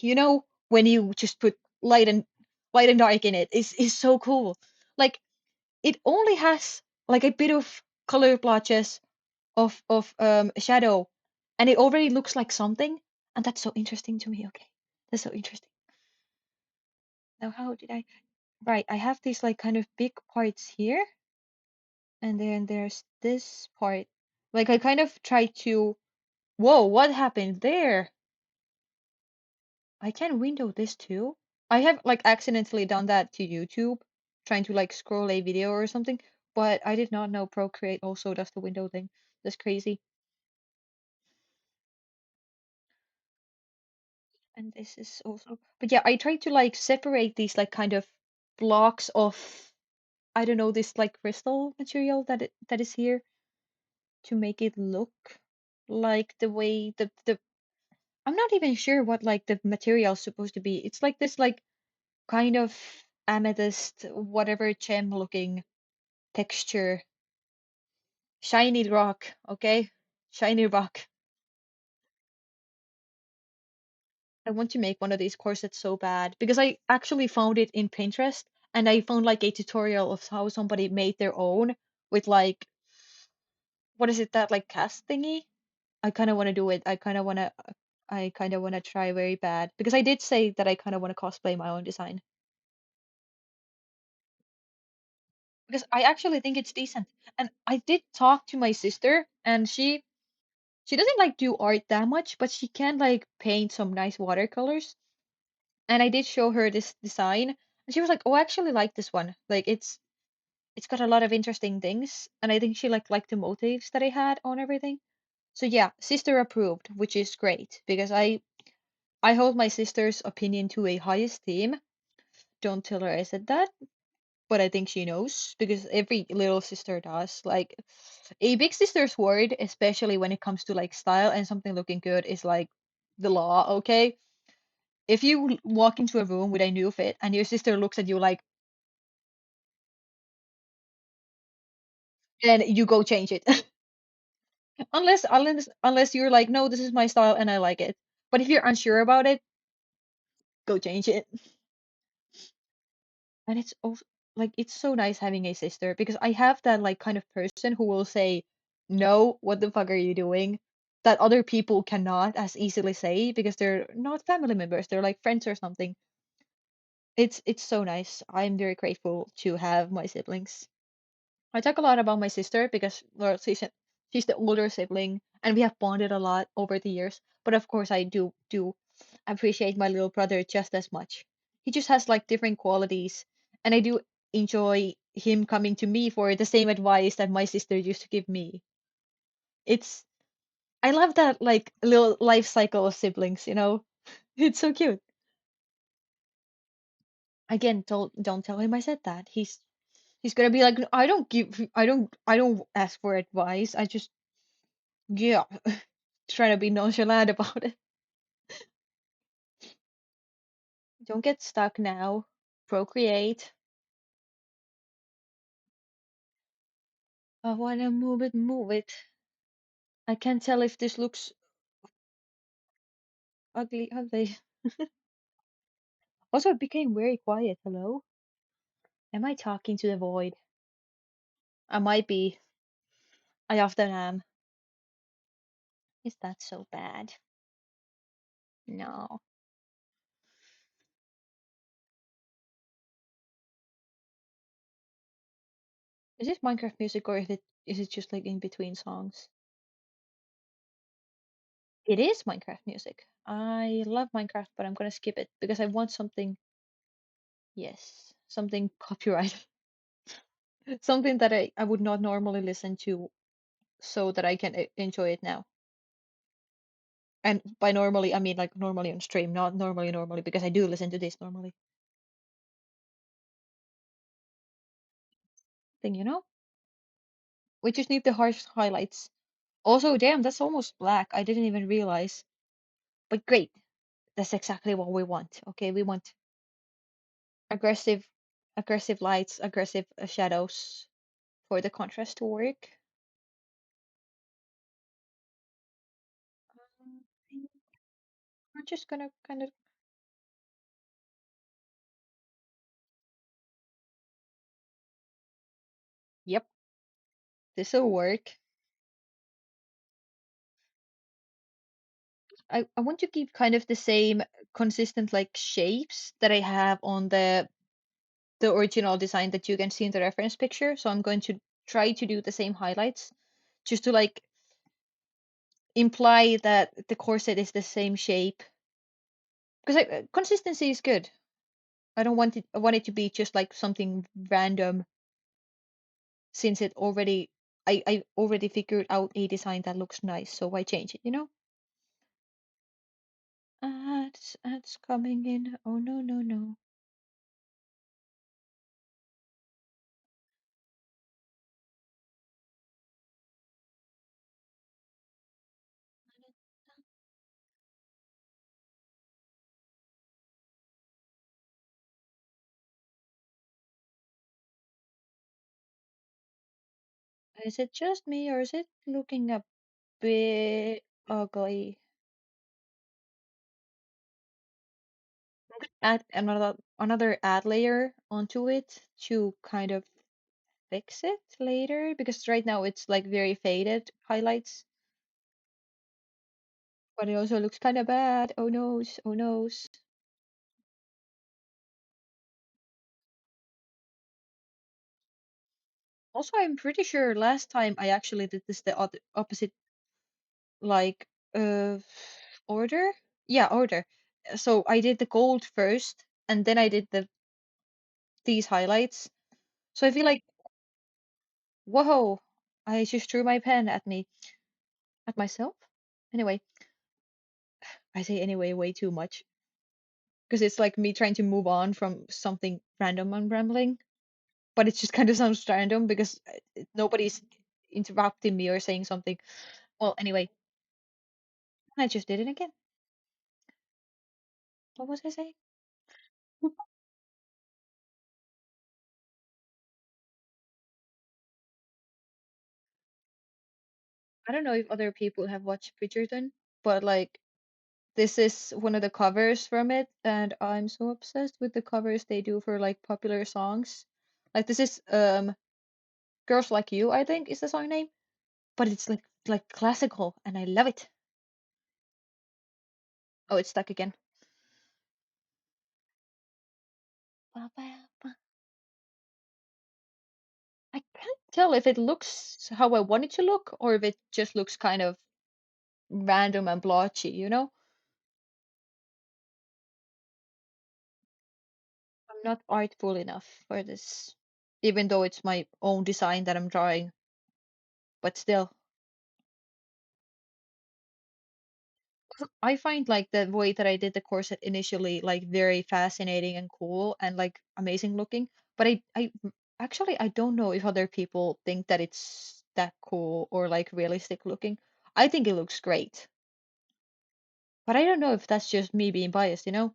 when you just put light and dark in it is so cool. Like it only has like a bit of color blotches of shadow, and it already looks like something, and that's so interesting to me. Okay, that's so interesting. Now, how did I? Right, I have these like kind of big parts here, and then there's this part. Like I kind of try to. Whoa, what happened there? I can window this too. I have like accidentally done that to YouTube, trying to like scroll a video or something, but I did not know Procreate also does the window thing. That's crazy. And this is also, but yeah, I try to like separate these like kind of blocks of, I don't know, this like crystal material that is here to make it look like the way the I'm not even sure what like the material is supposed to be. It's like this like kind of amethyst, whatever gem looking texture. Shiny rock, okay? Shiny rock. I want to make one of these corsets so bad because I actually found it in Pinterest and I found like a tutorial of how somebody made their own with like, what is it, that like cast thingy? I kind of want to do it. I kind of want to try very bad because I did say that I kind of want to cosplay my own design because I actually think it's decent. And I did talk to my sister and she doesn't like do art that much, but she can like paint some nice watercolors. And I did show her this design, and she was like, "Oh, I actually like this one. Like it's got a lot of interesting things." And I think she liked the motifs that I had on everything. So yeah, sister approved, which is great because I hold my sister's opinion to a high esteem. Don't tell her I said that, but I think she knows because every little sister does. Like a big sister's word, especially when it comes to like style and something looking good, is like the law, okay? If you walk into a room with a new fit and your sister looks at you like, then you go change it. Unless you're like, no, this is my style and I like it. But if you're unsure about it, go change it. And it's also like it's so nice having a sister because I have that like kind of person who will say, "No, what the fuck are you doing?" That other people cannot as easily say because they're not family members, they're like friends or something. It's so nice. I'm very grateful to have my siblings. I talk a lot about my sister because well, she's the older sibling and we have bonded a lot over the years. But of course, I do appreciate my little brother just as much. He just has like different qualities, and I do enjoy him coming to me for the same advice that my sister used to give me. It's I love that like little life cycle of siblings. It's so cute. Again, don't tell him I said that. He's gonna be like, I don't ask for advice. I just yeah, trying to be nonchalant about it. Don't get stuck now. Procreate. I wanna move it, move it. I can't tell if this looks ugly, ugly. Also, it became very quiet. Hello? Am I talking to the void? I might be. I often am. Is that so bad? No. Is this Minecraft music or is it just like in between songs? It is Minecraft music. I love Minecraft, but I'm gonna skip it because I want something, yes, something copyright. Something that I would not normally listen to so that I can enjoy it now. And by normally, I mean like normally on stream, not normally, normally, because I do listen to this normally. thing, you know? We just need the harsh highlights. Also, damn, that's almost black. I didn't even realize. But great. That's exactly what we want. Okay, we want aggressive, aggressive lights, aggressive shadows for the contrast to work. Um, we're just gonna kind of, yep, this will work. I want to keep kind of the same consistent like shapes that I have on the original design that you can see in the reference picture. So I'm going to try to do the same highlights just to like imply that the corset is the same shape because consistency is good. I don't want it. I want it to be just like something random since it already. I already figured out a design that looks nice, so why change it? You know. Ads coming in. Oh no no no. Is it just me or is it looking a bit ugly? Add another ad layer onto it to kind of fix it later because right now it's like very faded highlights, but it also looks kind of bad. Oh no, oh no. Also, I'm pretty sure last time I actually did this the opposite like uh order. Yeah, order. So I did the gold first and then I did these highlights. So I feel like whoa, I just threw my pen at me at myself. Anyway, I say anyway way too much because it's like me trying to move on from something random I'm rambling, but it just kind of sounds random because nobody's interrupting me or saying something. Well, anyway, I just did it again. What was I saying? I don't know if other people have watched Bridgerton, but like this is one of the covers from it, and I'm so obsessed with the covers they do for like popular songs. Like this is Girls Like You, I think is the song name, but it's like classical and I love it. Oh, it's stuck again. Ba, ba, ba. I can't tell if it looks how I want it to look or if it just looks kind of random and blotchy, you know? I'm not artful enough for this, even though it's my own design that I'm drawing, but still. I find like the way that I did the corset initially like very fascinating and cool and like amazing looking. But actually I don't know if other people think that it's that cool or like realistic looking. I think it looks great, but I don't know if that's just me being biased, you know?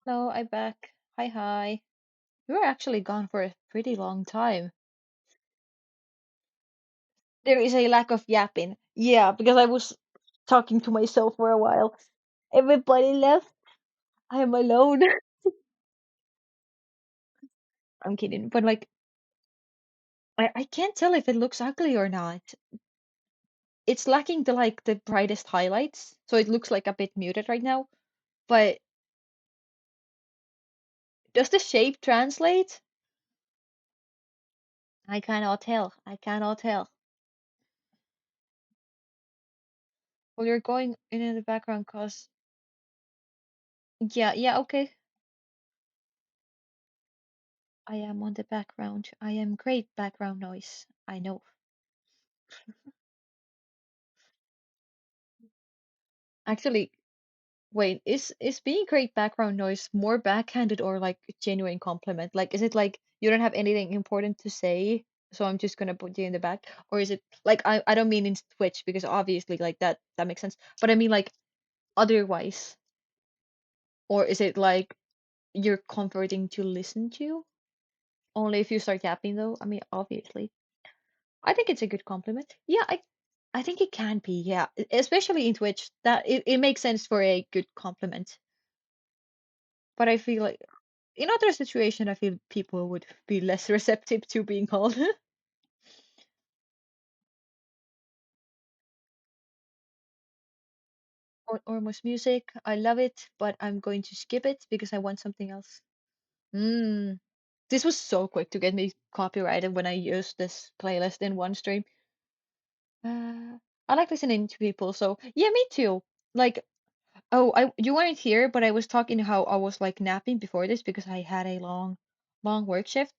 Hello, I'm back. Hi, hi. We were actually gone for a pretty long time. There is a lack of yapping. Yeah, because I was talking to myself for a while. Everybody left. I am alone. I'm kidding, but like I can't tell if it looks ugly or not. it's lacking the like the brightest highlights, so it looks like a bit muted right now. But does the shape translate? I cannot tell. I cannot tell. Well, you're going in the background cause yeah, yeah, okay. I am on the background. I am great background noise. I know. Actually, wait, is being great background noise more backhanded or like a genuine compliment? Like, is it like you don't have anything important to say, so I'm just gonna put you in the back? Or is it like I don't mean in Twitch because obviously like that makes sense, but I mean like otherwise, or is it like you're comforting to listen to? Only if you start yapping though. I mean, obviously. I think it's a good compliment. Yeah, I think it can be, yeah. Especially in Twitch, that it makes sense for a good compliment. But I feel like in other situation, I feel people would be less receptive to being called. Or almost music. I love it, but I'm going to skip it because I want something else. Mm. This was so quick to get me copyrighted when I used this playlist in one stream. I like listening to people, so yeah, me too. Like, oh, I you weren't here, but I was talking how I was like napping before this because I had a long work shift,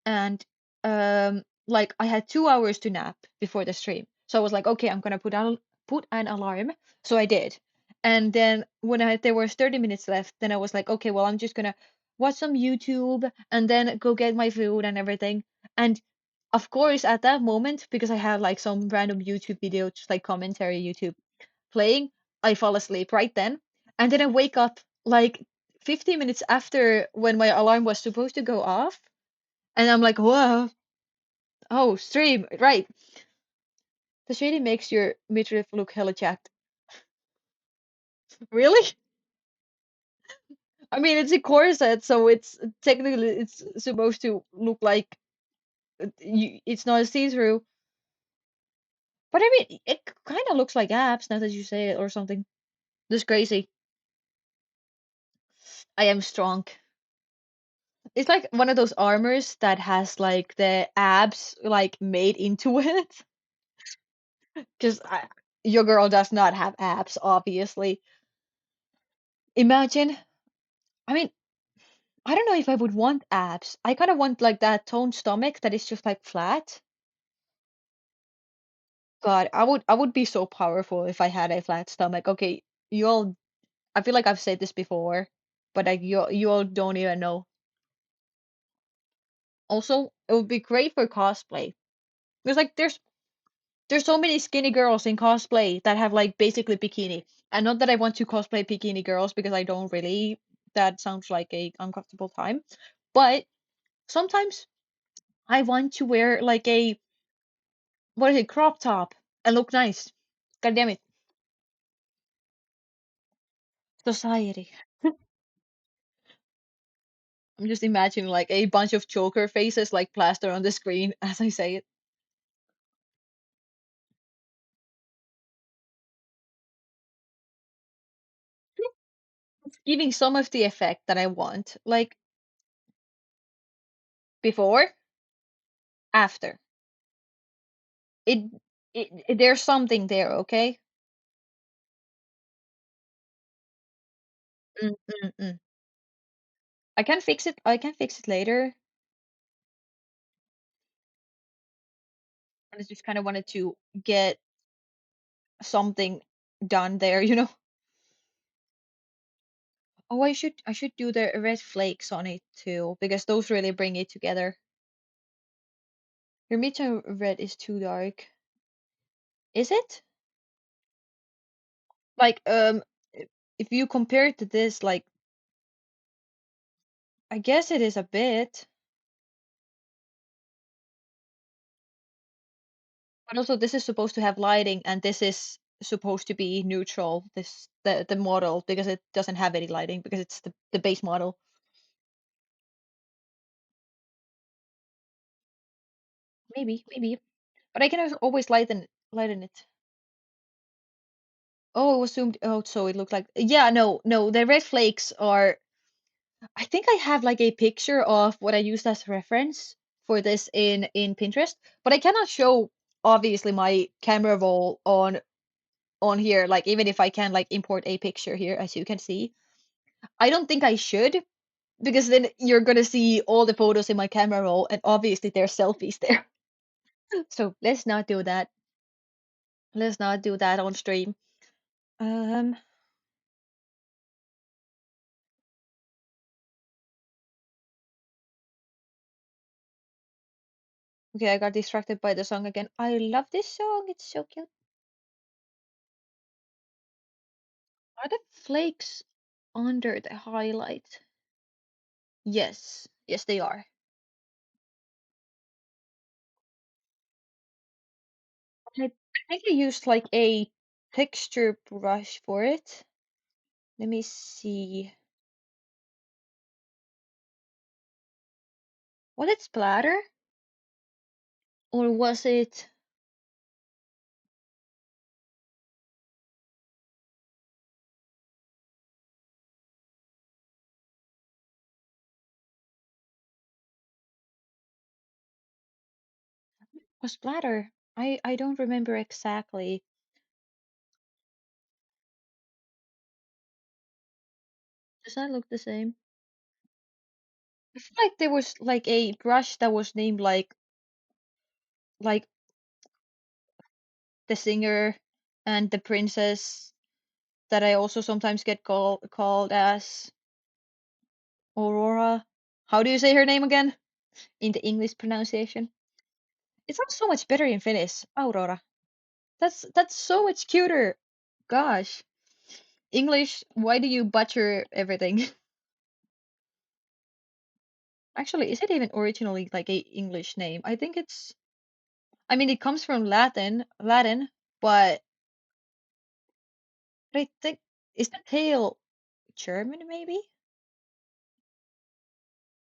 and like I had 2 hours to nap before the stream. So I was like, okay, I'm gonna put an alarm. So I did, and then when there was 30 minutes left, then I was like, okay, well I'm just gonna watch some YouTube and then go get my food and everything. And of course, at that moment, because I had like some random YouTube video, just like commentary YouTube playing, I fall asleep right then. And then I wake up like 15 minutes after when my alarm was supposed to go off. And I'm like, whoa, oh, stream, right. This really makes your midriff look hella jacked. Really? I mean, it's a corset, so it's technically it's supposed to look like it's not see-through. But I mean, it kind of looks like abs now that you say it or something. This crazy. I am strong. It's like one of those armors that has like the abs like made into it. Because your girl does not have abs, obviously. Imagine, I mean, I don't know if I would want abs. I kind of want like that toned stomach that is just like flat. God, I would be so powerful if I had a flat stomach. Okay, you all, I feel like I've said this before, but like you all don't even know. Also, it would be great for cosplay. Because like there's so many skinny girls in cosplay that have like basically bikini. And not that I want to cosplay bikini girls because I don't really. That sounds like a uncomfortable time. But sometimes I want to wear like a what is it, crop top and look nice. God damn it. Society. I'm just imagining like a bunch of Joker faces like plastered on the screen as I say it. It's giving some of the effect that I want. Like before, after. It, there's something there, okay? Mm, mm, mm. I can fix it. I can fix it later. I just kind of wanted to get something done there. Oh, I should do the red flakes on it too because those really bring it together. Your midtone red is too dark. Is it? Like if you compare it to this, like I guess it is a bit. But also this is supposed to have lighting and this is supposed to be neutral, the model because it doesn't have any lighting because it's the base model. Maybe, maybe. But I can always lighten it. Oh, it was zoomed out, so it looked like, yeah, no, no, the red flakes are, I think I have like a picture of what I used as reference for this in Pinterest, but I cannot show obviously my camera roll on here, like even if I can like import a picture here, as you can see. I don't think I should, because then you're gonna see all the photos in my camera roll, and obviously there's selfies there. So let's not do that. Let's not do that on stream. Um, okay, I got distracted by the song again. I love this song. It's so cute. Are the flakes under the highlight? Yes. Yes, they are. I think I used like a texture brush for it. Let me see. Was it splatter? Or was it was splatter? I don't remember exactly. Does that look the same? I feel like there was like a brush that was named like the singer and the princess that I also sometimes get called as Aurora. How do you say her name again in the English pronunciation? It sounds so much better in Finnish. Aurora. That's so much cuter. Gosh. English, why do you butcher everything? Actually, is it even originally like a English name? I think it's, I mean, it comes from Latin, but I think, is the tail German maybe?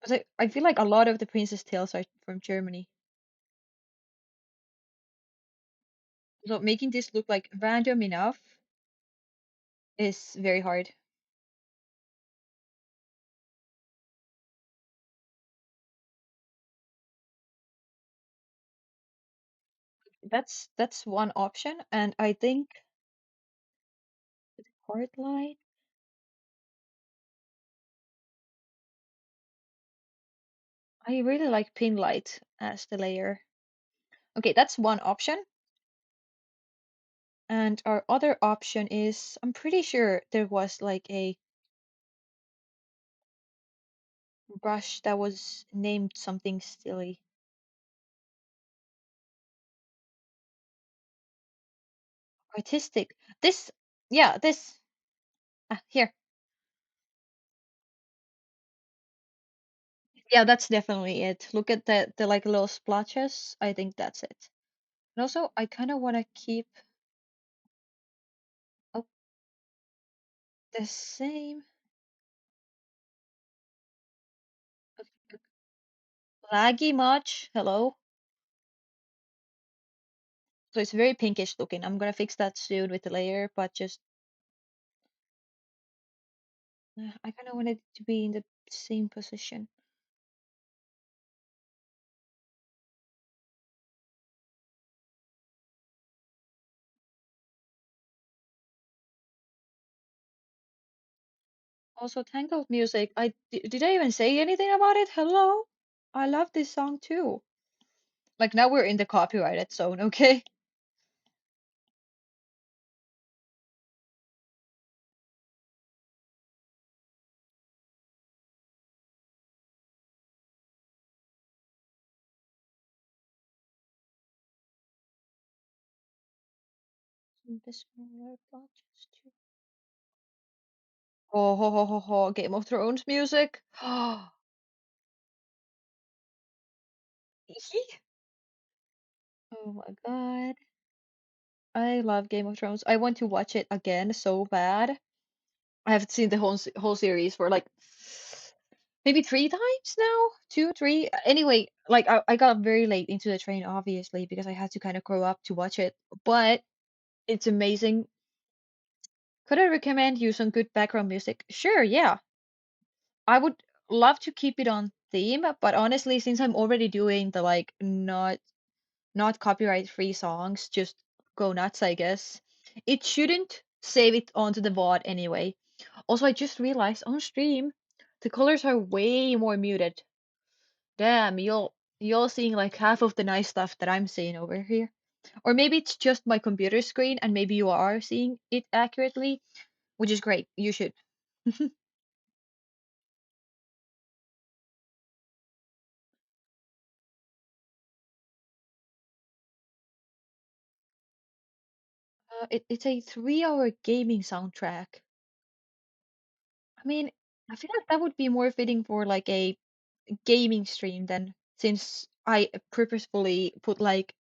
'Cause I feel like a lot of the princess tales are from Germany. So making this look like random enough is very hard. That's one option, and I think heart line. I really like pin light as the layer. Okay, that's one option. And our other option is, I'm pretty sure there was like a brush that was named something silly. Artistic. This, yeah, this. Here. Yeah, that's definitely it. Look at the like little splotches. I think that's it. And also, I kind of want to keep up the same laggy much. Hello. So it's very pinkish looking. I'm gonna fix that soon with the layer, but just I kind of want it to be in the same position. Also, Tangled music. Did I even say anything about it? Hello? I love this song too. Like now we're in the copyrighted zone, okay? This smaller blotches too. Oh, ho, ho, ho, ho. Game of Thrones music. Oh, oh my God. I love Game of Thrones. I want to watch it again so bad. I haven't seen the whole series for like maybe three times now, two, three. Anyway, like I got very late into the train, obviously, because I had to kind of grow up to watch it. But it's amazing. Could I recommend you some good background music? Sure, yeah. I would love to keep it on theme, but honestly, since I'm already doing the like not copyright free songs, just go nuts, I guess. It shouldn't save it onto the VOD anyway. Also, I just realized on stream the colors are way more muted. Damn, you're seeing like half of the nice stuff that I'm seeing over here. Or maybe it's just my computer screen and maybe you are seeing it accurately, which is great. You should. It's a 3 hour gaming soundtrack. I mean, I feel like that would be more fitting for like a gaming stream then, since I purposefully put like,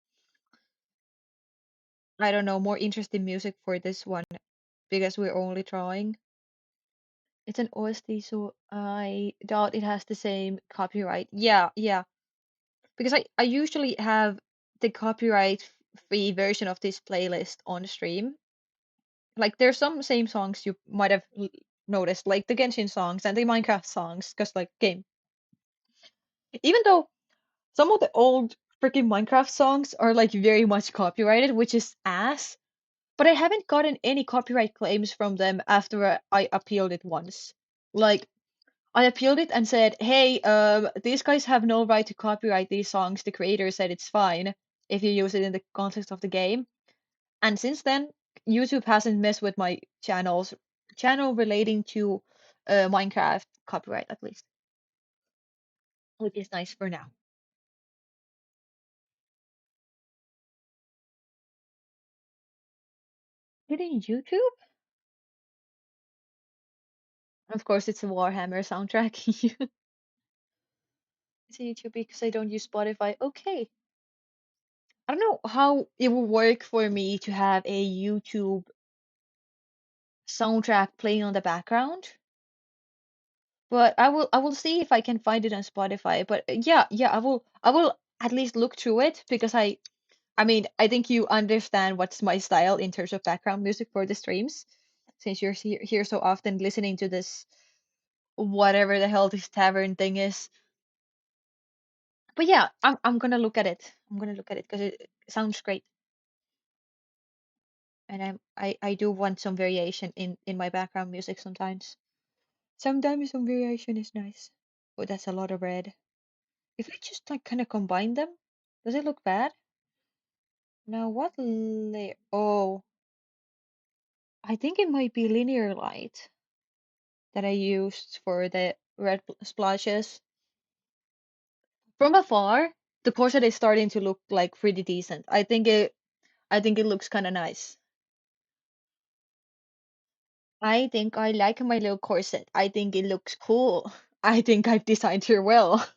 I don't know, more interesting music for this one because we're only trying. It's an OST, so I doubt it has the same copyright. Yeah, yeah. Because I usually have the copyright free version of this playlist on stream. Like there's some same songs you might have noticed, like the Genshin songs and the Minecraft songs, because like game. Even though some of the old freaking Minecraft songs are like very much copyrighted, which is ass. But I haven't gotten any copyright claims from them after I appealed it once. Like I appealed it and said, "Hey, these guys have no right to copyright these songs. The creator said it's fine if you use it in the context of the game." And since then, YouTube hasn't messed with my channel relating to Minecraft copyright at least, which is nice for now. Hitting YouTube? Of course, it's a Warhammer soundtrack. It's a YouTube because I don't use Spotify. Okay. I don't know how it will work for me to have a YouTube soundtrack playing on the background, but I will see if I can find it on Spotify. But yeah, yeah, I will at least look through it because I mean, I think you understand what's my style in terms of background music for the streams, since you're here so often listening to this whatever the hell this tavern thing is. But yeah, I'm gonna look at it. I'm gonna look at it because it sounds great, and I do want some variation in my background music sometimes. Sometimes some variation is nice. Oh, that's a lot of red. If I just like kind of combine them, does it look bad? Now what layer? Oh, I think it might be linear light that I used for the red splashes. From afar, the corset is starting to look like pretty decent. I think it looks kind of nice. I think I like my little corset. I think it looks cool. I think I've designed her well.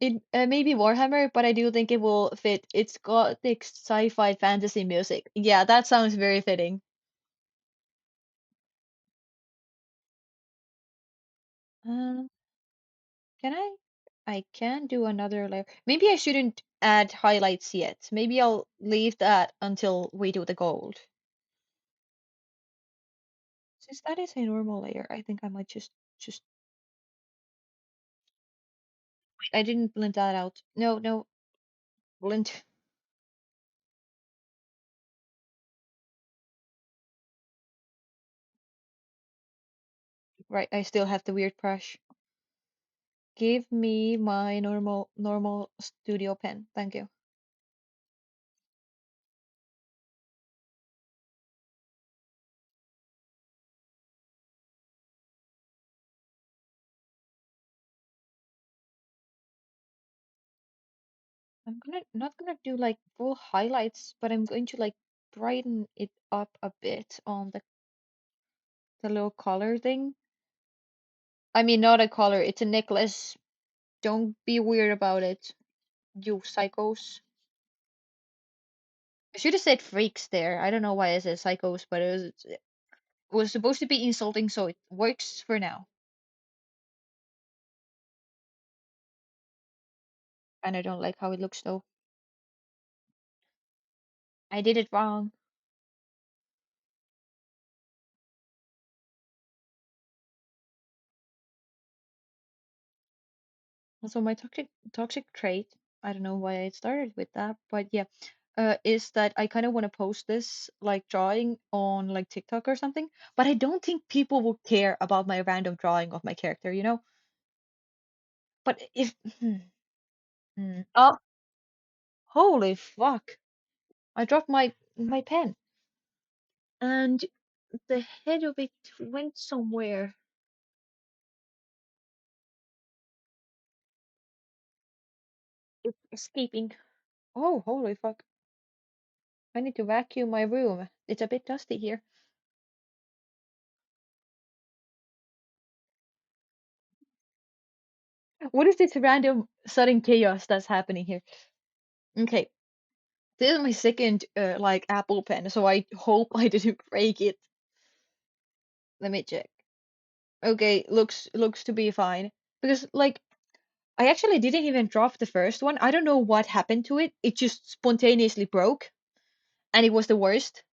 It may be Warhammer, but I do think it will fit. It's gothic sci-fi fantasy music. Yeah, that sounds very fitting. Um, can I? I can do another layer. Maybe I shouldn't add highlights yet. Maybe I'll leave that until we do the gold. Since that is a normal layer, I think I might just I didn't blend that out. No, no, blend. Right, I still have the weird brush. Give me my normal studio pen. Thank you. I'm gonna not gonna do like full highlights, but I'm going to like brighten it up a bit on the little collar thing. I mean, not a collar, it's a necklace. Don't be weird about it, you psychos. I should have said freaks there. I don't know why I said psychos, but it was supposed to be insulting, so it works for now. And I don't like how it looks though. I did it wrong. So my toxic trait, I don't know why I started with that, but yeah, is that I kind of want to post this like drawing on like TikTok or something, but I don't think people will care about my random drawing of my character, you know? But if oh, holy fuck. I dropped my pen and the head of it went somewhere. It's escaping. Oh, holy fuck. I need to vacuum my room. It's a bit dusty here. What is this random sudden chaos that's happening here? Okay, this is my second like Apple pen, so I hope I didn't break it. Let me check. Okay, looks to be fine. Because like I actually didn't even drop the first one. I don't know what happened to it. It just spontaneously broke, and it was the worst.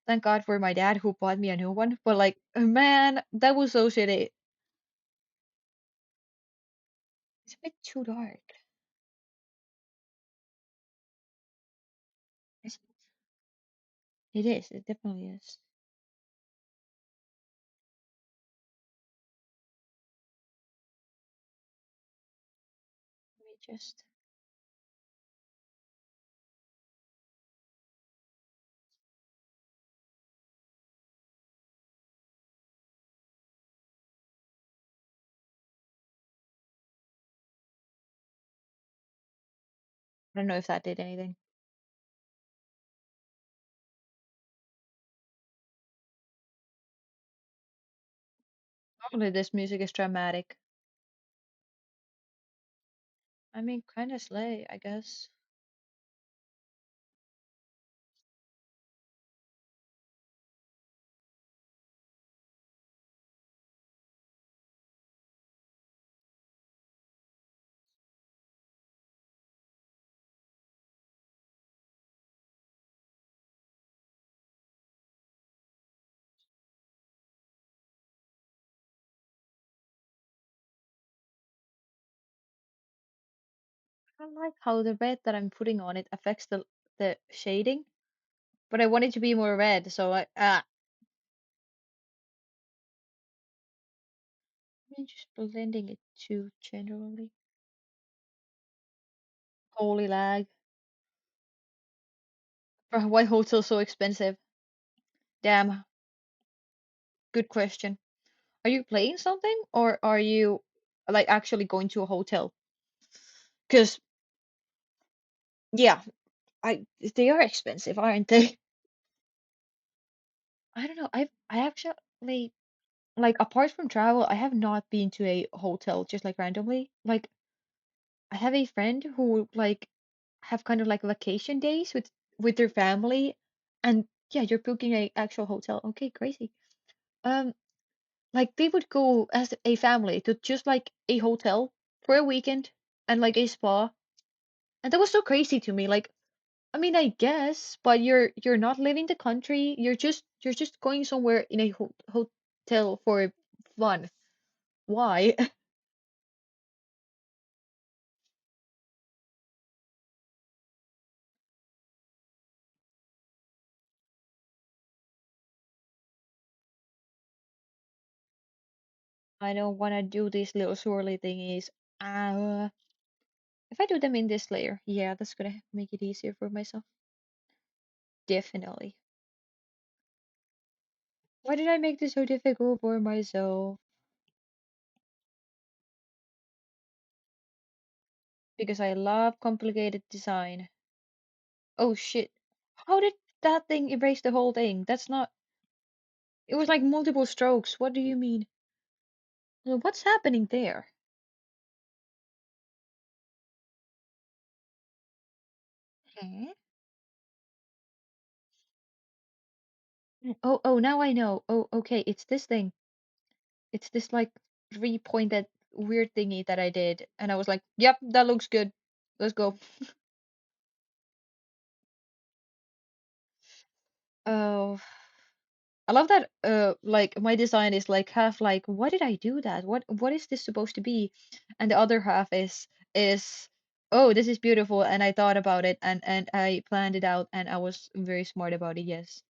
Thank God for my dad who bought me a new one. But like, man, that was so shitty. It's a bit too dark. Is it? It is. It definitely is. Let me just. I don't know if that did anything. Probably this music is dramatic. I mean, kind of slay, I guess. I like how the red that I'm putting on it affects the shading, but I want it to be more red, so I'm just blending it too generally. Holy lag. Why hotel so expensive? Damn, good question. Are you playing something or are you like actually going to a hotel? Because yeah, I they are expensive, aren't they? I don't know. I actually like apart from travel, I have not been to a hotel just like randomly. Like I have a friend who like have kind of like vacation days with their family, and yeah, you're booking a actual hotel. Okay, crazy. Um, like they would go as a family to just like a hotel for a weekend and like a spa, and that was so crazy to me. Like, I mean, I guess, but you're not leaving the country. You're just going somewhere in a hotel for fun. Why? I don't want to do these little swirly thingies. Uh, if I do them in this layer, yeah, that's gonna make it easier for myself. Definitely. Why did I make this so difficult for myself? Because I love complicated design. Oh shit. How did that thing erase the whole thing? That's not. It was like multiple strokes. What do you mean? Well, what's happening there? Hmm? Oh, now I know. Oh, okay. It's this thing. It's this like three-pointed weird thingy that I did. And I was like, yep, that looks good. Let's go. Oh. I love that like my design is like half like why did I do that? What is this supposed to be? And the other half is oh this is beautiful and I thought about it and I planned it out and I was very smart about it. Yes.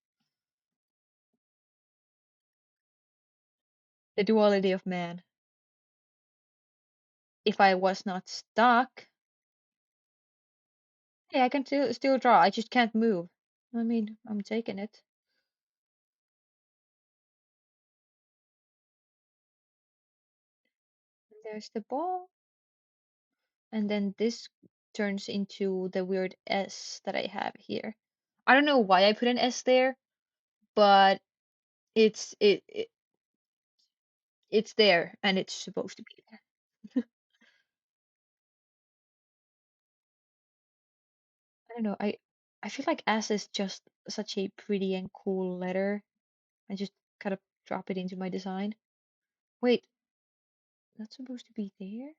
The duality of man. If I was not stuck, hey, I can still draw. I just can't move. I mean, I'm taking it. There's the ball. And then this turns into the weird S that I have here. I don't know why I put an S there, but it's it's there and it's supposed to be there. I don't know. I feel like S is just such a pretty and cool letter. I just kind of drop it into my design. Wait, that's supposed to be there?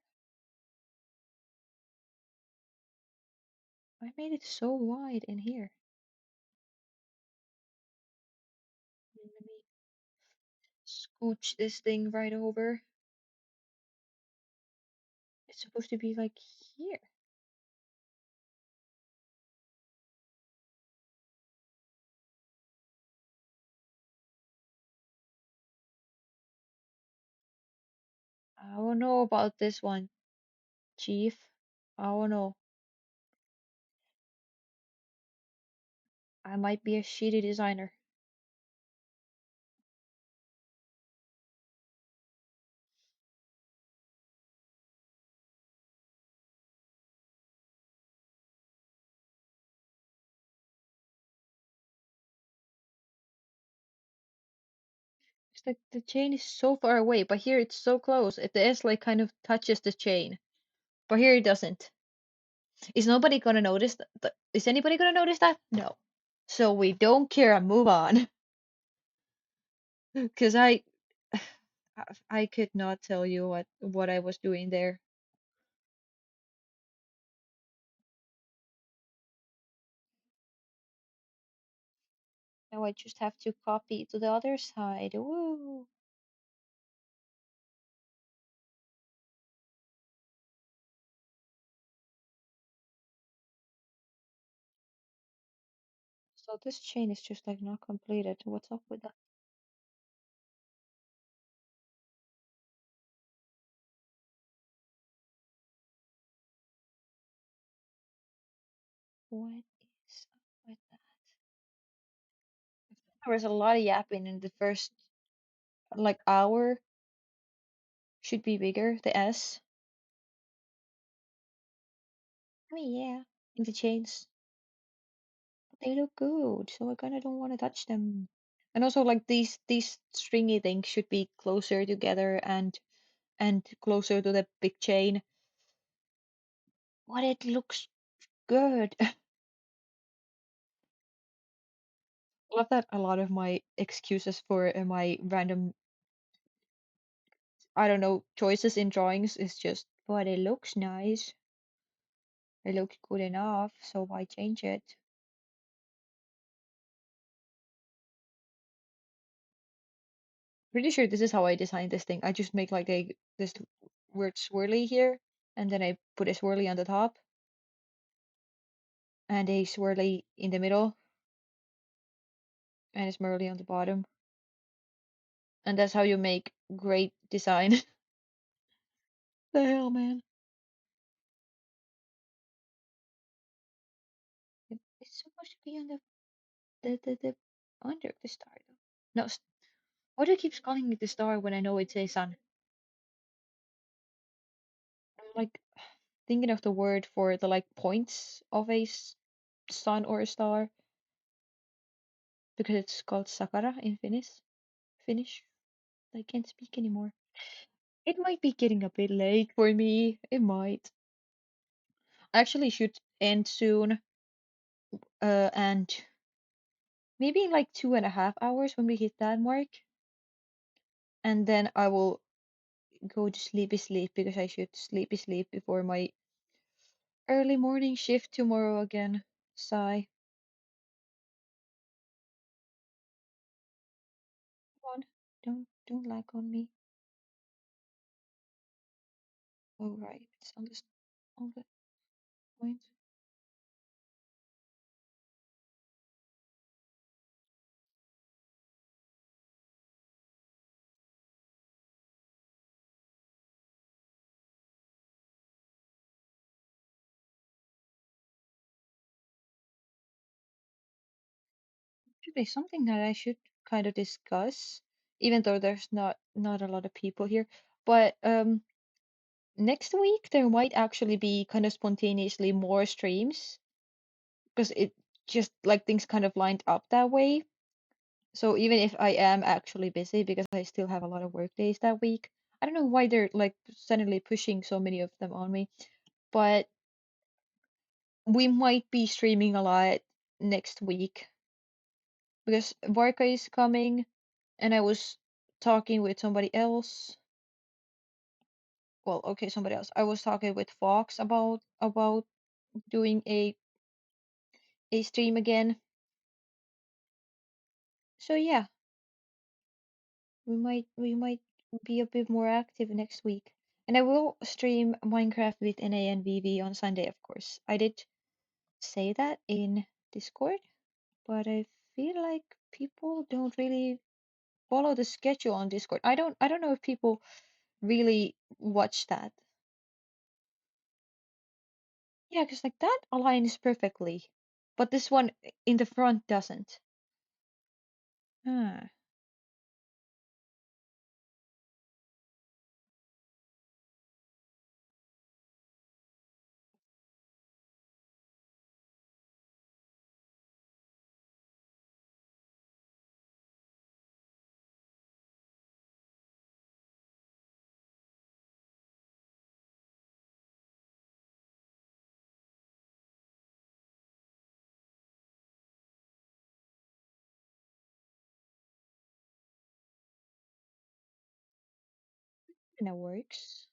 I made it so wide in here. Let me scooch this thing right over. It's supposed to be like here. I don't know about this one, Chief. I don't know. I might be a shitty designer. It's like the chain is so far away, but here it's so close. If the S like kind of touches the chain, but here it doesn't. Is nobody gonna notice that? Is anybody gonna notice that? No. So we don't care and move on. Because I could not tell you what I was doing there. Now I just have to copy to the other side. Woo! So this chain is just like not completed. What's up with that? What is up with that? There was a lot of yapping in the first like hour. Should be bigger, the S. I mean, yeah, in the chains. But they look good, so I kind of don't want to touch them. And also, like these stringy things should be closer together and closer to the big chain. But it looks good. I love that a lot of my excuses for my random, I don't know, choices in drawings is just, but it looks nice. It looks good enough, so why change it? Pretty sure this is how I designed this thing. I just make like a this weird swirly here, and then I put a swirly on the top and a swirly in the middle and a swirly on the bottom. And that's how you make great design. The hell, man. It's supposed to be on the under the star though. No, why do you keep calling it the star when I know it's a sun? I'm like thinking of the word for the like points of a sun or a star because it's called sakara in Finnish. Finnish. I can't speak anymore. It might be getting a bit late for me. It might. I actually should end soon. And maybe in like 2.5 hours when we hit that mark. And then I will go to sleep because I should sleep before my early morning shift tomorrow again. Sigh. Don't lag on me. Oh right, it's on the point. Should be something that I should kind of discuss, even though there's not a lot of people here. But next week there might actually be kind of spontaneously more streams because it just like things kind of lined up that way. So even if I am actually busy because I still have a lot of work days that week, I don't know why they're like suddenly pushing so many of them on me, but we might be streaming a lot next week because Varka is coming and I was talking with somebody else. Well, okay, somebody else. I was talking with Fox about doing a stream again. So yeah, we might be a bit more active next week. And I will stream Minecraft with NA and VV on Sunday, of course. I did say that in Discord, but I feel like people don't really follow the schedule on Discord. I don't know if people really watch that. Yeah, because like that aligns perfectly, but this one in the front doesn't. Hmm. And it works.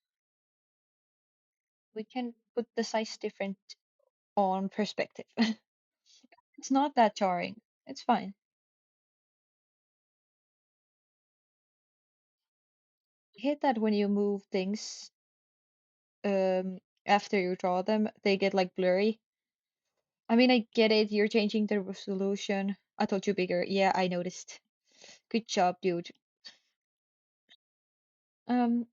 We can put the size different on perspective. It's not that jarring. It's fine. I hate that when you move things after you draw them, they get like blurry. I mean, I get it. You're changing the resolution. I told you bigger. Yeah, I noticed. Good job, dude. Um,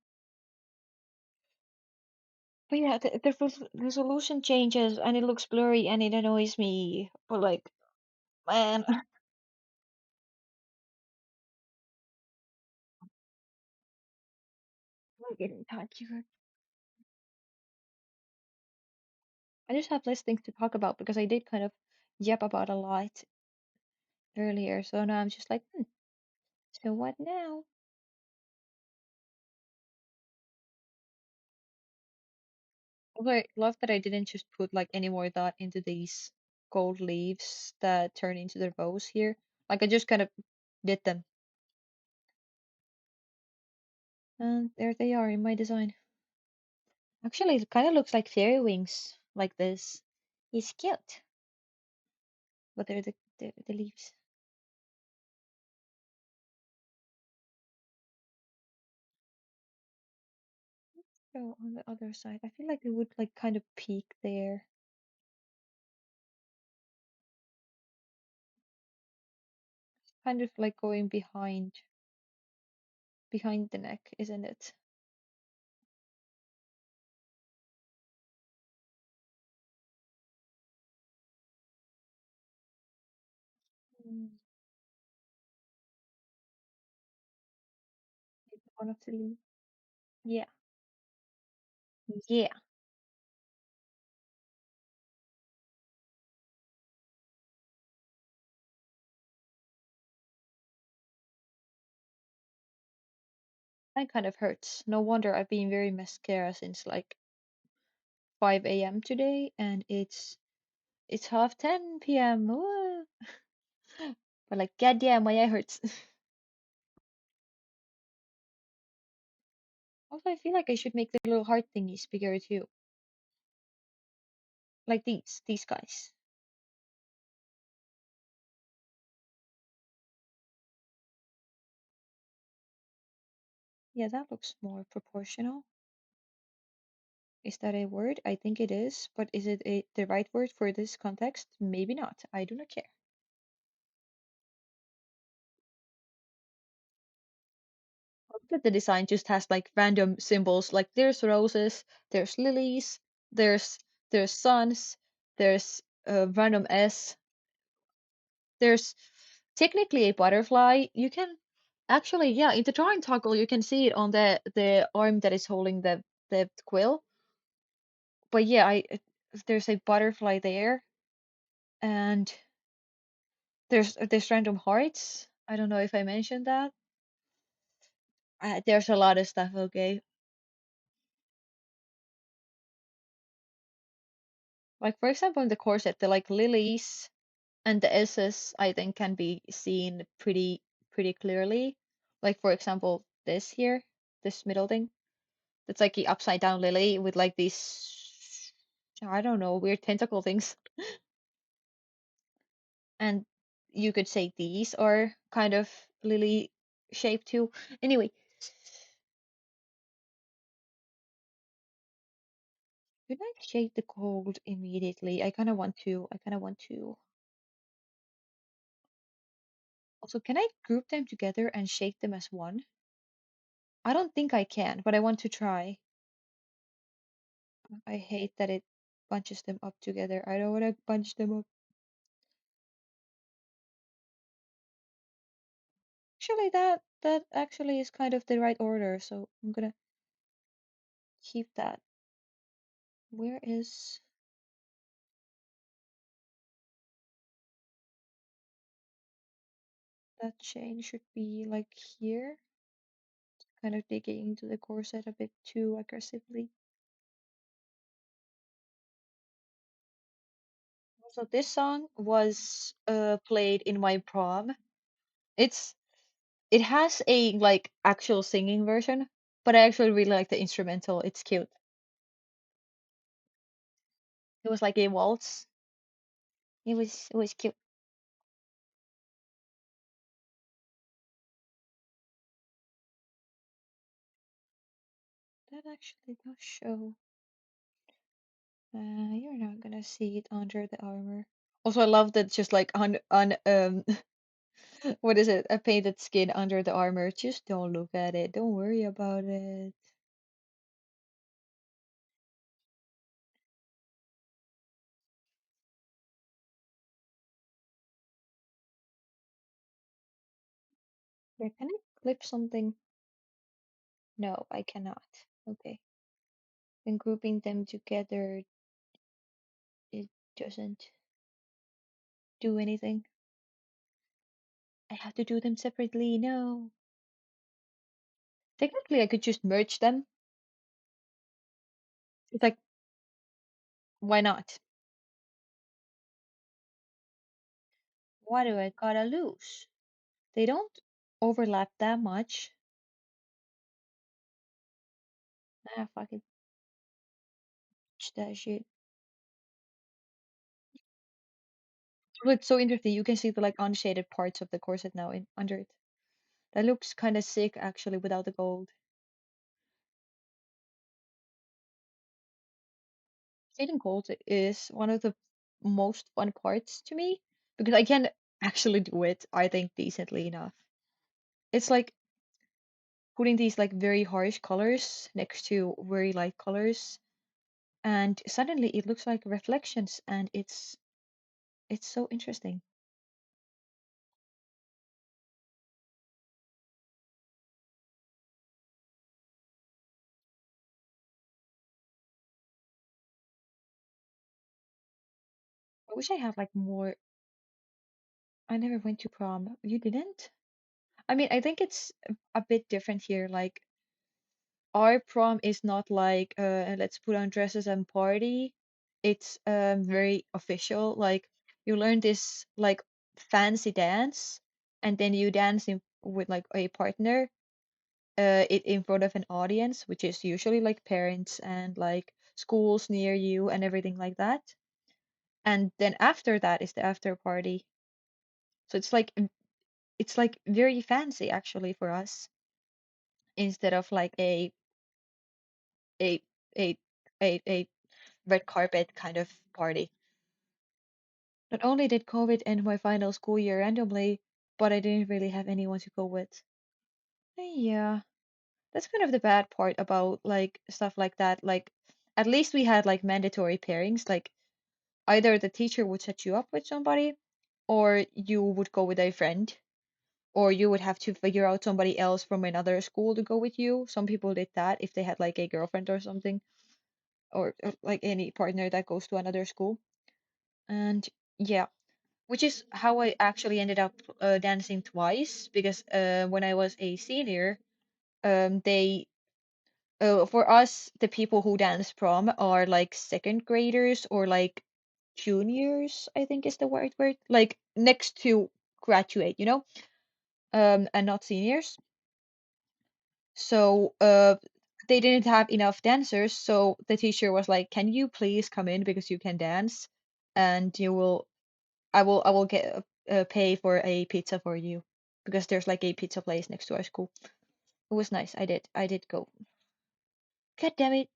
but yeah, the resolution changes and it looks blurry and it annoys me. But like, man, I'm getting tired. I just have less things to talk about because I did kind of yap about a lot earlier. So now I'm just like, so what now? Although I love that I didn't just put like any more thought into these gold leaves that turn into the rose here. Like I just kind of did them. And there they are in my design. Actually, it kind of looks like fairy wings, like this. It's cute, but they're the leaves. So on the other side, I feel like it would like kind of peak there, kind of like going behind the neck, isn't it? Mm, maybe one of the leaves. Yeah, yeah. That kind of hurts. No wonder I've been very mascara since like 5 a.m. today, and it's half 10 p.m. Woo. But like, goddamn, my eye hurts. Also, I feel like I should make the little heart thingies bigger too, like these guys. Yeah, that looks more proportional. Is that a word? I think it is, but is it the right word for this context? Maybe not. I do not care. Look at the design just has like random symbols. Like there's roses, there's lilies, there's suns, there's a random S, there's technically a butterfly. You can actually, yeah, in the drawing toggle, you can see it on the arm that is holding the quill. But yeah, there's a butterfly there, and there's random hearts. I don't know if I mentioned that. There's a lot of stuff. Okay, like for example, in the corset, the like lilies and the S's I think can be seen pretty clearly. Like for example, this here, this middle thing. That's like the upside down lily with like these, I don't know, weird tentacle things. And you could say these are kind of lily shaped too. Anyway, could I shade the gold immediately? I kind of want to. I kind of want to. Also, can I group them together and shake them as one? I don't think I can, but I want to try. I hate that it bunches them up together. I don't want to bunch them up. Actually, that actually is kind of the right order, so I'm gonna keep that. Where is that chain? Should be like here. Kind of digging into the corset a bit too aggressively. So this song was played in my prom. It's it has a like actual singing version, but I actually really like the instrumental. It's cute. It was like a waltz. It was cute. That actually does show. You're not gonna see it under the armor. Also, I love that just like on what is it? A painted skin under the armor. Just don't look at it. Don't worry about it. Yeah, can I clip something? No, I cannot. Okay. Then grouping them together, it doesn't do anything. I have to do them separately. No. Technically, I could just merge them. It's like, why not? Why do I gotta lose? They don't overlap that much. Ah, fucking that shit. Oh, it's so interesting. You can see the like unshaded parts of the corset now in under it. That looks kind of sick actually without the gold. Shading gold is one of the most fun parts to me because I can actually do it, I think, decently enough. It's like putting these like very harsh colors next to very light colors, and suddenly it looks like reflections, and it's so interesting. I wish I had like more. I never went to prom. You didn't? I mean, I think it's a bit different here. Like our prom is not like let's put on dresses and party. It's very official. Like you learn this like fancy dance, and then you dance with like a partner it in front of an audience, which is usually like parents and like schools near you and everything like that. And then after that is the after party. So it's like very fancy actually for us. instead of like a a a red carpet kind of party. Not only did COVID end my final school year randomly, but I didn't really have anyone to go with. Yeah, that's kind of the bad part about like stuff like that. Like, at least we had like mandatory pairings. Like, either the teacher would set you up with somebody, or you would go with a friend, or you would have to figure out somebody else from another school to go with you. Some people did that if they had like a girlfriend or something, or like any partner that goes to another school. And yeah, which is how I actually ended up dancing twice because when I was a senior, they for us the people who dance prom are like second graders or like juniors, I think is the word, like next to graduate, and not seniors. So they didn't have enough dancers, so the teacher was like, "Can you please come in because you can dance, and I will get pay for a pizza for you because there's like a pizza place next to our school." It was nice. I did go. God damn it.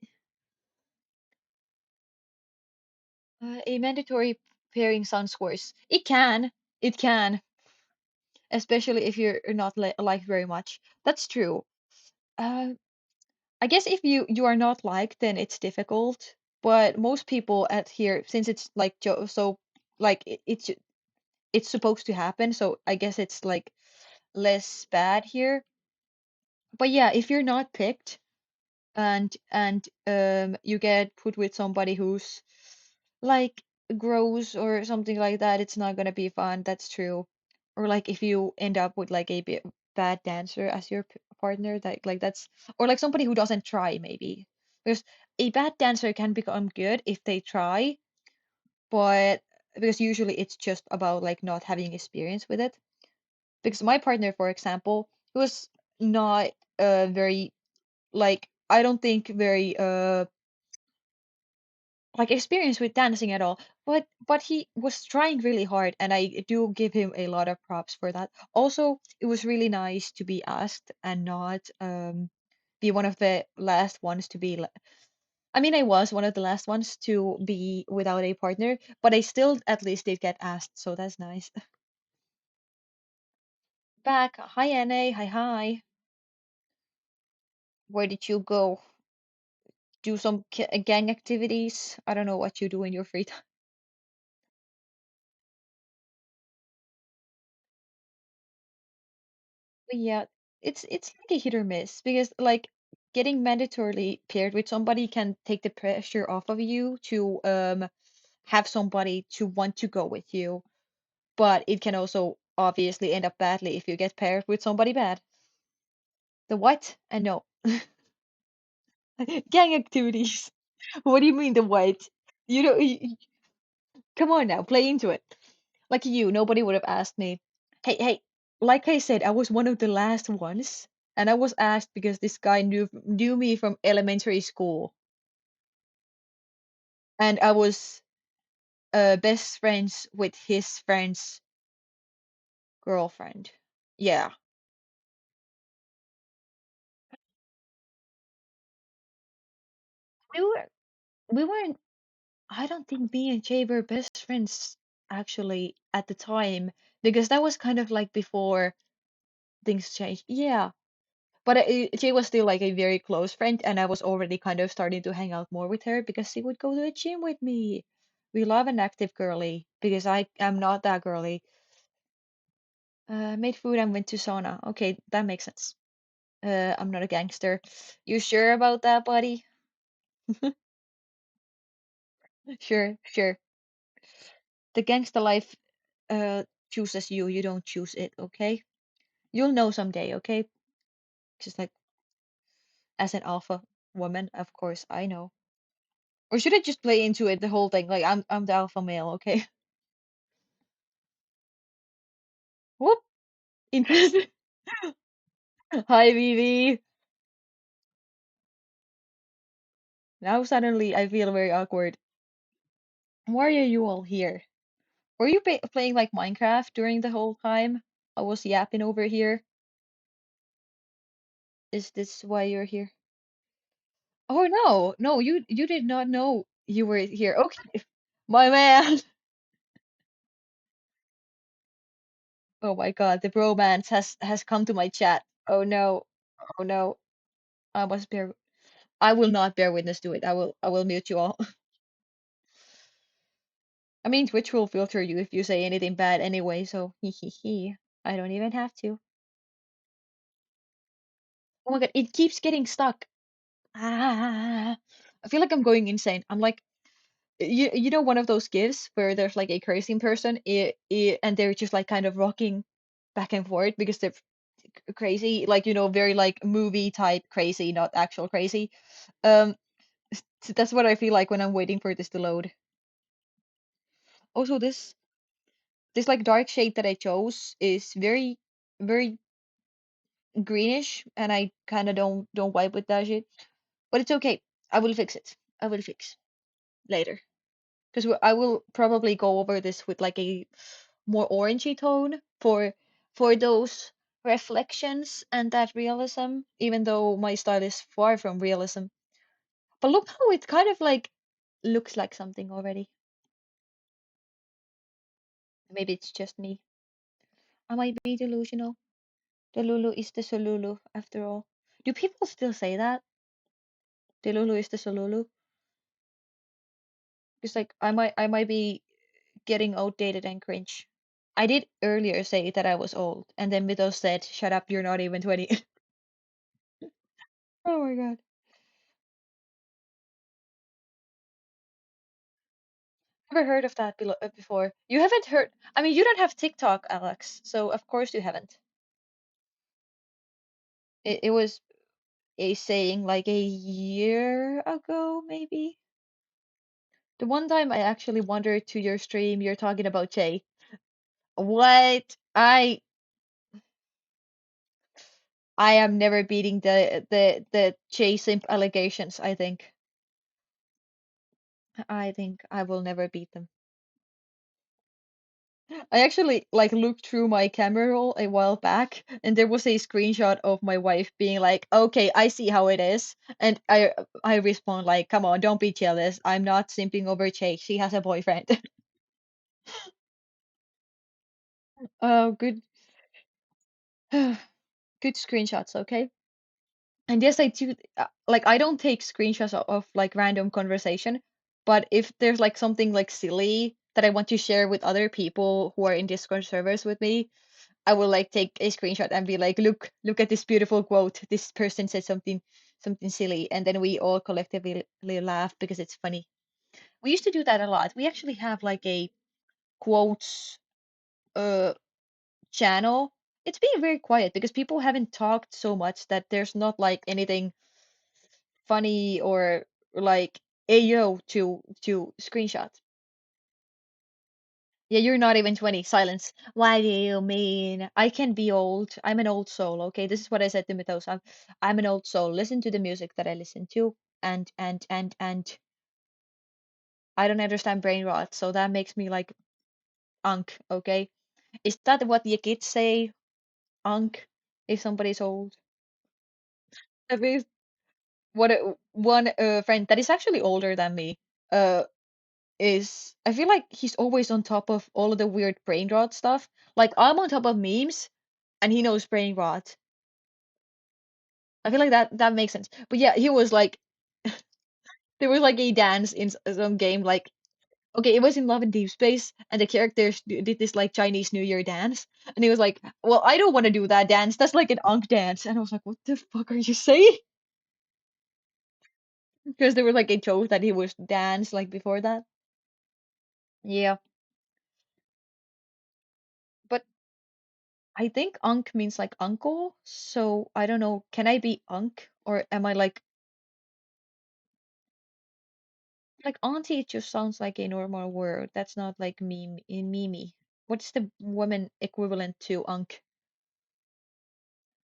A mandatory pairing sounds worse. It can, especially if you're not liked very much. That's true. Uh, I guess if you are not liked, then it's difficult. But most people at here, since it's like so, like it's supposed to happen, so I guess it's like less bad here. But yeah, if you're not picked and you get put with somebody who's like gross or something like that, it's not gonna be fun. That's true. Or like if you end up with like a bit bad dancer as your partner, that like that's or like somebody who doesn't try maybe. Because a bad dancer can become good if they try, but because usually it's just about like not having experience with it. Because my partner, for example, was not very like I don't think very like experience with dancing at all, but he was trying really hard, and I do give him a lot of props for that. Also, it was really nice to be asked and not be one of the last ones to be I mean, I was one of the last ones to be without a partner, but I still at least did get asked, so that's nice. Back. Hi, Anna. Hi, hi. Where did you go? Do some gang activities? I don't know what you do in your free time. But yeah, it's like a hit or miss because like getting mandatorily paired with somebody can take the pressure off of you to have somebody to want to go with you, but it can also obviously end up badly if you get paired with somebody bad. The what? And no. Gang activities. What do you mean the what? You know, come on now, play into it. Like you, nobody would have asked me. Hey, hey, like I said, I was one of the last ones, and I was asked because this guy knew me from elementary school, and I was best friends with his friend's girlfriend. Yeah, we were we weren't. I don't think me and Jay were best friends actually at the time because that was kind of like before things changed. Yeah, but Jay was still like a very close friend, and I was already kind of starting to hang out more with her because she would go to the gym with me. We love an active girly because I am not that girly. Made food and went to sauna. Okay, that makes sense. I'm not a gangster. You sure about that, buddy? Sure, sure. The gangster life chooses you. You don't choose it, okay? You'll know someday, okay? Just like as an alpha woman, of course, I know. Or should I just play into it the whole thing? Like I'm the alpha male, okay? Whoop! Interesting. Hi, Vivi. Now suddenly I feel very awkward. Why are you all here? Were you playing like Minecraft during the whole time? I was yapping over here. Is this why you're here? Oh no, no, you did not know you were here. Okay, my man. Oh my God, the bromance has come to my chat. Oh no, oh no. I must bear. I will not bear witness to it. I will mute you all. I mean, Twitch will filter you if you say anything bad anyway. So hee hee hee. I don't even have to. Oh my God, it keeps getting stuck. Ah, I feel like I'm going insane. I'm like, you know, one of those gifs where there's like a crazy person, and they're just like kind of rocking back and forth because they're crazy, like very like movie type crazy, not actual crazy. Um, so that's what I feel like when I'm waiting for this to load. Also, this like dark shade that I chose is very, very greenish, and I kind of don't vibe with that shit. But it's okay. I will fix it. I will fix later. Because I will probably go over this with like a more orangey tone for those reflections and that realism, even though my style is far from realism. But look how it kind of like looks like something already. Maybe it's just me. I might be delusional. The Lulu is the Solulu after all. Do people still say that? The Lulu is the Solulu? Because like I might be getting outdated and cringe. I did earlier say that I was old, and then Mythos said, "Shut up, you're not even 20." Oh my God. Never heard of that before. You haven't heard? I mean, you don't have TikTok, Alex, so of course you haven't. It was a saying like a year ago, maybe. The one time I actually wandered to your stream, you're talking about Jay. What? I am never beating the Jay simp allegations, I think. I think I will never beat them. I actually like looked through my camera roll a while back, and there was a screenshot of my wife being like, "Okay, I see how it is," and I respond like, "Come on, don't be jealous. I'm not simping over Chase. She has a boyfriend." Oh, good, good screenshots. Okay, and yes, I do. Like, I don't take screenshots of like random conversation, but if there's like something like silly that I want to share with other people who are in Discord servers with me, I will like take a screenshot and be like, look at this beautiful quote. This person said something silly, and then we all collectively laugh because it's funny. We used to do that a lot. We actually have like a quotes uh channel. It's being very quiet because people haven't talked so much that there's not like anything funny or like ayo to screenshot. Yeah, you're not even 20. Silence. Why do you mean? I can be old. I'm an old soul, okay? This is what I said to Mythos. I'm an old soul. Listen to the music that I listen to, and I don't understand brain rot, so that makes me like unk, okay? Is that what the kids say? Unk if somebody's old? At least one friend that is actually older than me uh is I feel like he's always on top of all of the weird brain rot stuff. Like I'm on top of memes and he knows brain rot. I feel like that makes sense. But yeah, he was like there was like a dance in some game like okay, it was in Love and Deep Space and the characters did this like Chinese New Year dance and he was like, "Well, I don't want to do that dance. That's like an unk dance." And I was like, "What the fuck are you saying?" Because there was like a joke that he was dance like before that. Yeah. But I think unk means like uncle, so I don't know, can I be unk or am I like auntie? It just sounds like a normal word. That's not like meme in mimi. What's the woman equivalent to unk?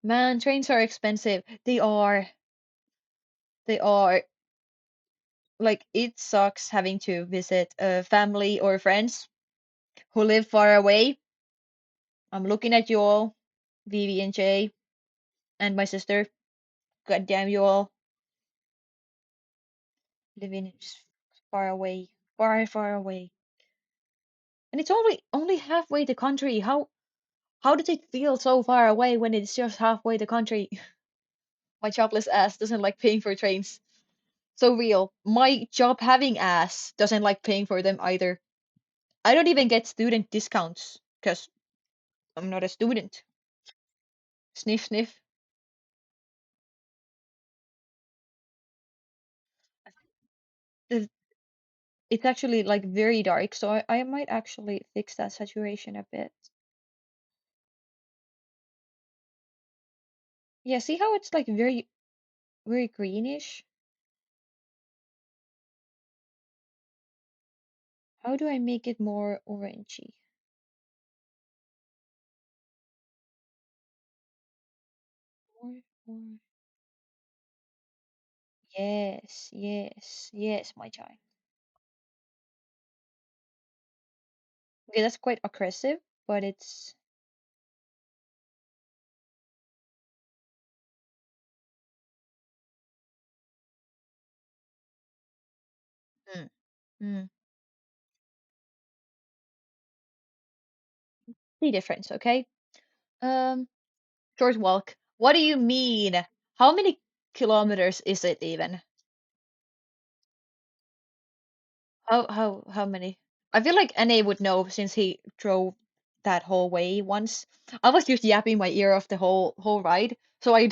Man, trains are expensive. They are. They are. Like it sucks having to visit family or friends who live far away. I'm looking at you all, Vivi and Jay, and my sister. God damn you all living far away, far, far away. And it's only halfway the country. How does it feel so far away when it's just halfway the country? My jobless ass doesn't like paying for trains. So real. My job having ass doesn't like paying for them either. I don't even get student discounts because I'm not a student. Sniff, sniff. It- It's actually like very dark, so I might actually fix that saturation a bit. Yeah, see how it's like very, very greenish? How do I make it more orangey? More, more. Yes, yes, yes, my child. Okay, that's quite aggressive, but it's mm, mm, the difference, okay? Um, Short walk. What do you mean? How many kilometers is it even? How many? I feel like NA would know since he drove that whole way once. I was just yapping my ear off the whole ride, so I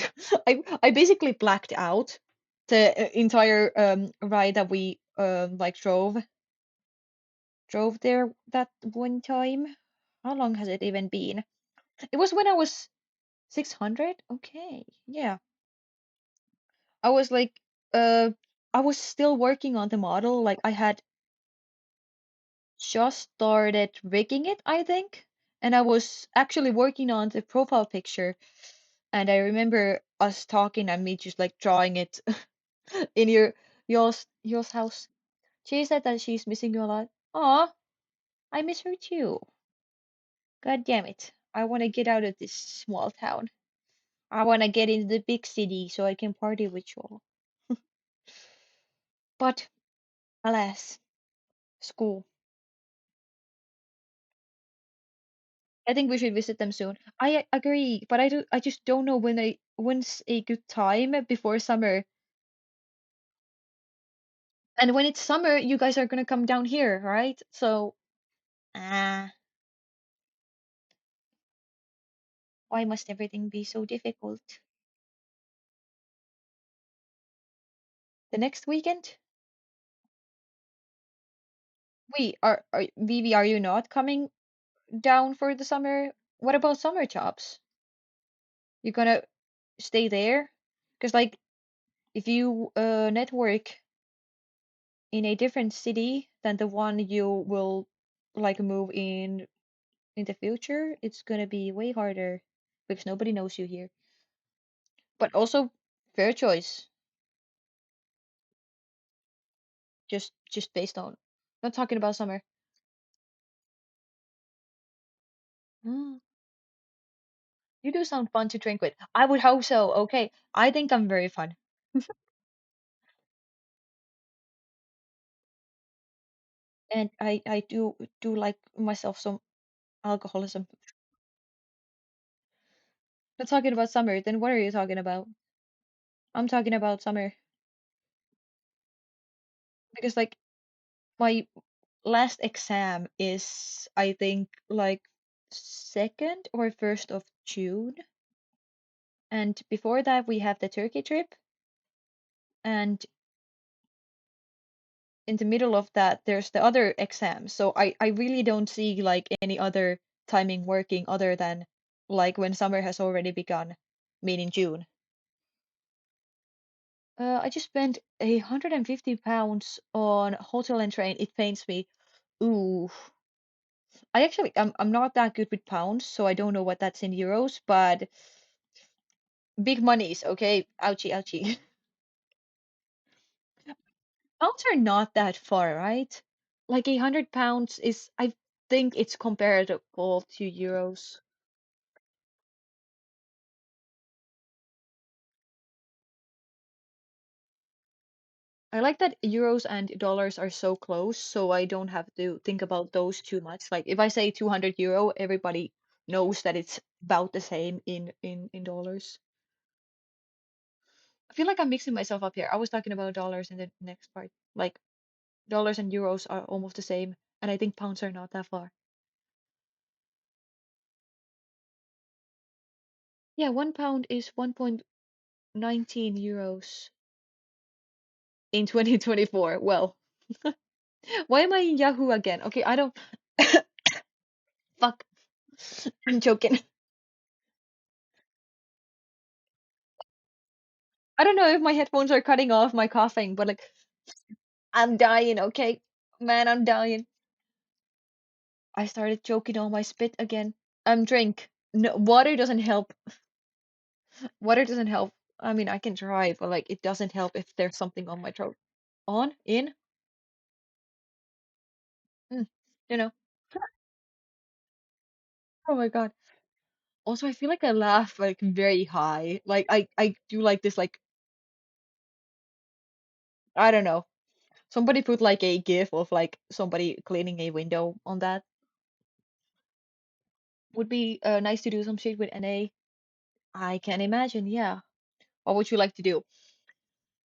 basically blacked out the entire ride that we like drove there that one time. How long has it even been? It was when I was 600. Okay, yeah. I was like, uh, I was still working on the model. Like I had just started rigging it, I think, and I was actually working on the profile picture. And I remember us talking and me just like drawing it in yours house. She said that she's missing you a lot. Aw, I miss her too. God damn it. I want to get out of this small town. I want to get into the big city so I can party with you all. But alas, school. I think we should visit them soon. I agree, but I just don't know when's a good time before summer. And when it's summer, you guys are gonna come down here, right? So, ah, why must everything be so difficult? The next weekend? Vivi, are you not coming down for the summer? What about summer jobs? You gonna stay there? Because like if you network in a different city than the one you will like move in the future, it's gonna be way harder because nobody knows you here. But also, fair choice, just based on. Not talking about summer. Mm, you do sound fun to drink with. I would hope so. Okay, I think I'm very fun, and I do like myself some alcoholism. Not talking about summer. Then what are you talking about? I'm talking about summer because like my last exam is I think like 2nd or 1st of June. And before that, we have the Turkey trip. And in the middle of that, there's the other exam. So I really don't see like any other timing working other than like when summer has already begun, meaning June. I just spent 150 pounds on hotel and train. It pains me. Ooh. I'm not that good with pounds, so I don't know what that's in euros, but big monies, okay? Ouchie, ouchie. Pounds are not that far, right? Like 100 pounds is, I think it's comparable to euros. I like that euros and dollars are so close, so I don't have to think about those too much. Like if I say 200 euro, everybody knows that it's about the same in dollars. I feel like I'm mixing myself up here. I was talking about dollars in the next part. Like dollars and euros are almost the same, and I think pounds are not that far. Yeah, 1 pound is 1.19 euros in 2024. Well, why am I in Yahoo again? Okay, I don't. Fuck. I'm joking. I don't know if my headphones are cutting off my coughing, but like I'm dying, okay? Man, I'm dying. I started choking on my spit again. Drink. No, water doesn't help. Water doesn't help. I mean, I can try, but like it doesn't help if there's something on my throat. On, in, mm, you know. Oh my God. Also, I feel like I laugh like very high. Like I do like this like I don't know. Somebody put like a gif of like somebody cleaning a window on that. Would be nice to do some shit with NA. I can imagine, yeah. What would you like to do?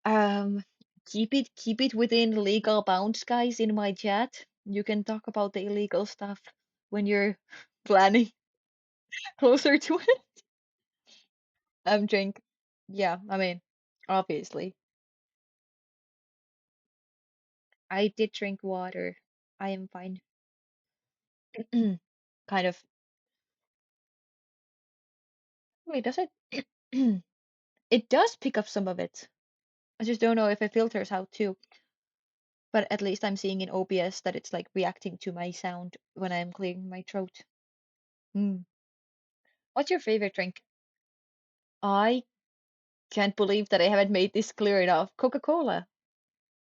Um, keep it within legal bounds, guys, in my chat. You can talk about the illegal stuff when you're planning closer to it. Drink. Yeah, I mean, obviously. I did drink water. I am fine. Kind of. Wait, does it? It does pick up some of it. I just don't know if it filters out too. But at least I'm seeing in OBS that it's like reacting to my sound when I'm clearing my throat. Mm. What's your favorite drink? I can't believe that I haven't made this clear enough. Coca-Cola.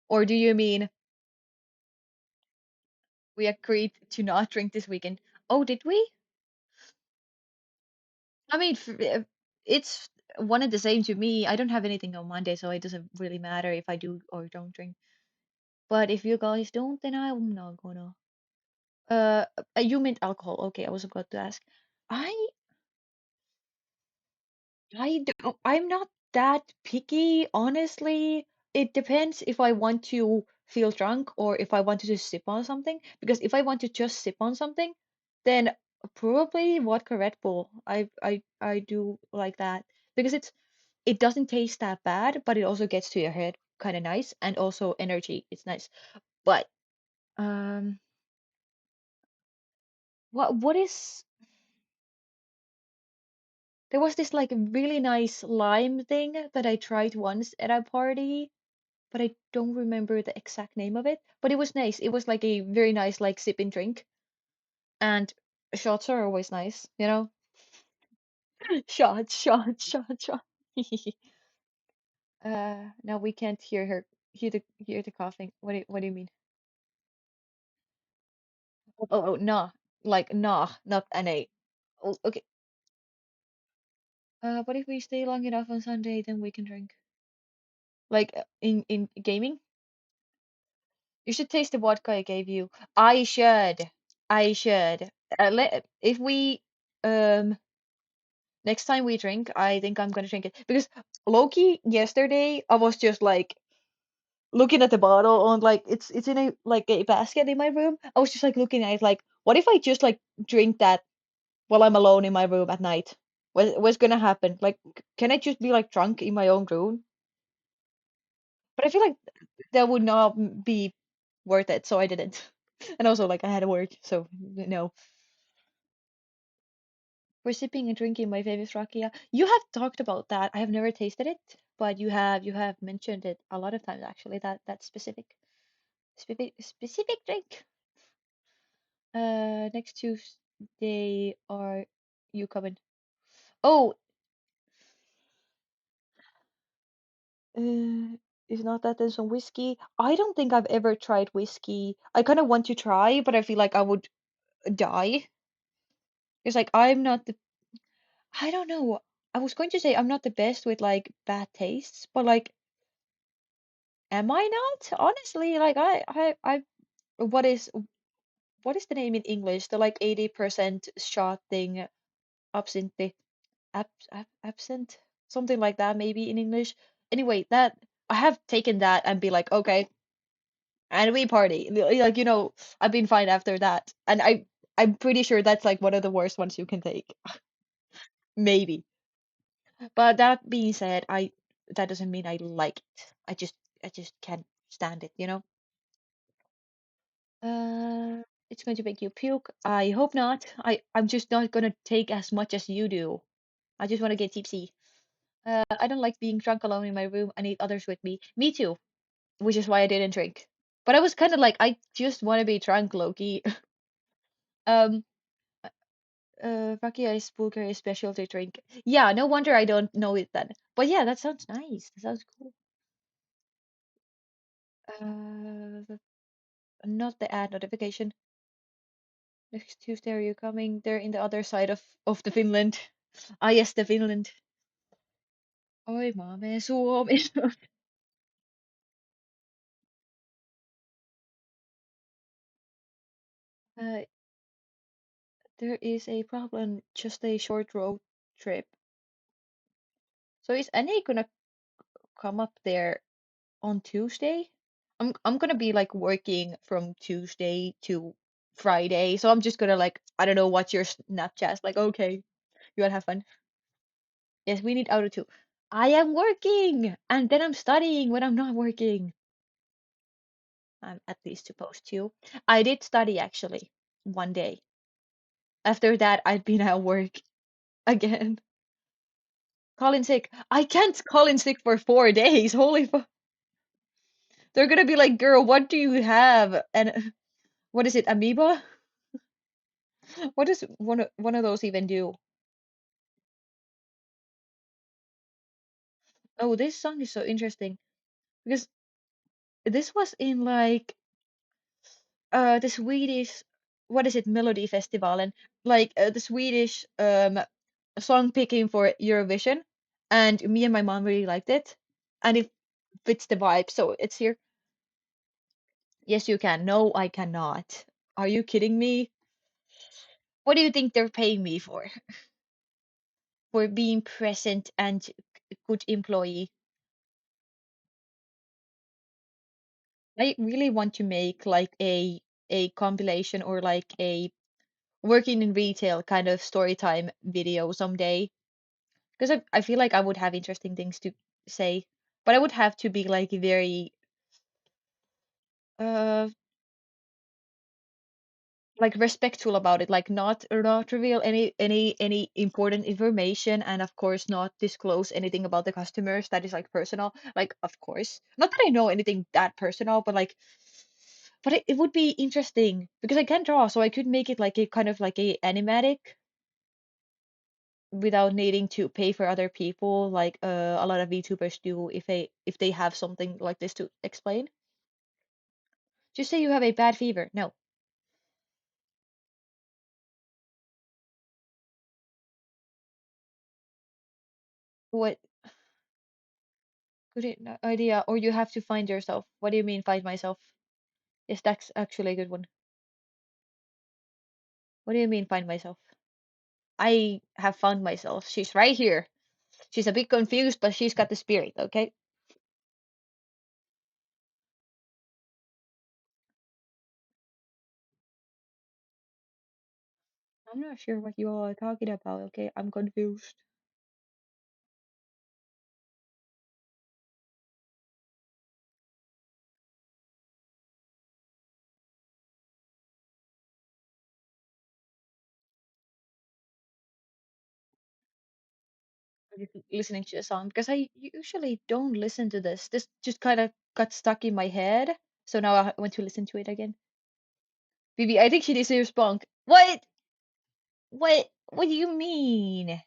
Or do you mean we agreed to not drink this weekend? Oh, did we? I mean, it's one and the same to me. I don't have anything on Monday, so it doesn't really matter if I do or don't drink. But if you guys don't, then I'm not gonna. You meant alcohol. Okay, I was about to ask. I I don't, I'm not that picky, honestly. It depends if I want to feel drunk or if I want to just sip on something. Because if I want to just sip on something, then probably vodka Red Bull. I do like that because it doesn't taste that bad, but it also gets to your head kind of nice and also energy. It's nice. But um, what is there was this like really nice lime thing that I tried once at a party but I don't remember the exact name of it. But it was nice. It was like a very nice like sipping drink. And shots are always nice, you know? Shots, shots, shots, shots. Now we can't hear the coughing. What do you mean? Oh, nah. Like nah, not NA. Oh, okay. What if we stay long enough on Sunday, then we can drink. Like in gaming? You should taste the vodka I gave you. I should. I should. If we um next time we drink, I think I'm gonna drink it because Loki yesterday I was just like looking at the bottle on like it's in a like a basket in my room. I was just like looking at it like what if I just like drink that while I'm alone in my room at night? What's gonna happen? Like can I just be like drunk in my own room? But I feel like that would not be worth it, so I didn't. And also like I had to work, so no. For sipping and drinking my favorite rakia. You have talked about that. I have never tasted it, but you have mentioned it a lot of times actually. That specific drink. Next Tuesday are you coming? Oh, uh, is not that then some whiskey? I don't think I've ever tried whiskey. I kind of want to try, but I feel like I would die. It's like I'm not the. I don't know. I was going to say I'm not the best with like bad tastes, but like Am I not? Honestly, like what is what is the name in English? The like 80% shot thing, absinthe, absent, something like that, maybe in English. Anyway, that I have taken that and be like, okay, and we party. Like, I've been fine after that. And I'm pretty sure that's like one of the worst ones you can take. Maybe. But that being said, I that doesn't mean I like it. I just can't stand it. It's going to make you puke. I hope not. I'm just not gonna take as much as you do. I just want to get tipsy. I don't like being drunk alone in my room. I need others with me. Me too, which is why I didn't drink. But I was kind of like, I just want to be drunk, Loki. Um, Rakia is Bulgaria's specialty drink. Yeah, no wonder I don't know it then. But yeah, that sounds nice. That sounds cool. Not the ad notification. Next Tuesday, are you coming? They're in the other side of the Finland. Ah, yes, the Finland. Oi, maamme Suomi. Uh, there is a problem. Just a short road trip. So is Annie gonna come up there on Tuesday? I'm gonna be like working from Tuesday to Friday, so I'm just gonna like I don't know what's your Snapchat like. Okay, you wanna have fun? Yes, we need auto too. I am working, and then I'm studying when I'm not working. I'm at least supposed to. I did study actually one day. After that, I'd been at work again. Call in sick. I can't call in sick for 4 days. Holy fuck. They're gonna be like, girl, what do you have? And what is it, amoeba? What does one of those even do? Oh, this song is so interesting because this was in like the Swedish, what is it, Melody Festival, and like the Swedish song picking for Eurovision, and me and my mom really liked it, and it fits the vibe, so it's here. Yes, you can. No, I cannot. Are you kidding me? What do you think they're paying me for? For being present and good employee. I really want to make like a compilation or like a working in retail kind of story time video someday. Because I feel like I would have interesting things to say, but I would have to be like very uh like respectful about it, like not reveal any important information, and of course not disclose anything about the customers that is like personal. Like of course, not that I know anything that personal, but like, but it would be interesting because I can draw, so I could make it like a kind of like a animatic without needing to pay for other people like a lot of VTubers do if they have something like this to explain. Just say you have a bad fever. No. What good idea? Or you have to find yourself. What do you mean find myself? Yes, that's actually a good one. What do you mean find myself? I have found myself. She's right here. She's a bit confused, but she's got the spirit, okay? I'm not sure what you all are talking about, okay? I'm confused. Listening to the song because I usually don't listen to this. This just kind of got stuck in my head. So now I want to listen to it again. Vivi, I think she deserves spunk. What? What do you mean?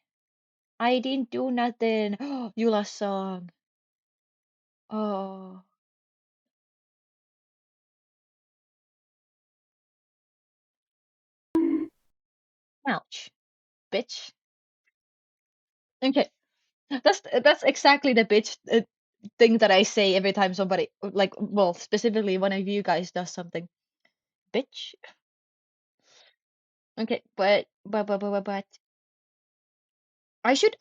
I didn't do nothing. You lost song. Oh, ouch, bitch. Okay, that's exactly the bitch. thing that I say every time somebody, like, well, specifically one of you guys does something. Bitch. Okay, but I should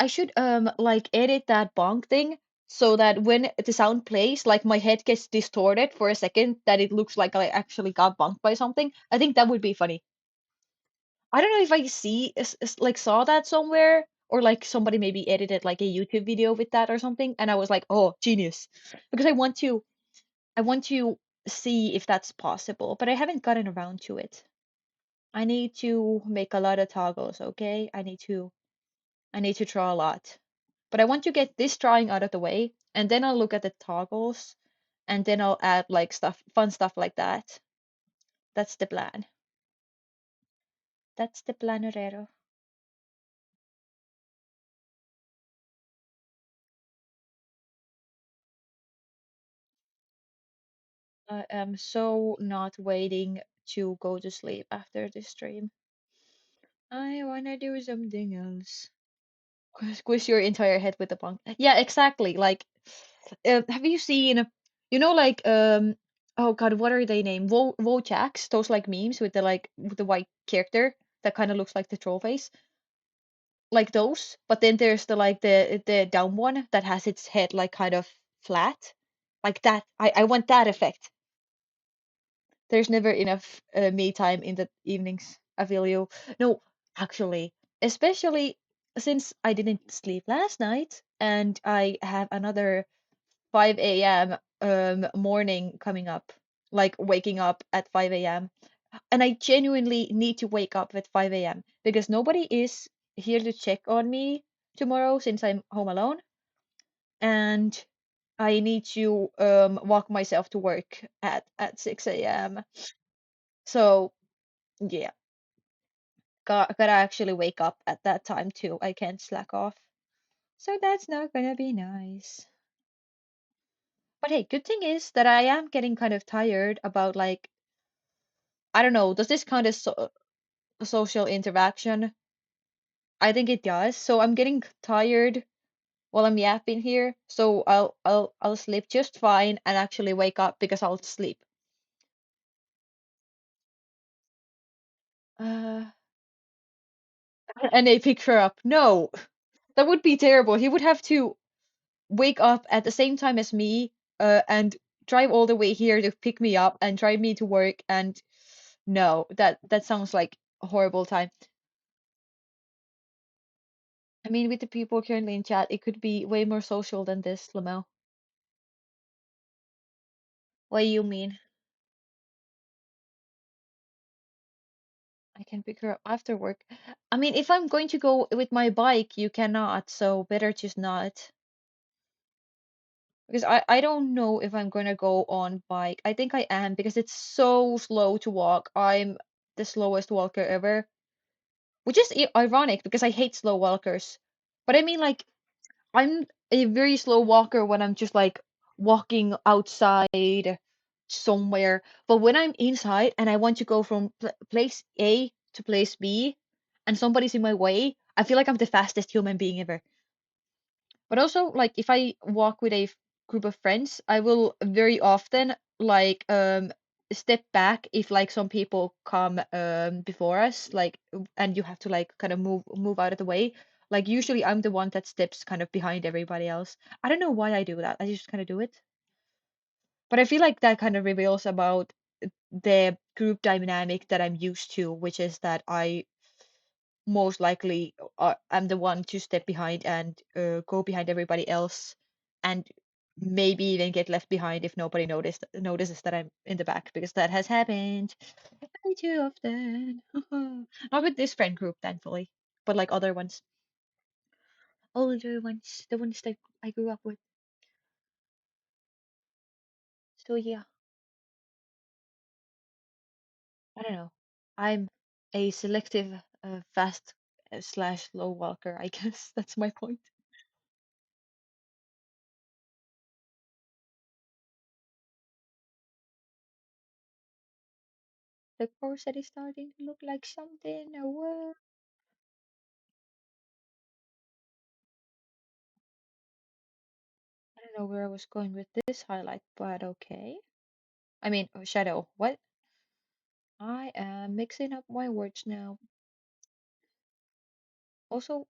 like edit that bonk thing so that when the sound plays, like my head gets distorted for a second, that it looks like I actually got bonked by something. I think that would be funny. I don't know if I like saw that somewhere or like somebody maybe edited like a YouTube video with that or something, and I was like, oh, genius, because I want to see if that's possible, but I haven't gotten around to it. I need to make a lot of toggles, okay? I need to draw a lot. But I want to get this drawing out of the way, and then I'll look at the toggles, and then I'll add like fun stuff like that. That's the plan. That's the planerero. I am so not waiting to go to sleep after this stream. I wanna do something else. Squish your entire head with the punk. Yeah, exactly. Like, have you seen, like, oh God, what are they named? Wochaks, those like memes with the white character that kind of looks like the troll face, like those. But then there's the down one that has its head like kind of flat, like that. I want that effect. There's never enough me time in the evenings. I feel you. No, actually, especially since I didn't sleep last night and I have another 5 a.m. Morning coming up, like waking up at 5 a.m. And I genuinely need to wake up at 5 a.m. because nobody is here to check on me tomorrow since I'm home alone. And I need to walk myself to work at 6 a.m. So yeah, gotta actually wake up at that time too. I can't slack off. So that's not gonna be nice. But hey, good thing is that I am getting kind of tired about like, I don't know, does this count as social interaction? I think it does. So I'm getting tired while I'm yapping here. So I'll sleep just fine and actually wake up because I'll sleep. Uh, and they pick her up. No, that would be terrible. He would have to wake up at the same time as me, and drive all the way here to pick me up and drive me to work. And no, that sounds like a horrible time. I mean, with the people currently in chat, it could be way more social than this, Lamel. What do you mean? I can pick her up after work. I mean, if I'm going to go with my bike, you cannot, so better just not. Because I don't know if I'm gonna go on bike. I think I am because it's so slow to walk. I'm the slowest walker ever. Which is ironic because I hate slow walkers. But I mean, like, I'm a very slow walker when I'm just like walking outside somewhere. But when I'm inside and I want to go from place A to place B and somebody's in my way, I feel like I'm the fastest human being ever. But also, like, if I walk with a group of friends, I will very often like step back if like some people come before us, like, and you have to like kind of move out of the way. Like usually I'm the one that steps kind of behind everybody else. I don't know why I do that. I just kind of do it. But I feel like that kind of reveals about the group dynamic that I'm used to, which is that I most likely I'm the one to step behind and go behind everybody else, and maybe even get left behind if nobody notices that I'm in the back, because that has happened way too often. Not with this friend group, thankfully, but like other ones, older ones, the ones that I grew up with. So yeah, I don't know. I'm a selective, fast slash slow walker, I guess. That's my point. The corset is starting to look like something. What? don't know where I was going with this highlight, but okay. I mean, shadow. What? I am mixing up my words now. Also,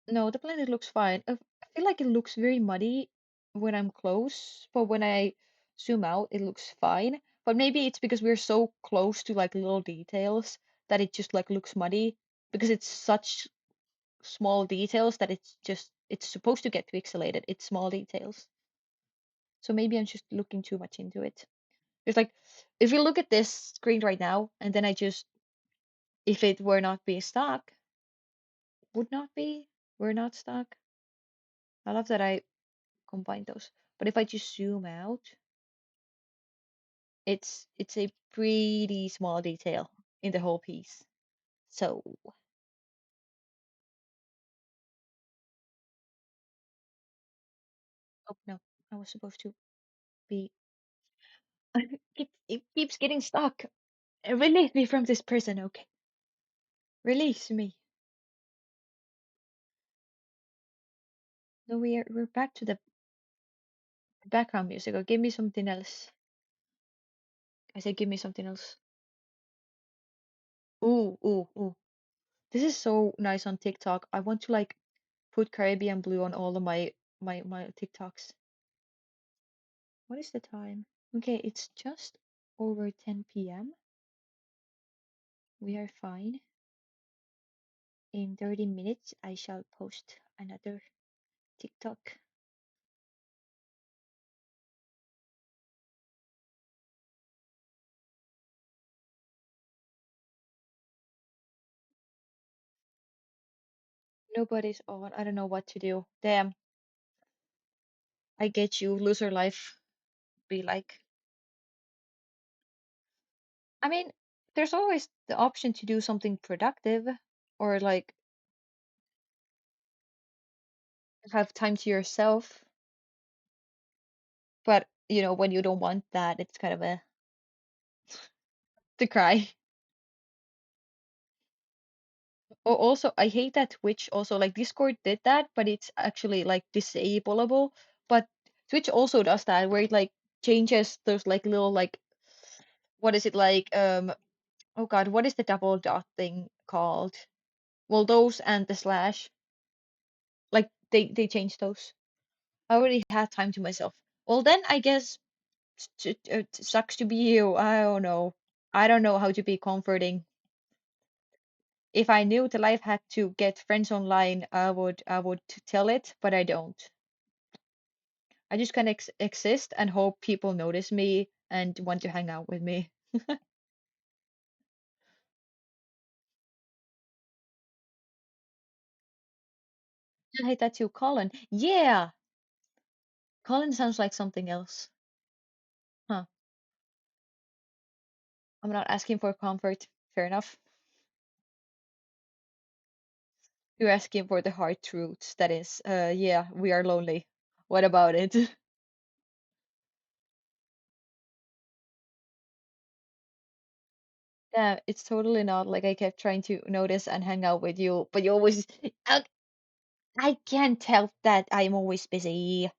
no, the planet looks fine. I feel like it looks very muddy when I'm close, but when I zoom out, it looks fine. But maybe it's because we're so close to like little details that it just like looks muddy because it's such small details that it's supposed to get pixelated. It's small details. So maybe I'm just looking too much into it. It's like if you look at this screen right now, and then I just if it were not be stuck, would not be, we're not stuck. I love that I combined those. But if I just zoom out, it's a pretty small detail in the whole piece. So, oh no, I was supposed to be. It keeps getting stuck. Release me from this prison, okay? Release me. No, we're back to the background music. Or give me something else. I said, give me something else. Ooh, ooh, ooh. This is so nice on TikTok. I want to like put Caribbean Blue on all of my TikToks. What is the time? Okay, it's just over 10 p.m. We are fine. In 30 minutes, I shall post another TikTok. Nobody's on. I don't know what to do. Damn, I get you. Loser life be like. I mean, there's always the option to do something productive or like have time to yourself. But, when you don't want that, it's kind of a to cry. Oh, also, I hate that Twitch also like Discord did that, but it's actually like disableable. But Twitch also does that where it like changes those like little like what is it like oh God, what is the double dot thing called? Well, those and the slash, like they changed those. I already had time to myself. Well, then I guess it sucks to be you. I don't know. I don't know how to be comforting. If I knew the life hack to get friends online, I would tell it, but I don't. I just can exist and hope people notice me and want to hang out with me. I hate that too, Colin. Yeah, Colin sounds like something else. Huh. I'm not asking for comfort. Fair enough. You're asking for the hard truths. That is, yeah, we are lonely. What about it? Yeah, it's totally not like I kept trying to notice and hang out with you, but you always, I, I can't help that I'm always busy.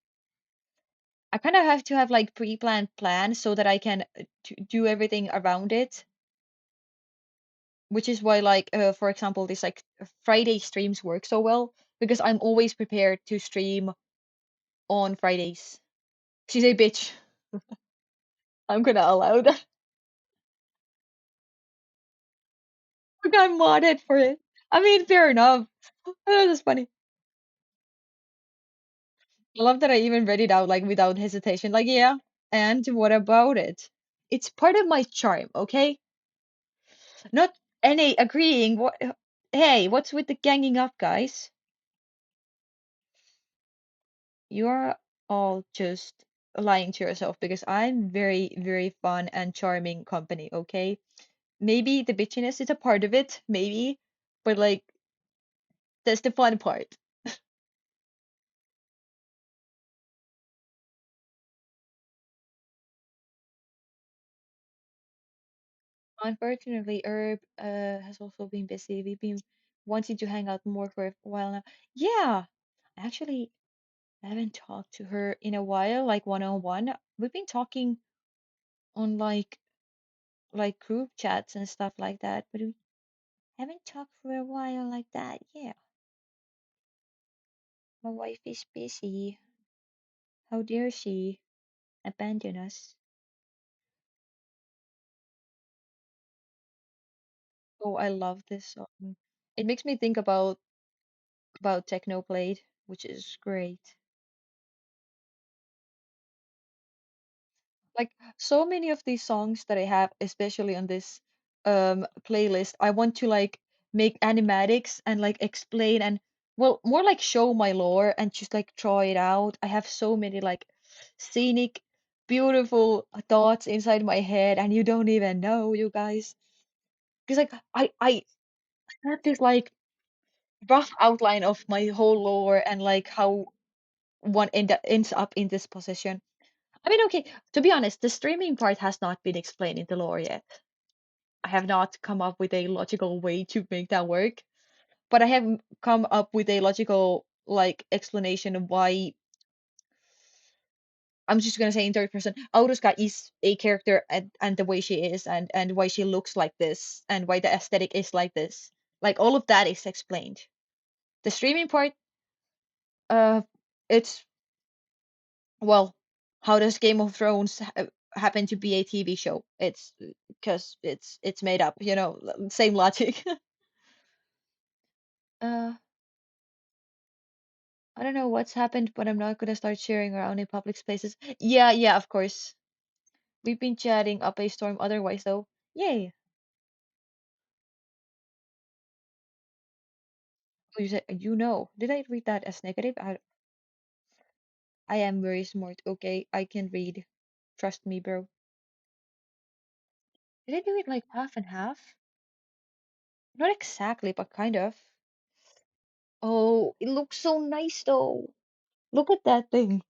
I kind of have to have like pre-planned plans so that I can do everything around it, which is why like for example this like Friday streams work so well because I'm always prepared to stream on Fridays. She's a bitch. I'm gonna allow that. I'm modded for it. I mean, fair enough. That's funny. I love that I even read it out like without hesitation. Like, yeah, and what about it? It's part of my charm, okay? Not any agreeing. What? Hey, what's with the ganging up, guys? You're all just lying to yourself because I'm very, very fun and charming company, okay? Maybe the bitchiness is a part of it, maybe, but like that's the fun part. Unfortunately, Herb has also been busy. We've been wanting to hang out more for a while now. Yeah, actually, I haven't talked to her in a while, like one on one. We've been talking on like group chats and stuff like that, but we haven't talked for a while like that. Yeah, my wife is busy. How dare she abandon us? Oh, I love this song. It makes me think about Technoblade, which is great. Like so many of these songs that I have, especially on this playlist, I want to like make animatics and like explain and well, more like show my lore and just like try it out. I have so many like scenic, beautiful thoughts inside my head, and you don't even know, you guys. Because like I have this like rough outline of my whole lore and like how ends up in this position. I mean, okay, to be honest, the streaming part has not been explained in the lore yet. I have not come up with a logical way to make that work, but I have come up with a logical like explanation of why I'm just gonna say in third person, Auruska is a character and the way she is and why she looks like this and why the aesthetic is like this. Like all of that is explained. The streaming part, uh, it's well, how does Game of Thrones happen to be a TV show? It's because it's made up, same logic. Uh, I don't know what's happened, but I'm not gonna start sharing around in public spaces. Yeah, yeah, of course. We've been chatting up a storm otherwise, though. Yay. Oh, you said you know. Did I read that as negative? I am very smart. Okay, I can read. Trust me, bro. Did I do it like half and half? Not exactly, but kind of. Oh, it looks so nice though. Look at that thing.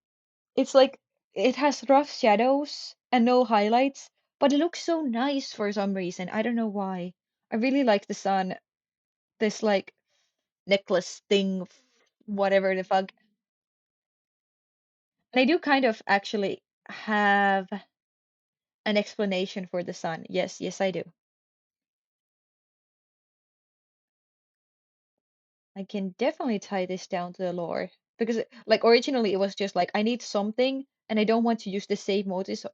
It's like it has rough shadows and no highlights, but it looks so nice for some reason. I don't know why. I really like the sun, this like necklace thing, whatever the fuck. And I do kind of actually have an explanation for the sun. Yes, yes, I do. I can definitely tie this down to the lore because, like, originally it was just like I need something, and I don't want to use the same motifs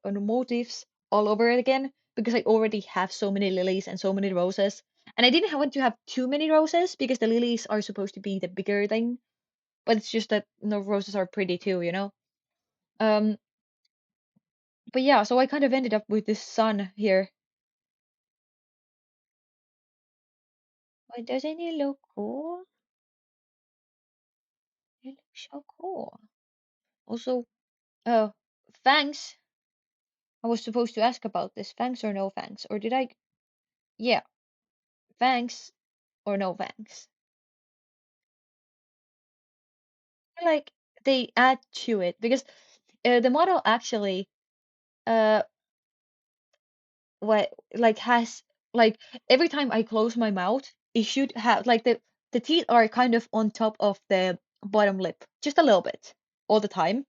all over again because I already have so many lilies and so many roses, and I didn't want to have too many roses because the lilies are supposed to be the bigger thing, but it's just that no roses are pretty too, you know. Um, but yeah, so I kind of ended up with this sun here. Why doesn't it look cool? It looks so cool. Also, oh, fangs. I was supposed to ask about this. Fangs or no fangs? Or did I? Yeah, fangs or no fangs. I feel like they add to it because the model actually uh what like has like every time I close my mouth, it should have like the teeth are kind of on top of the bottom lip, just a little bit all the time.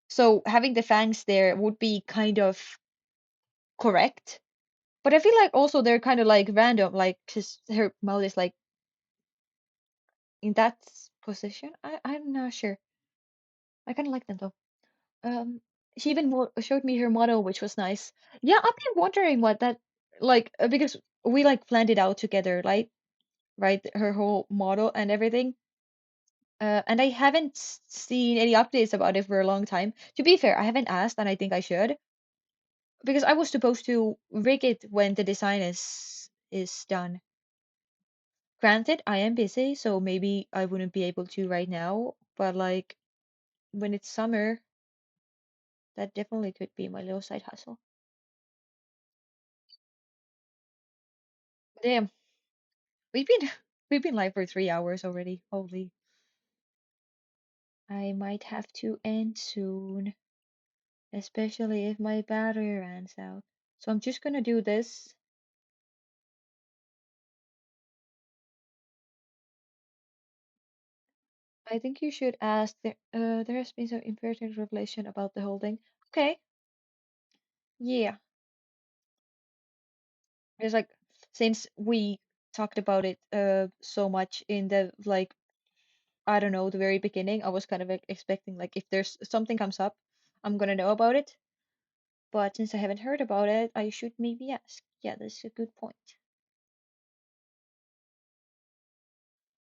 So having the fangs there would be kind of correct. But I feel like also they're kind of like random, like because her mouth is like in that position. I'm not sure. I kind of like them though. She even showed me her model, which was nice. Yeah, I've been wondering what that because we like planned it out together, like right, her whole model and everything. And I haven't seen any updates about it for a long time. To be fair, I haven't asked, and I think I should because I was supposed to rig it when the design is done. Granted, I am busy, so maybe I wouldn't be able to right now, but like when it's summer, that definitely could be my little side hustle. Damn, we've been we've been live for 3 hours already. Holy. I might have to end soon, especially if my battery runs out. So I'm just gonna do this. I think you should ask. There has been some important revelation about the whole thing. Okay, yeah. It's like since we talked about it so much in the like I don't know the very beginning, I was kind of expecting like if there's something comes up, I'm gonna know about it. But since I haven't heard about it, I should maybe ask. Yeah, that's a good point.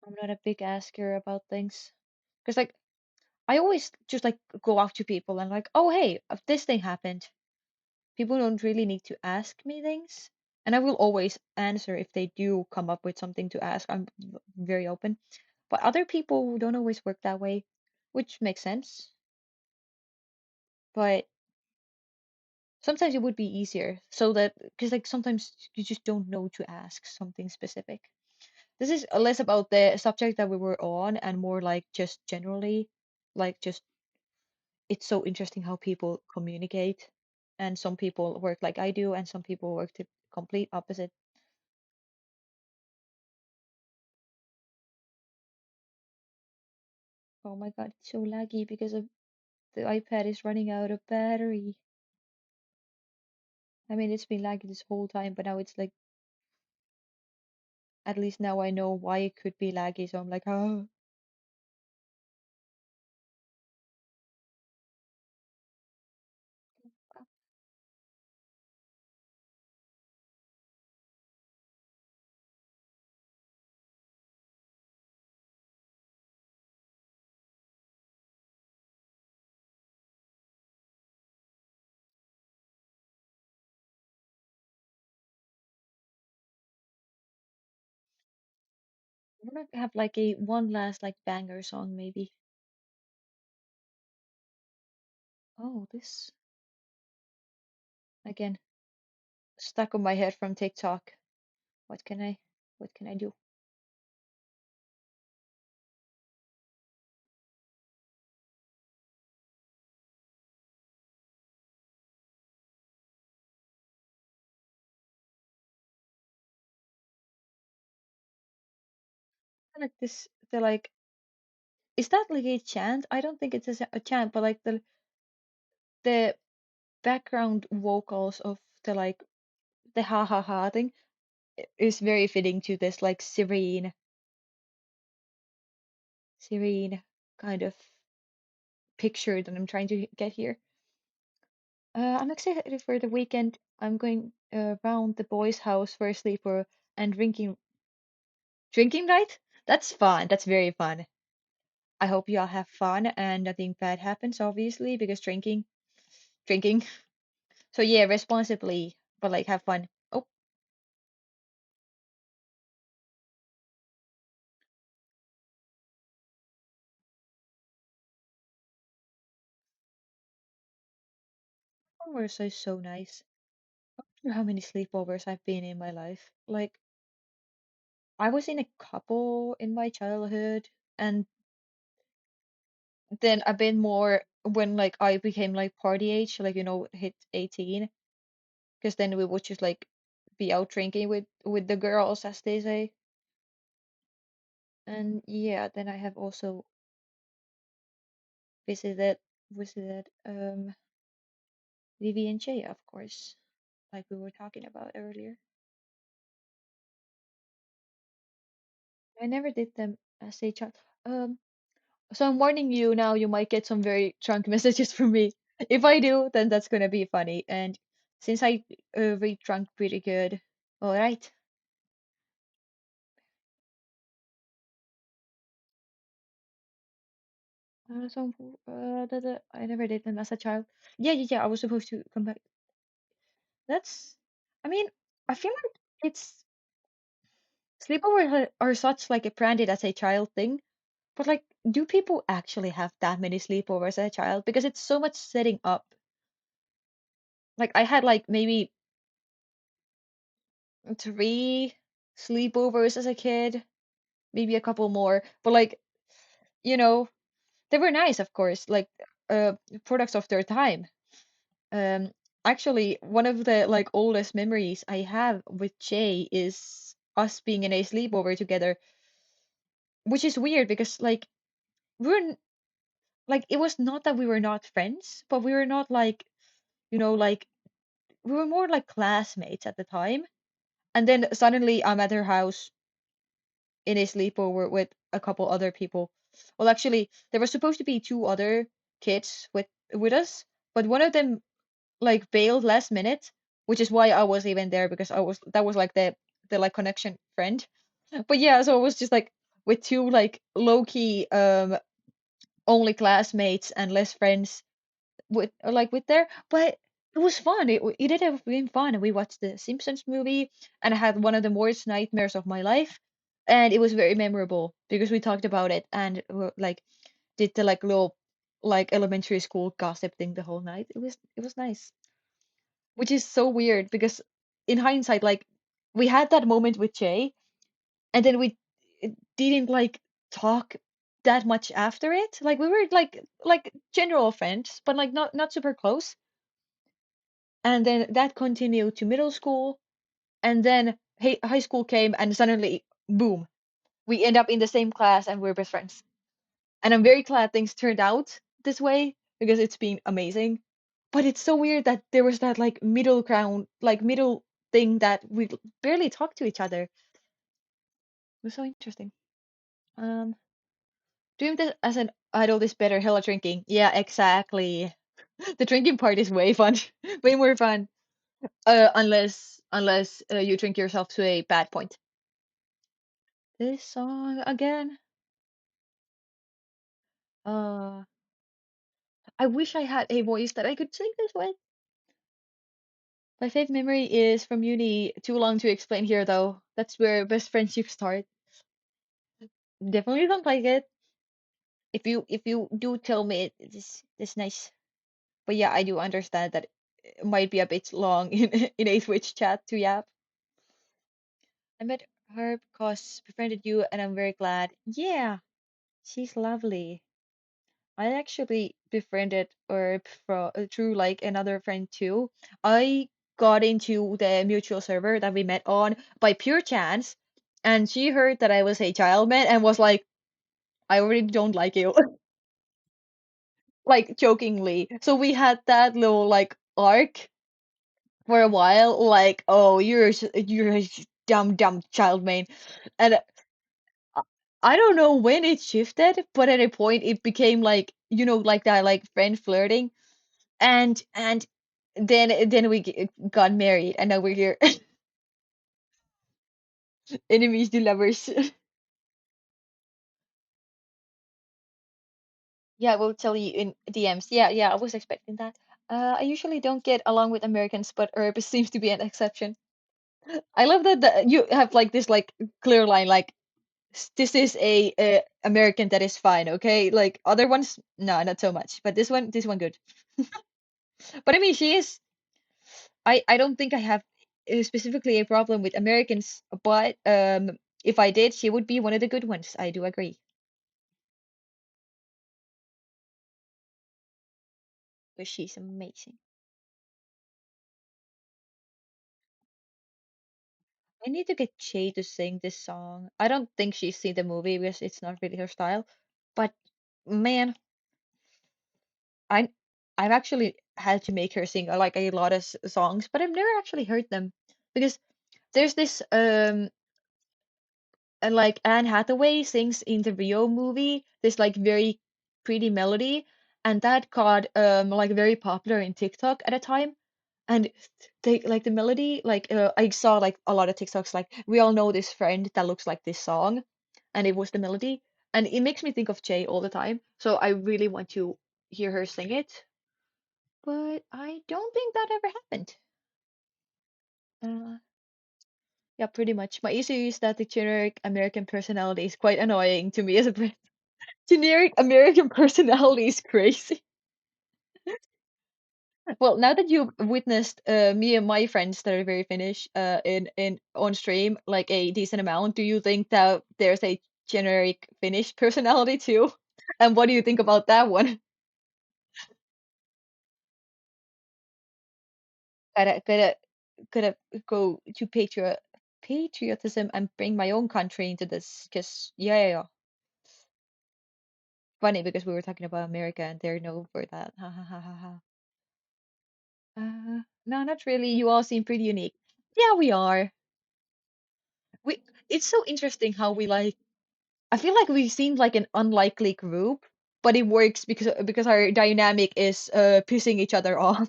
I'm not a big asker about things. Because like I always just like go up to people and like, oh hey, if this thing happened. People don't really need to ask me things. And I will always answer if they do come up with something to ask. I'm very open. But other people don't always work that way, which makes sense. But sometimes it would be easier so that because like sometimes you just don't know to ask something specific. This is less about the subject that we were on and more like just generally, like just it's so interesting how people communicate. And some people work like I do, and some people work the complete opposite. Oh my God, it's so laggy because of the iPad is running out of battery. I mean, it's been laggy this whole time, but now it's like, at least now I know why it could be laggy. So I'm like, oh, I'm gonna have like a one last like banger song maybe. Oh, this again stuck on my head from TikTok. What can I, what can I do? Like this, the like, is that like a chant? I don't think it's a chant, but like the background vocals of the like the ha ha ha thing is very fitting to this like serene kind of picture that I'm trying to get here. I'm excited for the weekend. I'm going around the boys' house for a sleeper and drinking night. That's fun. That's very fun. I hope you all have fun and nothing bad happens, obviously, because drinking. So yeah, responsibly, but like have fun. Oh, sleepovers are so nice. I don't know how many sleepovers I've been in my life. Like I was in a couple in my childhood, and then I've been more when like I became like party age, like hit 18, because then we would just like be out drinking with the girls, as they say. And yeah, then I have also visited Vivi and Jay, of course, like we were talking about earlier. I never did them as a child. Um, so I'm warning you now, you might get some very drunk messages from me. If I do, then that's gonna be funny. And since I read drunk pretty good, all right. I never did them as a child. Yeah, yeah, yeah. I was supposed to come back. That's, I mean, I feel like it's sleepovers are such like a branded as a child thing, but like, do people actually have that many sleepovers as a child? Because it's so much setting up. Like, I had like maybe three sleepovers as a kid, maybe a couple more, but like, you know, they were nice, of course, like products of their time. Um, Actually, one of the like oldest memories I have with Jay is us being in a sleepover together, which is weird because like we were like it was not that we were not friends, but we were not like, like we were more like classmates at the time. And then suddenly I'm at her house in a sleepover with a couple other people. Well, actually, there were supposed to be two other kids with us, but one of them like bailed last minute, which is why I was even there because I was that was like the like connection friend. But yeah, so it was just like with two like low key only classmates and less friends with like with there, but it was fun. It did have been fun. We watched the Simpsons movie, and I had one of the worst nightmares of my life, and it was very memorable because we talked about it and like did the like little like elementary school gossip thing the whole night. It was nice, which is so weird because in hindsight, like we had that moment with Jay, and then we didn't like talk that much after it. Like we were like general friends, but like not super close. And then that continued to middle school, and then high school came, and suddenly, boom, we end up in the same class and we're best friends. And I'm very glad things turned out this way because it's been amazing. But it's so weird that there was that like middle ground, like middle thing that we barely talk to each other. It was so interesting. Um, doing this as an adult is better. Hella drinking. Yeah, exactly. The drinking part is way fun, way more fun. Unless you drink yourself to a bad point. This song again. Uh, I wish I had a voice that I could sing this with. My favorite memory is from uni. Too long to explain here, though. That's where best friendships start. Definitely don't like it. If you do tell me this nice. But yeah, I do understand that it might be a bit long in a Twitch chat to yap. I met her because befriended you, and I'm very glad. Yeah, she's lovely. I actually befriended her through like another friend too. I got into the mutual server that we met on by pure chance, and she heard that I was a child man and was like, "I already don't like you," like jokingly. So we had that little like arc for a while, like, "Oh, you're a dumb child man," and I I don't know when it shifted, but at a point it became like like that like friend flirting and then we got married and now we're here. Enemies to lovers. Yeah, we'll tell you in DMs. Yeah, I was expecting that. I usually don't get along with Americans, but Herb seems to be an exception. I love that you have like this like clear line, like this is a American that is fine, okay? Like other ones, no, not so much, but this one good. But I mean, she is. I don't think I have specifically a problem with Americans, but if I did, she would be one of the good ones. I do agree. But she's amazing. I need to get Shay to sing this song. I don't think she's seen the movie because it's not really her style. But man, I I've actually had to make her sing like a lot of songs, but I've never actually heard them because there's this and like Anne Hathaway sings in the Rio movie this like very pretty melody, and that got like very popular in TikTok at a time. And they like the melody, like I saw like a lot of TikToks like we all know this friend that looks like this song, and it was the melody, and it makes me think of Jay all the time. So I really want to hear her sing it, but I don't think that ever happened. Uh, yeah, pretty much. My issue is that the generic American personality is quite annoying to me as a Brit. Generic American personality is crazy. Well, now that you've witnessed me and my friends that are very Finnish in on stream like a decent amount, do you think that there's a generic Finnish personality too? And what do you think about that one? Gotta go to patriotism and bring my own country into this, because yeah, yeah, yeah. Funny because we were talking about America and they're known for that. Ha ha ha ha ha. No, not really. You all seem pretty unique. Yeah, we are. We it's so interesting how we like I feel like we seem like an unlikely group, but it works because our dynamic is pissing each other off.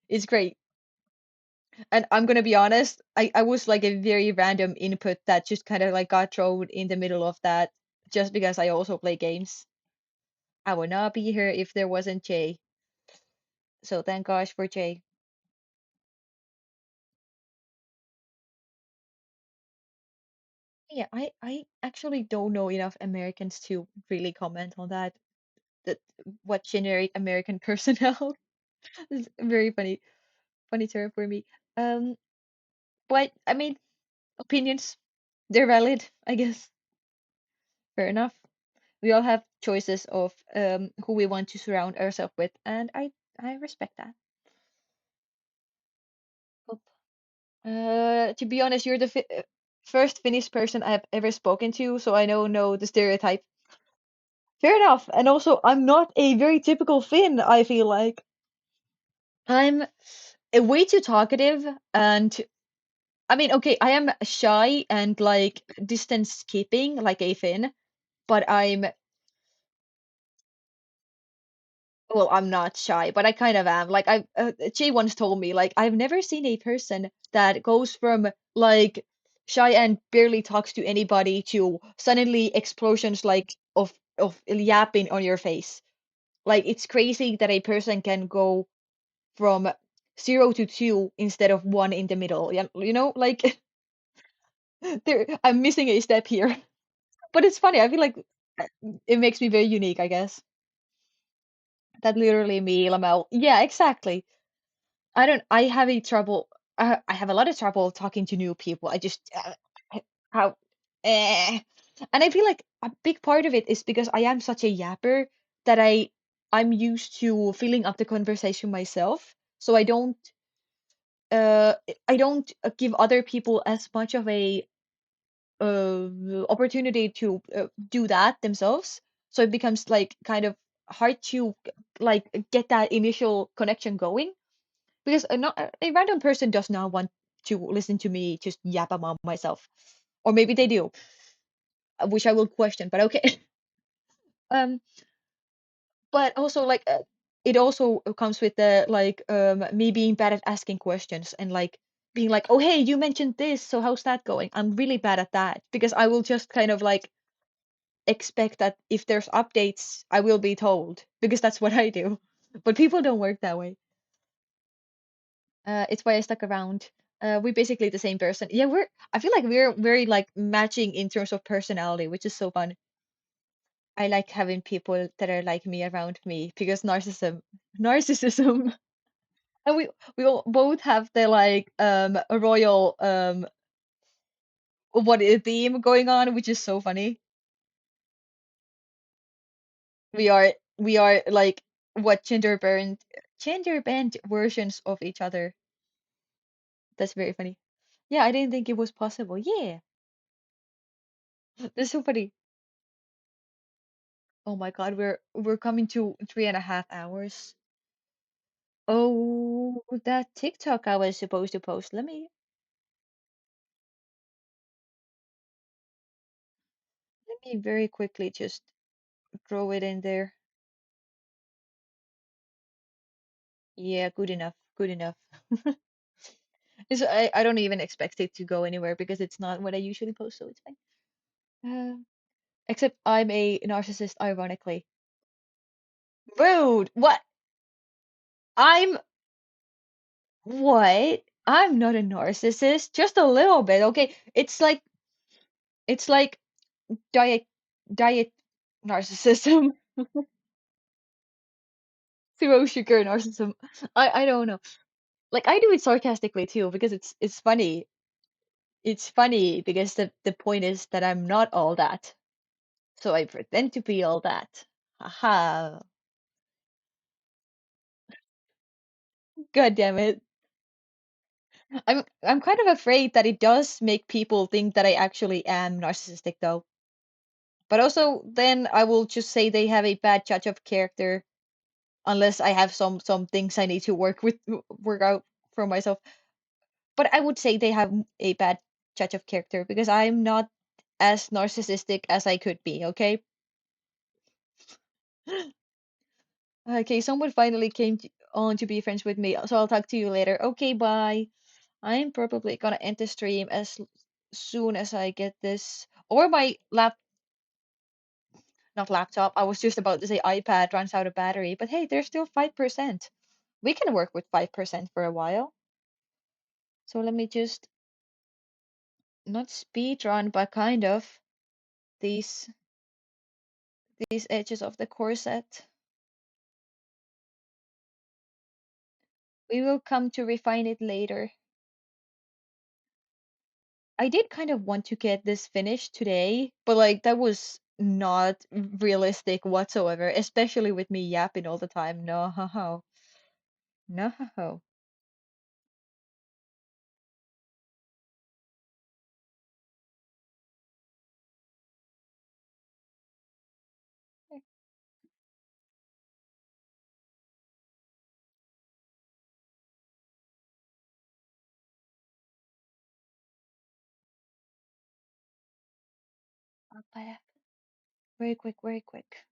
It's great. And I'm gonna be honest, I was like a very random input that just kind of like got thrown in the middle of that just because I also play games. I would not be here if there wasn't Jay. So thank gosh for Jay. Yeah, I actually don't know enough Americans to really comment on that. That what generic American personnel is very funny term for me. Um, but I mean, opinions, they're valid, I guess. Fair enough. We all have choices of who we want to surround ourselves with, and I respect that. But, to be honest, you're the first Finnish person I've ever spoken to, so I know the stereotype. Fair enough. And also, I'm not a very typical Finn, I feel like. I'm way too talkative, and I mean, okay, I am shy and like distance keeping, like a Finn, but I'm not shy, but I kind of am. Like Jay once told me, like I've never seen a person that goes from like shy and barely talks to anybody to suddenly explosions like of yapping on your face. Like it's crazy that a person can go from 0 to 2 instead of one in the middle. Yeah, like I'm missing a step here. But it's funny. I feel like it makes me very unique, I guess. That literally me, Lamel. Yeah, exactly. I have a trouble. I have a lot of trouble talking to new people. I just how, eh. And I feel like a big part of it is because I am such a yapper that I'm used to filling up the conversation myself. So uh I don't give other people as much of a opportunity to do that themselves. So it becomes like kind of hard to like get that initial connection going because a random person does not want to listen to me just yap about myself, or maybe they do, which I will question. But okay. Um, but also like it also comes with the like me being bad at asking questions and like being like, oh hey, you mentioned this, so how's that going? I'm really bad at that because I will just kind of like expect that if there's updates, I will be told because that's what I do. But people don't work that way. It's why I stuck around. We're basically the same person. Yeah, I feel like we're very like matching in terms of personality, which is so fun. I like having people that are like me around me because narcissism. And we all both have the like a royal what is theme going on, which is so funny. We are like what gender bent versions of each other. That's very funny. Yeah, I didn't think it was possible. Yeah, that's so funny. Oh my God, we're coming to 3.5 hours. Oh, that TikTok I was supposed to post. Let me very quickly just throw it in there. Yeah, good enough. Good enough. I don't even expect it to go anywhere because it's not what I usually post, so it's fine. Except I'm a narcissist, ironically. Rude. What? I'm what? I'm not a narcissist. Just a little bit, okay? It's like diet diet narcissism. Zero sugar narcissism. I don't know. Like I do it sarcastically too because it's funny. It's funny because the point is that I'm not all that. So I pretend to be all that. Haha. God damn it. I'm kind of afraid that it does make people think that I actually am narcissistic though. But also, then I will just say they have a bad judge of character unless I have some things I need to work out for myself. But I would say they have a bad judge of character because I'm not as narcissistic as I could be, okay? Okay, someone finally on to be friends with me, so I'll talk to you later. Okay, bye. I'm probably gonna end the stream as soon as I get this, or my not laptop. I was just about to say iPad runs out of battery, but hey, there's still 5%. We can work with 5% for a while. So let me just not speed run, but kind of these these edges of the corset. We will come to refine it later. I did kind of want to get this finished today, but like that was not realistic whatsoever, especially with me yapping all the time. No, ho, ho. No, ho, ho. Very quick, very quick.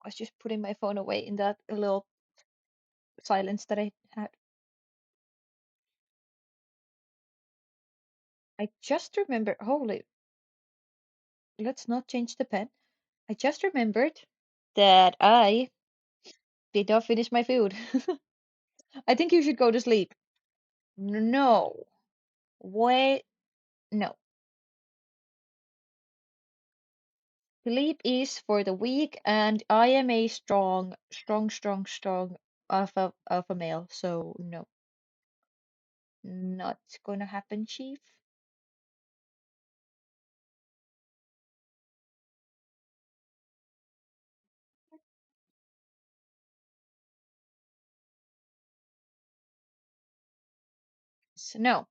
I was just putting my phone away in that little silence that I had. I just remember, holy, let's not change the pen. I just remembered that I did not finish my food. I think you should go to sleep. No. Wait, no. Sleep is for the weak, and I am a strong alpha male. So no, not gonna happen, Chief. So no,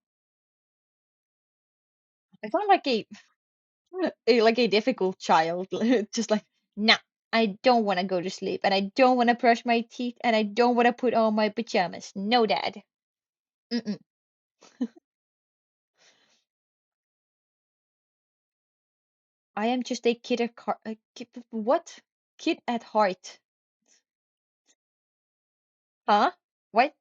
I sound like a difficult child, just like nah. I don't want to go to sleep, and I don't want to brush my teeth, and I don't want to put on my pajamas. No, Dad. Mm-mm. I am just a kid at what? Kid at heart. Huh? What?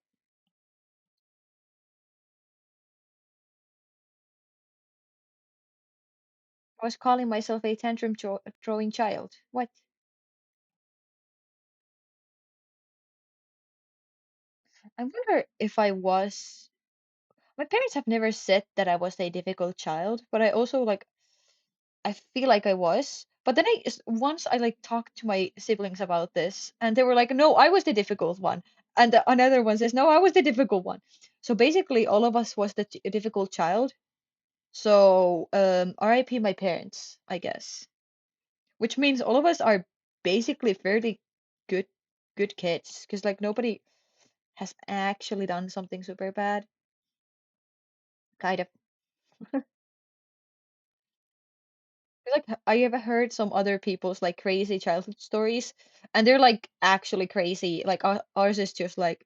I was calling myself a tantrum throwing child. What? I wonder if I was. My parents have never said that I was a difficult child, but I also like I feel like I was. But then once I like talked to my siblings about this, and they were like, "No, I was the difficult one," and another one says, "No, I was the difficult one." So basically, all of us was the difficult child. So R.I.P. my parents, I guess. Which means all of us are basically fairly good good kids, because like nobody has actually done something super bad. Kind of. Like I ever heard some other people's like crazy childhood stories, and they're like actually crazy. Like ours is just like,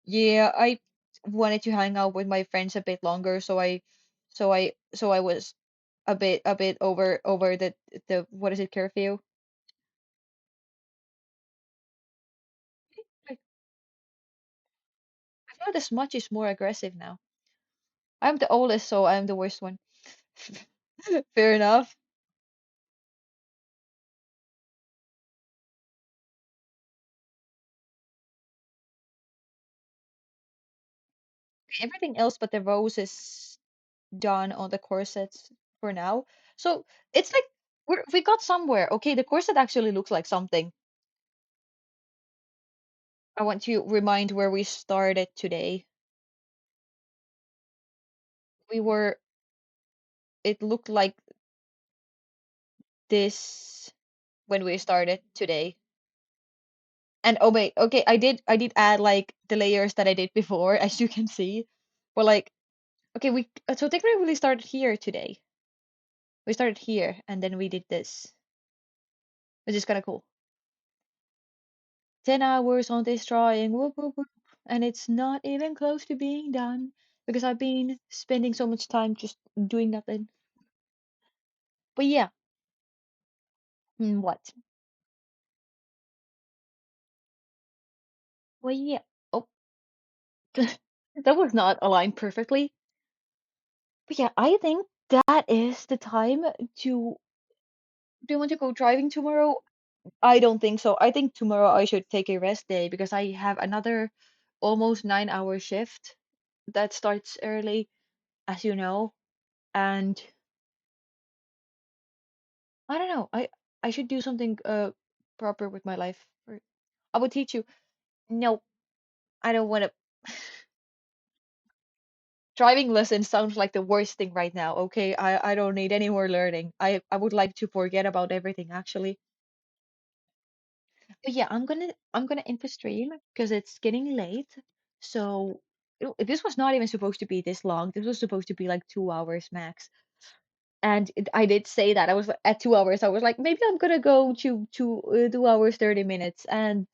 yeah, I wanted to hang out with my friends a bit longer, so I was a bit over the what is it, curfew? Like, I feel this much is more aggressive now. I'm the oldest, so I'm the worst one. Fair enough. Everything else but the rose is done on the corsets for now. So it's like we got somewhere. Okay, the corset actually looks like something. I want to remind where we started today. We were, it looked like this when we started today. And oh wait, okay, I did add like the layers that I did before, as you can see. But like, okay, so technically we started here today. We started here and then we did this, which is kind of cool. 10 hours on this drawing, whoop, whoop, whoop. And it's not even close to being done because I've been spending so much time just doing nothing. But yeah, what? Well, yeah. Oh, that was not aligned perfectly. But yeah, I think that is the time to. Do you want to go driving tomorrow? I don't think so. I think tomorrow I should take a rest day because I have another almost 9 hour shift that starts early, as you know. And I don't know. I should do something proper with my life. I would teach you. No, I don't want to. Driving lessons sounds like the worst thing right now. Okay, I don't need any more learning. I would like to forget about everything actually. But yeah, I'm gonna end the stream because it's getting late. So this was not even supposed to be this long. This was supposed to be like 2 hours max. And I did say that I was at 2 hours. I was like, maybe I'm gonna go to 2 hours 30 minutes, and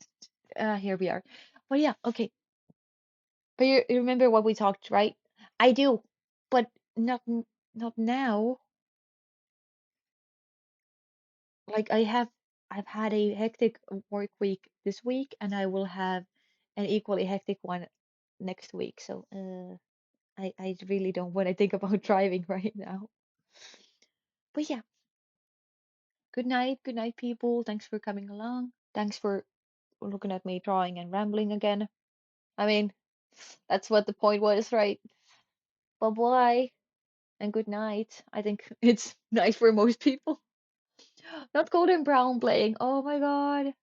here we are. But yeah, okay. But you remember what we talked, right? I do, but not now. Like I've had a hectic work week this week, and I will have an equally hectic one next week. So I really don't want to think about driving right now. But yeah, good night, people. Thanks for coming along. Thanks for looking at me drawing and rambling again. I mean, that's what the point was, right? Bye bye and good night. I think it's night for most people. Not golden brown playing. Oh my god.